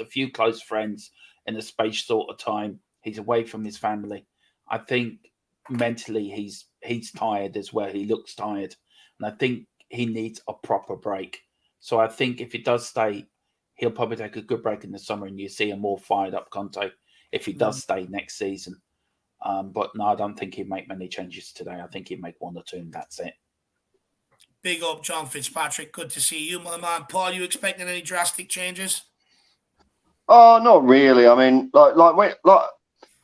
a few close friends in a space sort of time. He's away from his family. I think mentally he's tired as well. He looks tired. And I think he needs a proper break. So I think if he does stay, he'll probably take a good break in the summer and you see a more fired up Conte if he does stay next season. But no, I don't think he'd make many changes today. I think he'd make one or two and that's it. Big up, John Fitzpatrick. Good to see you, my man. Paul, you expecting any drastic changes? Oh, not really. I mean, like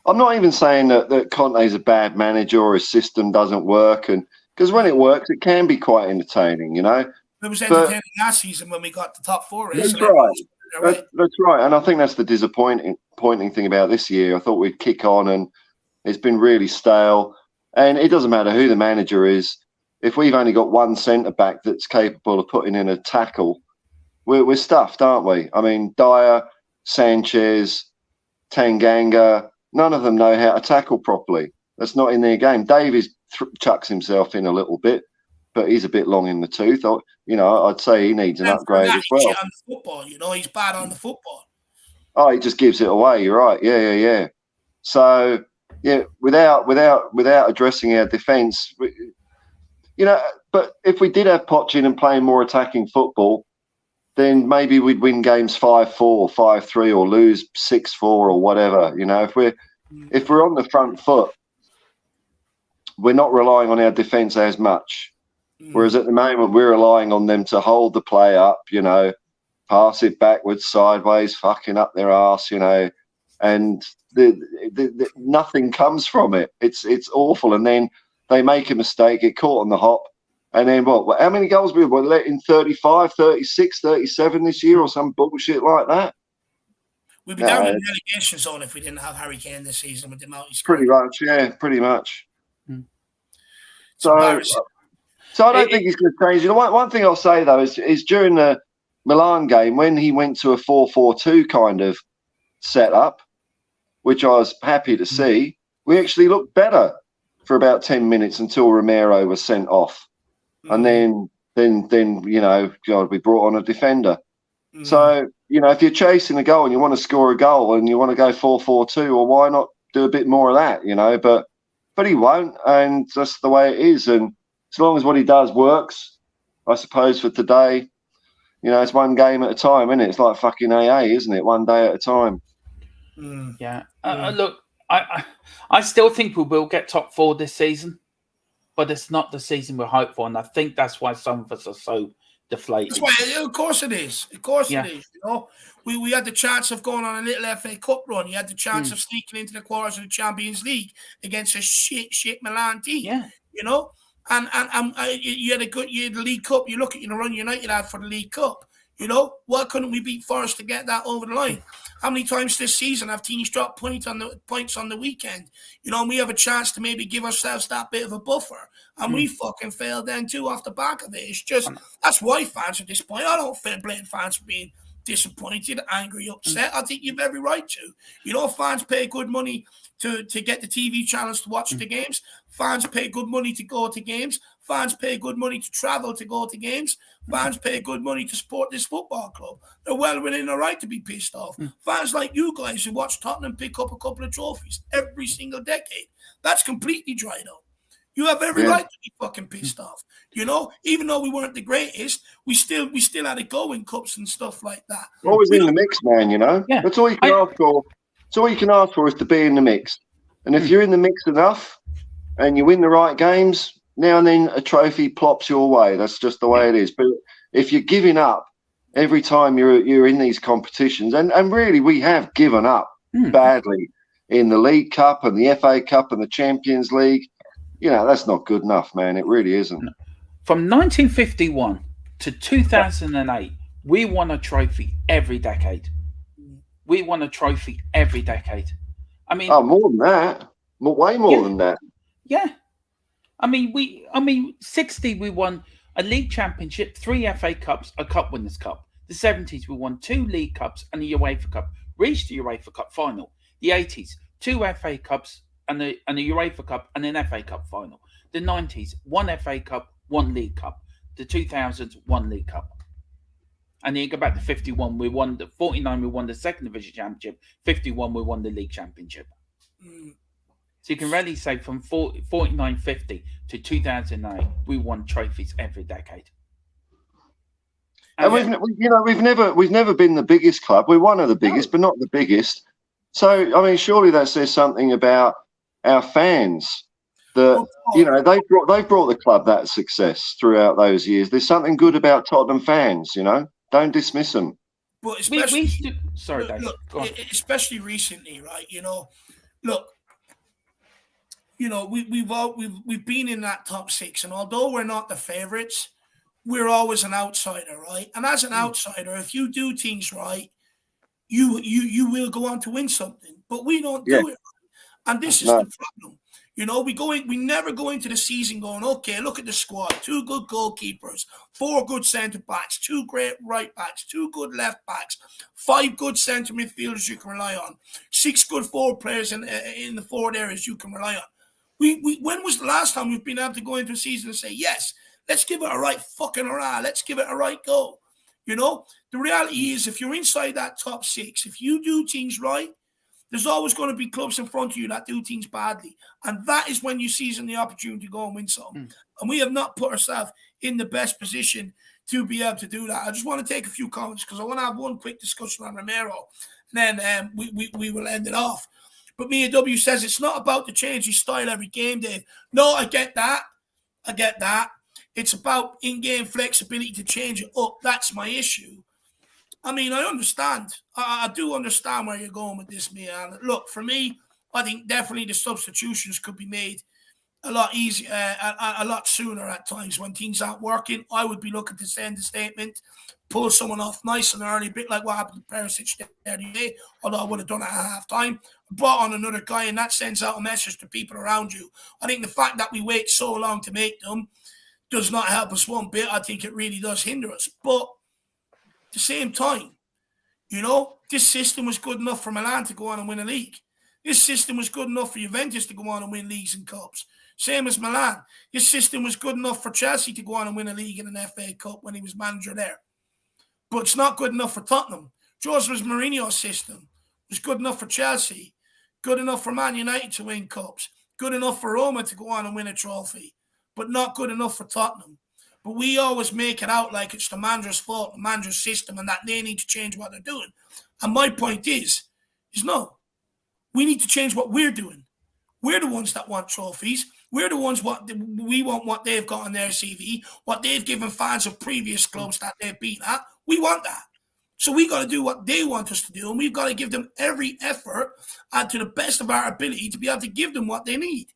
I'm not even saying that Conte's a bad manager or his system doesn't work, and because when it works, it can be quite entertaining, you know. It was entertaining last season when we got the top four. That's right. That's right, and I think that's the disappointing thing about this year. I thought we'd kick on, and it's been really stale. And it doesn't matter who the manager is. If we've only got one centre back that's capable of putting in a tackle, we're stuffed, aren't we? I mean, Dyer, Sanchez, Tanganga, none of them know how to tackle properly. That's not in their game. Davies chucks himself in a little bit, but he's a bit long in the tooth. I'd say he needs an upgrade as well. On the football, he's bad on the football. Oh, he just gives it away. You're right. Yeah. So yeah, without addressing our defence, but if we did have Poch in and playing more attacking football, then maybe we'd win games 5-4, 5-3, or lose 6-4 or whatever. If we're on the front foot, we're not relying on our defence as much. Whereas at the moment, we're relying on them to hold the play up, pass it backwards, sideways, fucking up their arse, and nothing comes from it. It's awful. And then they make a mistake, get caught on the hop. And then what? How many goals we let in? 35, 36, 37 this year or some bullshit like that? We'd be down in the relegation zone if we didn't have Harry Kane this season with the amount he scored. Pretty much. So I don't think he's going to change. One thing I'll say, though, is during the Milan game, when he went to a 4-4-2 kind of setup, which I was happy to see, we actually looked better for about 10 minutes until Romero was sent off. And then we brought on a defender. So, if you're chasing a goal and you want to score a goal and you want to go 4-4-2, well, why not do a bit more of that, But he won't, and that's the way it is. And as long as what he does works, I suppose for today, it's one game at a time, isn't it? It's like fucking AA, isn't it? One day at a time. Yeah. Look, I still think we will get top four this season, but it's not the season we hope for, and I think that's why some of us are so deflated. That's why, of course it is. Of course it is. We had the chance of going on a little FA Cup run. You had the chance of sneaking into the quarters of the Champions League against a shit Milan team. Yeah. And you had the League Cup. You look at the run United had for the League Cup. Why couldn't we beat Forest to get that over the line? How many times this season have teams dropped points on the weekend? And we have a chance to maybe give ourselves that bit of a buffer. And we fucking failed then too off the back of it. It's just, that's why fans are disappointed. I don't blame fans for being disappointed, angry, upset. I think you've every right to. Fans pay good money to get the TV channels to watch the games. Fans pay good money to go to games. Fans pay good money to travel to go to games. Fans pay good money to support this football club. They're well within their right to be pissed off. Fans like you guys who watch Tottenham pick up a couple of trophies every single decade, that's completely dried up. You have every right to be fucking pissed off. Even though we weren't the greatest, we still had a go in cups and stuff like that. Always in the mix, man, Yeah. That's all you can ask for. That's all you can ask for is to be in the mix. And if you're in the mix enough and you win the right games, now and then a trophy plops your way. That's just the way it is. But if you're giving up every time you're in these competitions, and really we have given up badly in the League Cup and the FA Cup and the Champions League, that's not good enough, man. It really isn't. From 1951 to 2008, we won a trophy every decade. We won a trophy every decade. I mean, more than that. Way more than that. Yeah. I mean, 60 we won a league championship, 3 FA Cups, a Cup Winners' Cup. The 70s we won 2 League Cups and a UEFA Cup, reached the UEFA Cup final. The 80s, 2 FA Cups and a UEFA Cup and an FA Cup final. The 90s, 1 FA Cup, 1 League Cup. The 2000s, 1 League Cup. And then you go back to 51, we won the 49, we won the second division championship. 51, we won the league championship. So you can really say from 49-50 to 2009, we won trophies every decade. And we've never been the biggest club. We're one of the biggest, but not the biggest. So I mean, surely that says something about our fans that they've brought the club that success throughout those years. There's something good about Tottenham fans. Don't dismiss them. But especially, sorry, Dave. Especially recently, right? Look. We've been in that top 6, and although we're not the favourites, we're always an outsider, right? And as an outsider, if you do things right, you will go on to win something. But we don't do it right. And this is the problem. We never go into the season going, okay, look at the squad, 2 good goalkeepers, 4 good centre backs, 2 great right backs, 2 good left backs, 5 good centre midfielders you can rely on, 6 good forward players in the forward areas you can rely on. When was the last time we've been able to go into a season and say, yes, let's give it a right fucking hurrah, let's give it a right go? The reality is, if you're inside that top 6, if you do things right, there's always going to be clubs in front of you that do things badly. And that is when you seize the opportunity to go and win something. And we have not put ourselves in the best position to be able to do that. I just want to take a few comments because I want to have one quick discussion on Romero. And then we will end it off. But Mia W says it's not about the change his style every game, Dave. No, I get that. It's about in-game flexibility to change it up. That's my issue. I mean, I understand. I do understand where you're going with this, Mia. Look, for me, I think definitely the substitutions could be made a lot easier, a lot sooner at times when things aren't working. I would be looking to send a statement, pull someone off nice and early, a bit like what happened to Perisic the other day, although I would have done it at half-time. Brought on another guy, and that sends out a message to people around you. I think the fact that we wait so long to make them does not help us one bit. I think it really does hinder us. But at the same time, this system was good enough for Milan to go on and win a league. This system was good enough for Juventus to go on and win leagues and cups. Same as Milan. This system was good enough for Chelsea to go on and win a league and an FA Cup when he was manager there. But it's not good enough for Tottenham. Jose Mourinho's system was good enough for Chelsea, good enough for Man United to win cups, good enough for Roma to go on and win a trophy, but not good enough for Tottenham. But we always make it out like it's the manager's fault, the manager's system, and that they need to change what they're doing. And my point is no. We need to change what we're doing. We're the ones that want trophies. We're the ones we want what they've got on their CV, what they've given fans of previous clubs that they've been at. We want that. So we got to do what they want us to do, and we've got to give them every effort and to the best of our ability to be able to give them what they need.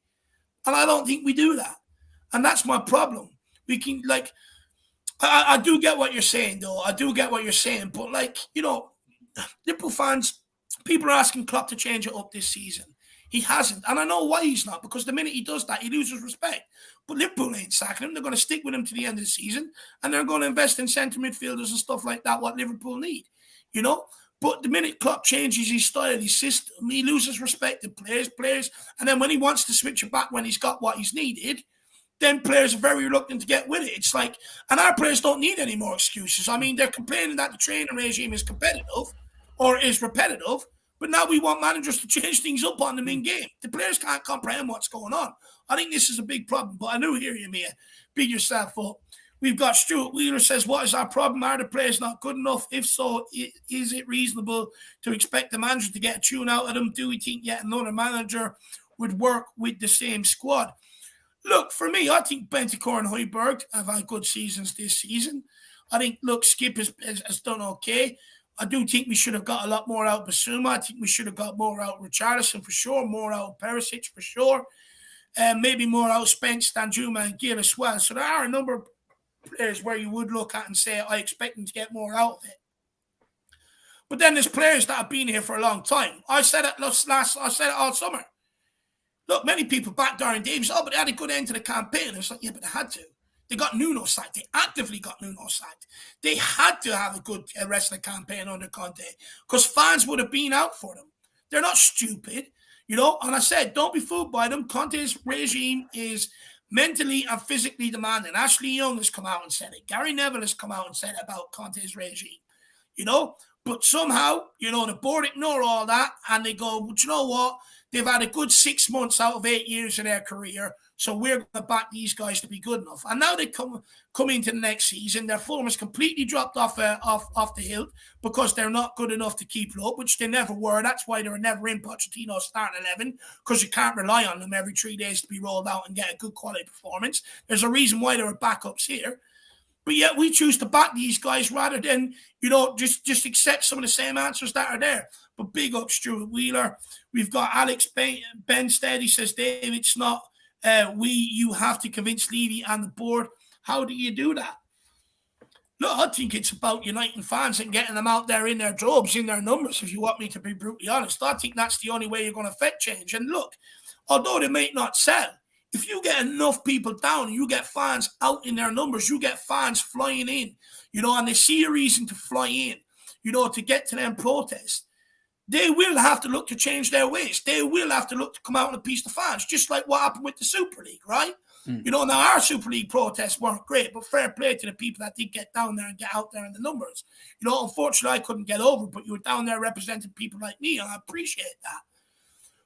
And I don't think we do that. And that's my problem. We can, I do get what you're saying, though. I do get what you're saying. But, Liverpool fans, people are asking Klopp to change it up this season. He hasn't. And I know why he's not, because the minute he does that, he loses respect. But Liverpool ain't sacking him. They're going to stick with him to the end of the season, and they're going to invest in centre midfielders and stuff like that, what Liverpool need, But the minute Klopp changes his style, his system, he loses respect to players. And then when he wants to switch it back when he's got what he's needed, then players are very reluctant to get with it. It's like, and our players don't need any more excuses. I mean, they're complaining that the training regime is competitive or is repetitive, but now we want managers to change things up on them in game. The players can't comprehend what's going on. I think this is a big problem, but I do hear you, Mia. Big yourself up. We've got Stuart Wheeler says, what is our problem? Are the players not good enough? If so, is it reasonable to expect the manager to get a tune out of them? Do we think yet another manager would work with the same squad? Look, for me, I think Bentancur and Højbjerg have had good seasons this season. I think, Skip has done okay. I do think we should have got a lot more out of Basuma. I think we should have got more out of Richarlison for sure, more out of Perisic for sure, and maybe more out of Spence, Danjuma and Gill as well. So there are a number of players where you would look at and say, I expect them to get more out of it. But then there's players that have been here for a long time. I said it I said it all summer. Look, many people back Darren Demise, but they had a good end to the campaign. It's like, yeah, but they had to. They got Nuno sacked. They actively got Nuno sacked. They had to have a good rest of the campaign under Conte because fans would have been out for them. They're not stupid, and I said, don't be fooled by them. Conte's regime is mentally and physically demanding. Ashley Young has come out and said it. Gary Neville has come out and said it about Conte's regime, But somehow, the board ignore all that and they go, well, you know what? They've had a good 6 months out of 8 years of their career, so we're going to back these guys to be good enough. And now they come into the next season, their form has completely dropped off the hill because they're not good enough to keep it up, which they never were. That's why they were never in Pochettino's starting 11, because you can't rely on them every 3 days to be rolled out and get a good quality performance. There's a reason why there are backups here. But yet we choose to back these guys rather than, just accept some of the same answers that are there. But big up Stuart Wheeler. We've got Alex Benstead. He says, Dave, it's not you have to convince Levy and the board. How do you do that? Look, I think it's about uniting fans and getting them out there in their droves, in their numbers, if you want me to be brutally honest. I think that's the only way you're going to affect change. And look, although they may not sell, if you get enough people down, you get fans out in their numbers, you get fans flying in, and they see a reason to fly in, to get to them protests, they will have to look to change their ways. They will have to look to come out and appease the fans, just like what happened with the Super League, right? Now our Super League protests weren't great, but fair play to the people that did get down there and get out there in the numbers. Unfortunately, I couldn't get over, but you were down there representing people like me, and I appreciate that.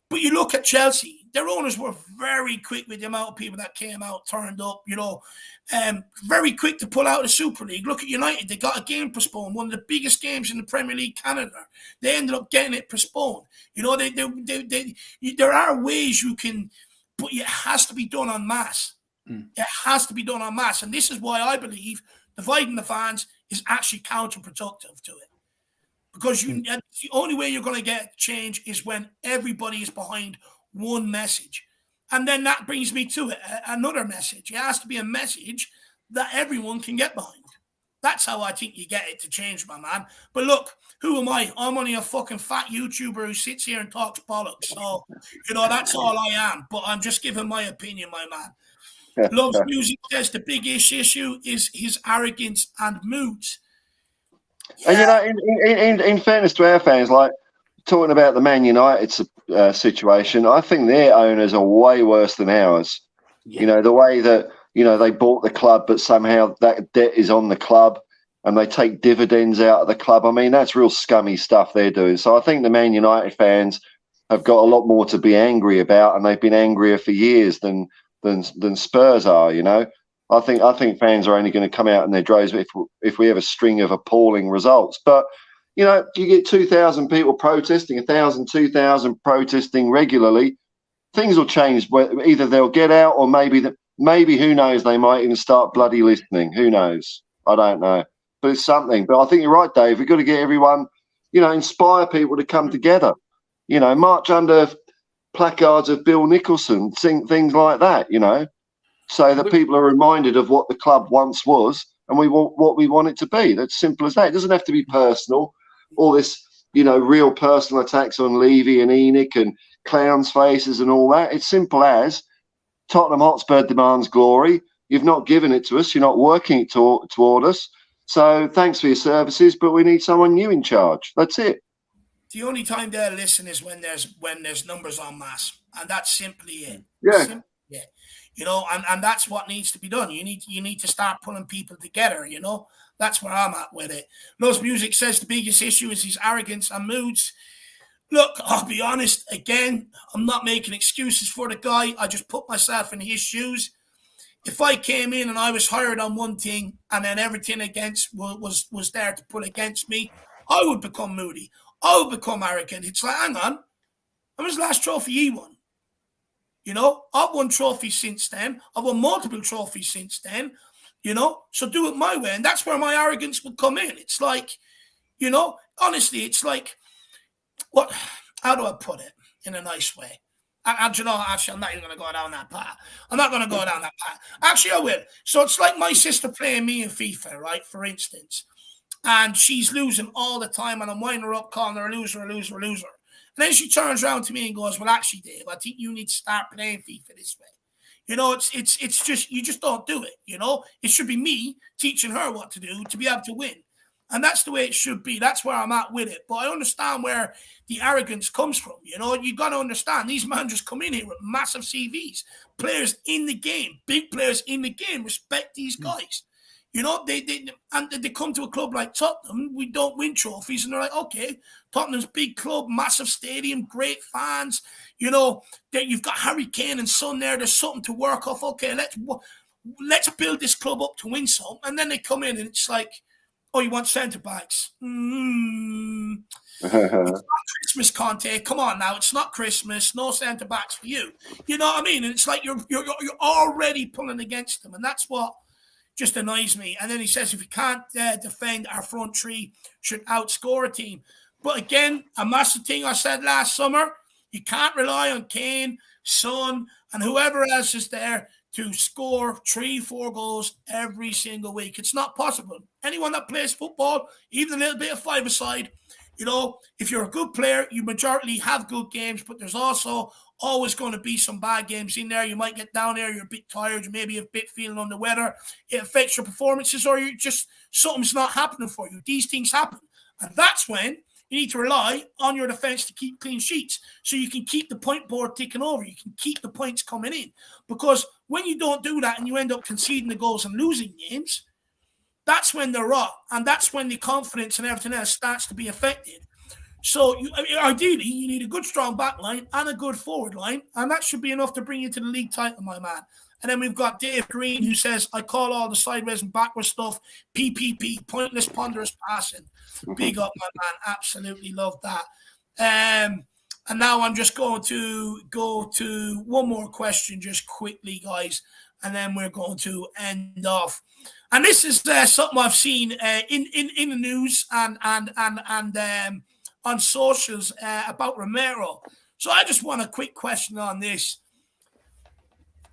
But you look at Chelsea, their owners were very quick with the amount of people that came out, turned up, very quick to pull out of the Super League. Look at United, they got a game postponed, one of the biggest games in the Premier League Canada. They ended up getting it postponed. There are ways you can, but it has to be done en masse. It has to be done en masse. And this is why I believe dividing the fans is actually counterproductive to it. Because the only way you're going to get change is when everybody is behind one message. And then that brings me to another message. It has to be a message that everyone can get behind. That's how I think you get it to change, my man. But look, who am I? I'm only a fucking fat YouTuber who sits here and talks bollocks. So, that's all I am. But I'm just giving my opinion, my man. Loves Music says the biggest issue is his arrogance and moods. Yeah. And in fairness to our fans, like talking about the Man United situation, I think their owners are way worse than ours. Yeah. The way that they bought the club, but somehow that debt is on the club, and they take dividends out of the club. I mean, that's real scummy stuff they're doing. So I think the Man United fans have got a lot more to be angry about, and they've been angrier for years than Spurs are. I think fans are only going to come out in their droves if we have a string of appalling results. But, you get 2,000 people protesting, 1,000, 2,000 protesting regularly, things will change. Either they'll get out or maybe, who knows, they might even start bloody listening. Who knows? I don't know. But it's something. But I think you're right, Dave. We've got to get everyone, inspire people to come together. March under placards of Bill Nicholson, sing things like that, so that people are reminded of what the club once was and what we want it to be. That's simple as that. It doesn't have to be personal. All this, real personal attacks on Levy and Enoch and clowns' faces and all that. It's simple as Tottenham Hotspur demands glory. You've not given it to us. You're not working it toward us. So thanks for your services, but we need someone new in charge. That's it. The only time they'll listen is when there's numbers en masse, and that's simply it. Yeah. And that's what needs to be done. You need to start pulling people together. That's where I'm at with it. Loves Music says the biggest issue is his arrogance and moods. Look, I'll be honest. Again, I'm not making excuses for the guy. I just put myself in his shoes. If I came in and I was hired on one thing and then everything against was there to pull against me, I would become moody. I would become arrogant. It's like, hang on, when was the last trophy he won? I've won trophies since then. I've won multiple trophies since then, so do it my way. And that's where my arrogance would come in. It's like, honestly, it's like, how do I put it in a nice way? you know, actually, I'm not even going to go down that path. I'm not going to go down that path. Actually, I will. So it's like my sister playing me in FIFA, right? For instance, and she's losing all the time, and I'm winding her up, calling her a loser, a loser, a loser. And then she turns around to me and goes, "Well, actually, Dave, I think you need to start playing FIFA this way." You know, it's just you just don't do it. You know, it should be me teaching her what to do to be able to win. And that's the way it should be. That's where I'm at with it. But I understand where the arrogance comes from. You know, you got to understand these men just come in here with massive CVs. Players in the game, big players in the game, respect these guys. You know, they come to a club like Tottenham. We don't win trophies, and they're like, okay, Tottenham's big club, massive stadium, great fans. You know, that you've got Harry Kane and Son there. There's something to work off. Okay, let's build this club up to win some. And then they come in, and it's like, oh, you want centre backs? It's not Christmas, Conte. Come on now, it's not Christmas. No centre backs for you. You know what I mean? And it's like you're already pulling against them, and that's what just annoys me. And then he says, if you can't defend, our front three should outscore a team. But again, a massive thing I said last summer, you can't rely on Kane, Son, and whoever else is there to score 3-4 goals every single week. It's not possible. Anyone that plays football, even a little bit of five-a-side, you know, if you're a good player, you majority have good games, but there's also always going to be some bad games in there. You might get down there, you're a bit tired, you maybe a bit feeling under the weather. It affects your performances, or you just something's not happening for you. These things happen. And that's when you need to rely on your defense to keep clean sheets so you can keep the point board ticking over. You can keep the points coming in. Because when you don't do that and you end up conceding the goals and losing games, that's when they're raw. And that's when the confidence and everything else starts to be affected. So ideally, you need a good, strong back line and a good forward line. And that should be enough to bring you to the league title, my man. And then we've got Dave Green, who says, I call all the sideways and backwards stuff PPP, pointless, ponderous passing. Big up, my man. Absolutely love that. And now I'm just going to go to one more question just quickly, guys. And then we're going to end off. And this is something I've seen in the news and on socials about Romero. So I just want a quick question on this.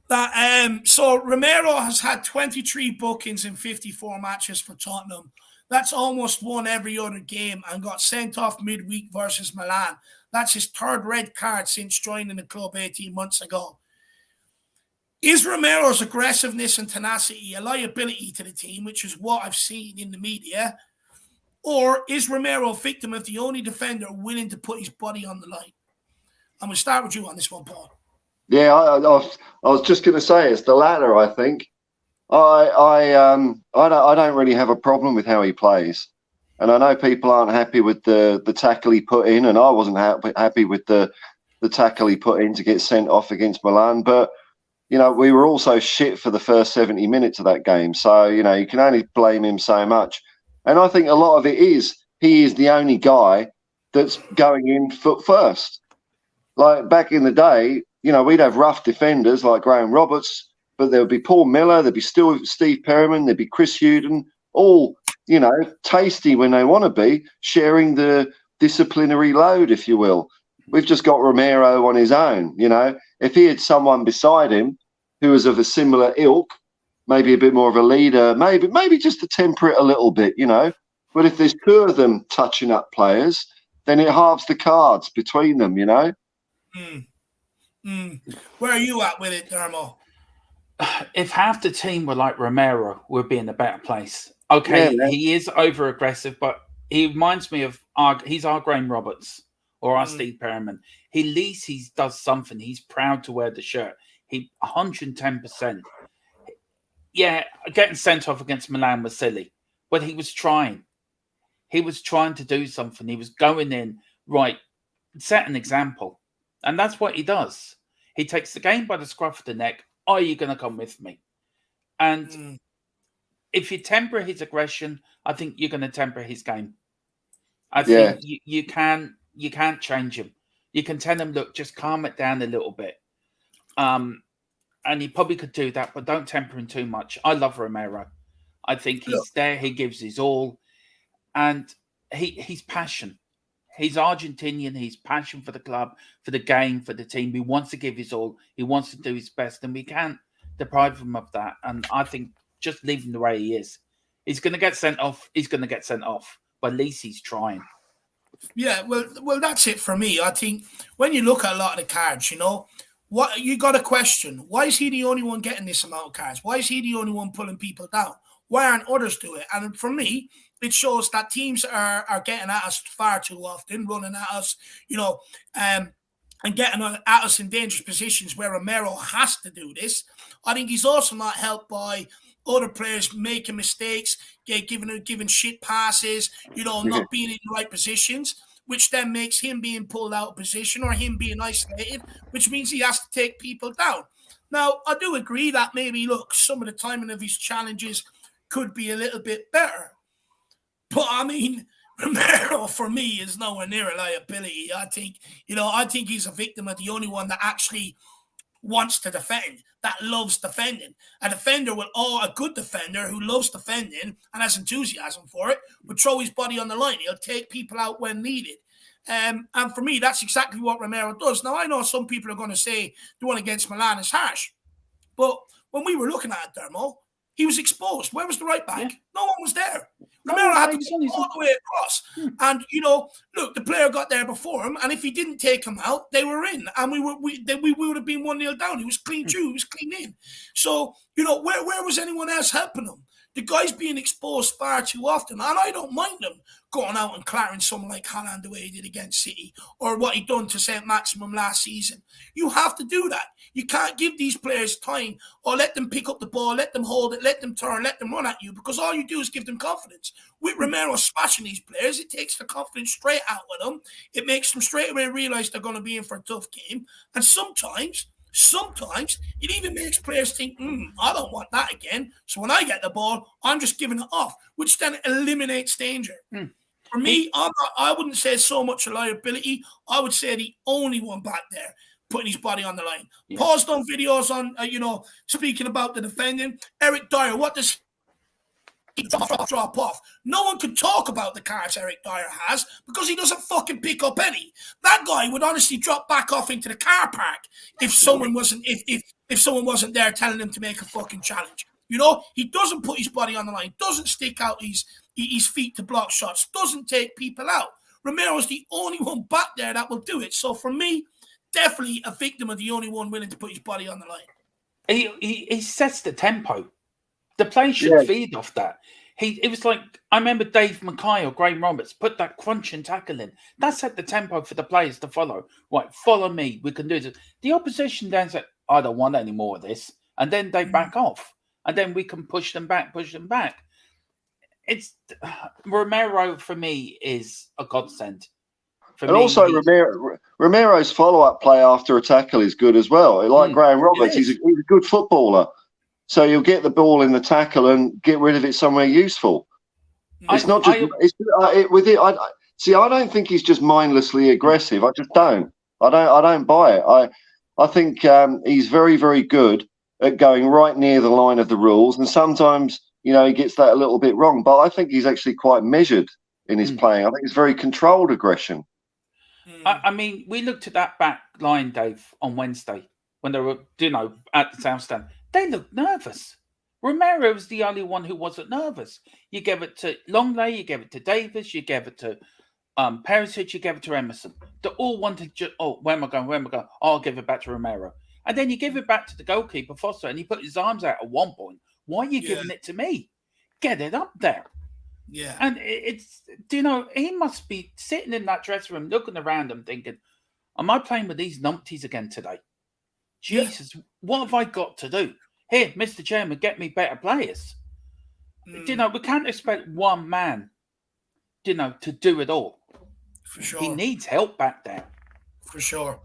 So Romero has had 23 bookings in 54 matches for Tottenham. That's almost won every other game and got sent off midweek versus Milan. That's his third red card since joining the club 18 months ago. Is Romero's aggressiveness and tenacity a liability to the team, which is what I've seen in the media? Or is Romero a victim of the only defender willing to put his body on the line? I'm going to start with you on this one, Paul. Yeah, I was just going to say it's the latter. I think I don't really have a problem with how he plays, and I know people aren't happy with the tackle he put in, and I wasn't happy with the tackle he put in to get sent off against Milan. But you know, we were also shit for the first 70 minutes of that game, so you know you can only blame him so much. And I think a lot of it is he is the only guy that's going in foot first. Like back in the day, you know, we'd have rough defenders like Graham Roberts, but there would be Paul Miller, there'd be still Steve Perryman, there'd be Chris Hewden, all, you know, tasty when they want to be, sharing the disciplinary load, if you will. We've just got Romero on his own, you know. If he had someone beside him who was of a similar ilk, maybe a bit more of a leader, maybe just to temper it a little bit, you know. But if there's two of them touching up players, then it halves the cards between them, you know. Where are you at with it, Dermo? If half the team were like Romero, we'd be in a better place. Okay, yeah, he is over aggressive, but he reminds me of he's our Graham Roberts or our Steve Perryman. At least he does something. He's proud to wear the shirt. He 110%. Yeah, getting sent off against Milan was silly, but he was trying. He was trying to do something. He was going in, right, set an example. And that's what he does. He takes the game by the scruff of the neck. Are you going to come with me? And if you temper his aggression, I think you're going to temper his game. I think you can't change him. You can tell him, look, just calm it down a little bit. And he probably could do that, but don't temper him too much. I love Romero. I think he's there. He gives his all. And he's passion. He's Argentinian. He's passion for the club, for the game, for the team. He wants to give his all. He wants to do his best, and we can't deprive him of that. And I think just leave him the way he is. He's going to get sent off. He's going to get sent off. But at least he's trying. Yeah, well, that's it for me. I think when you look at a lot of the cards, what you got to question: why is he the only one getting this amount of cards? Why is he the only one pulling people down? Why aren't others do it? And for me, it shows that teams are getting at us far too often, running at us, and getting at us in dangerous positions where Romero has to do this. I think he's also not helped by other players making mistakes, giving shit passes, not being in the right positions, which then makes him being pulled out of position or him being isolated, which means he has to take people down. Now, I do agree that maybe, some of the timing of his challenges could be a little bit better. But, I mean, Romero, for me, is nowhere near a liability. I think he's a victim of the only one that actually wants to defend, that loves defending. A good defender who loves defending and has enthusiasm for it would throw his body on the line. He'll take people out when needed. And for me, that's exactly what Romero does. Now, I know some people are going to say the one against Milan is harsh. But when we were looking at it, Dermo, he was exposed. Where was the right back? Yeah. No one was there. Romero had to go all the way across. And, look, the player got there before him, and if he didn't take him out, they were in. And we would have been 1-0 down. He was clean through. He was clean in. So, where was anyone else helping him? The guy's being exposed far too often, and I don't mind him going out and clattering someone like Haaland the way he did against City, or what he done to St. Maximum last season. You have to do that. You can't give these players time or let them pick up the ball, let them hold it, let them turn, let them run at you, because all you do is give them confidence. With Romero smashing these players, it takes the confidence straight out of them. It makes them straight away realize they're going to be in for a tough game, and sometimes it even makes players think, I don't want that again. So when I get the ball, I'm just giving it off, which then eliminates danger. For me, I wouldn't say so much a liability. I would say the only one back there putting his body on the line. Yeah. Paul's done videos on, speaking about the defending. Eric Dyer, what does drop off? No one can talk about the cards Eric Dyer has because he doesn't fucking pick up any. That guy would honestly drop back off into the car park if someone wasn't if someone wasn't there telling him to make a fucking challenge. He doesn't put his body on the line, doesn't stick out his feet to block shots, doesn't take people out. Romero's the only one back there that will do it. So for me, definitely a victim of the only one willing to put his body on the line. He sets the tempo. The players should feed off that. It was like, I remember Dave Mackay or Graham Roberts put that crunch and tackle in. That set the tempo for the players to follow. Right, follow me. We can do this. The opposition then said, I don't want any more of this. And then they back off. And then we can push them back. It's Romero, for me, is a godsend. Also, Romero's follow-up play after a tackle is good as well. Like Graham Roberts, he's a good footballer. So you'll get the ball in the tackle and get rid of it somewhere useful. It's not just I don't think he's just mindlessly aggressive. I just don't. I don't buy it. I think he's very, very good at going right near the line of the rules, and sometimes he gets that a little bit wrong. But I think he's actually quite measured in his playing. I think it's very controlled aggression. I mean, we looked at that back line, Dave, on Wednesday when they were, at the South Stand. They looked nervous. Romero was the only one who wasn't nervous. You gave it to Longley, you gave it to Davis, you gave it to Perisic, you gave it to Emerson. They all wanted where am I going? Oh, I'll give it back to Romero. And then you give it back to the goalkeeper, Foster, and he put his arms out at one point. Why are you giving it to me? Get it up there. Yeah. And it's, he must be sitting in that dressing room looking around him thinking, am I playing with these numpties again today? Jesus, what have I got to do? Here, Mr. Chairman, get me better players. We can't expect one man, to do it all. For sure. He needs help back there. For sure.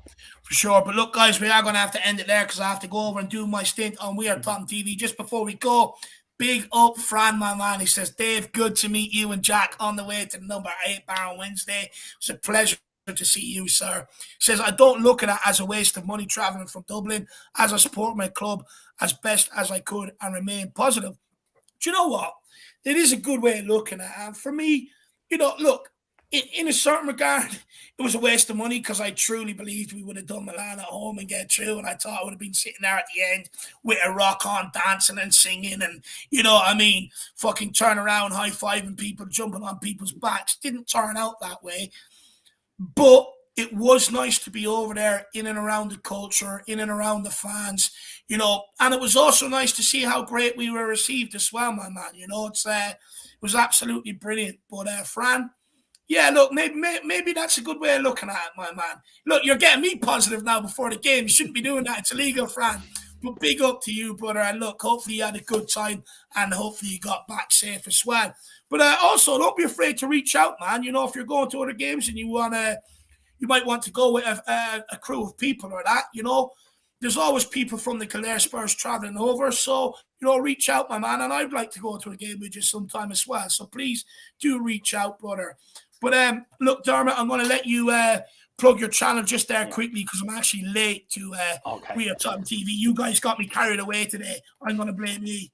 But look, guys, we are going to have to end it there because I have to go over and do my stint on We Are Tottenham TV. Just before we go, big up Fran, my man. He says, Dave, good to meet you and Jack on the way to the number 8 bar on Wednesday. It's a pleasure to see you, sir. Says, I don't look at it as a waste of money travelling from Dublin, as I support my club as best as I could and remain positive. Do you know what? It is a good way of looking at it. And for me, look, in a certain regard, it was a waste of money because I truly believed we would have done Milan at home and get through. And I thought I would have been sitting there at the end with a rock on, dancing and singing. And, you know what I mean? Fucking turn around, high-fiving people, jumping on people's backs. Didn't turn out that way. But it was nice to be over there in and around the culture, in and around the fans, you know. And it was also nice to see how great we were received as well, my man. You know, it was absolutely brilliant. But, Fran, yeah, look, maybe that's a good way of looking at it, my man. Look, you're getting me positive now before the game. You shouldn't be doing that. It's illegal, Fran. But big up to you, brother. And look, hopefully you had a good time and hopefully you got back safe as well. But also, don't be afraid to reach out, man. You know, if you're going to other games and you might want to go with a crew of people or that, you know. There's always people from the Kildare Spurs travelling over. So, you know, reach out, my man. And I'd like to go to a game with you sometime as well. So please do reach out, brother. But look, Dermot, I'm going to let you plug your channel just there quickly because I'm actually late to Real Time TV. You guys got me carried away today. I'm going to blame you.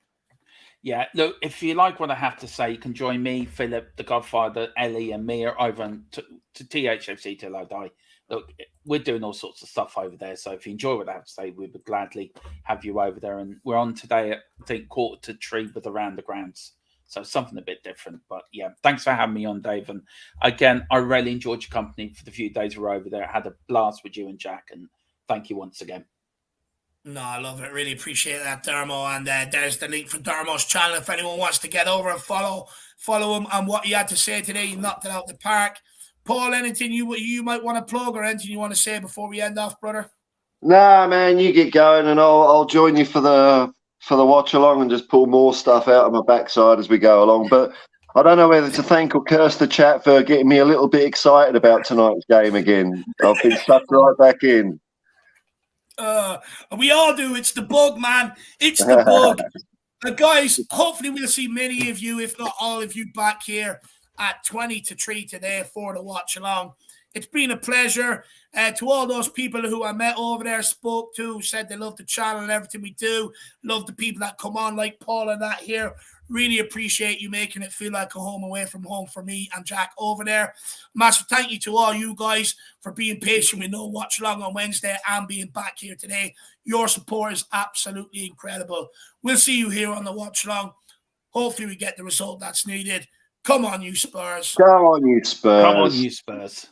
Yeah, look, if you like what I have to say, you can join me, Philip, the Godfather, Ellie, and Mia over on to THFC Till I Die. Look, we're doing all sorts of stuff over there. So if you enjoy what I have to say, we would gladly have you over there. And we're on today at, I think, 2:45 with Around the Grounds. So something a bit different. But yeah, thanks for having me on, Dave. And again, I really enjoyed your company for the few days we were over there. I had a blast with you and Jack. And thank you once again. No, I love it. Really appreciate that, Dermo. And there's the link for Dermo's channel. If anyone wants to get over and follow him and what he had to say today, he knocked it out the park. Paul, anything you might want to plug or anything you want to say before we end off, brother? Nah, man, you get going and I'll join you for the watch along and just pull more stuff out of my backside as we go along. But I don't know whether to thank or curse the chat for getting me a little bit excited about tonight's game again. I've been sucked right back in. We all do. It's the bug, man. It's the bug. Guys, hopefully we'll see many of you, if not all of you, back here at 20 to 3 today for the watch along. It's been a pleasure. To all those people who I met over there, spoke to, said they love the channel and everything we do, love the people that come on like Paul and that here. Really appreciate you making it feel like a home away from home for me and Jack over there. Massive thank you to all you guys for being patient with no watch along on Wednesday and being back here today. Your support is absolutely incredible. We'll see you here on the watch along. Hopefully we get the result that's needed. Come on, you Spurs. Come on, you Spurs. Come on, you Spurs.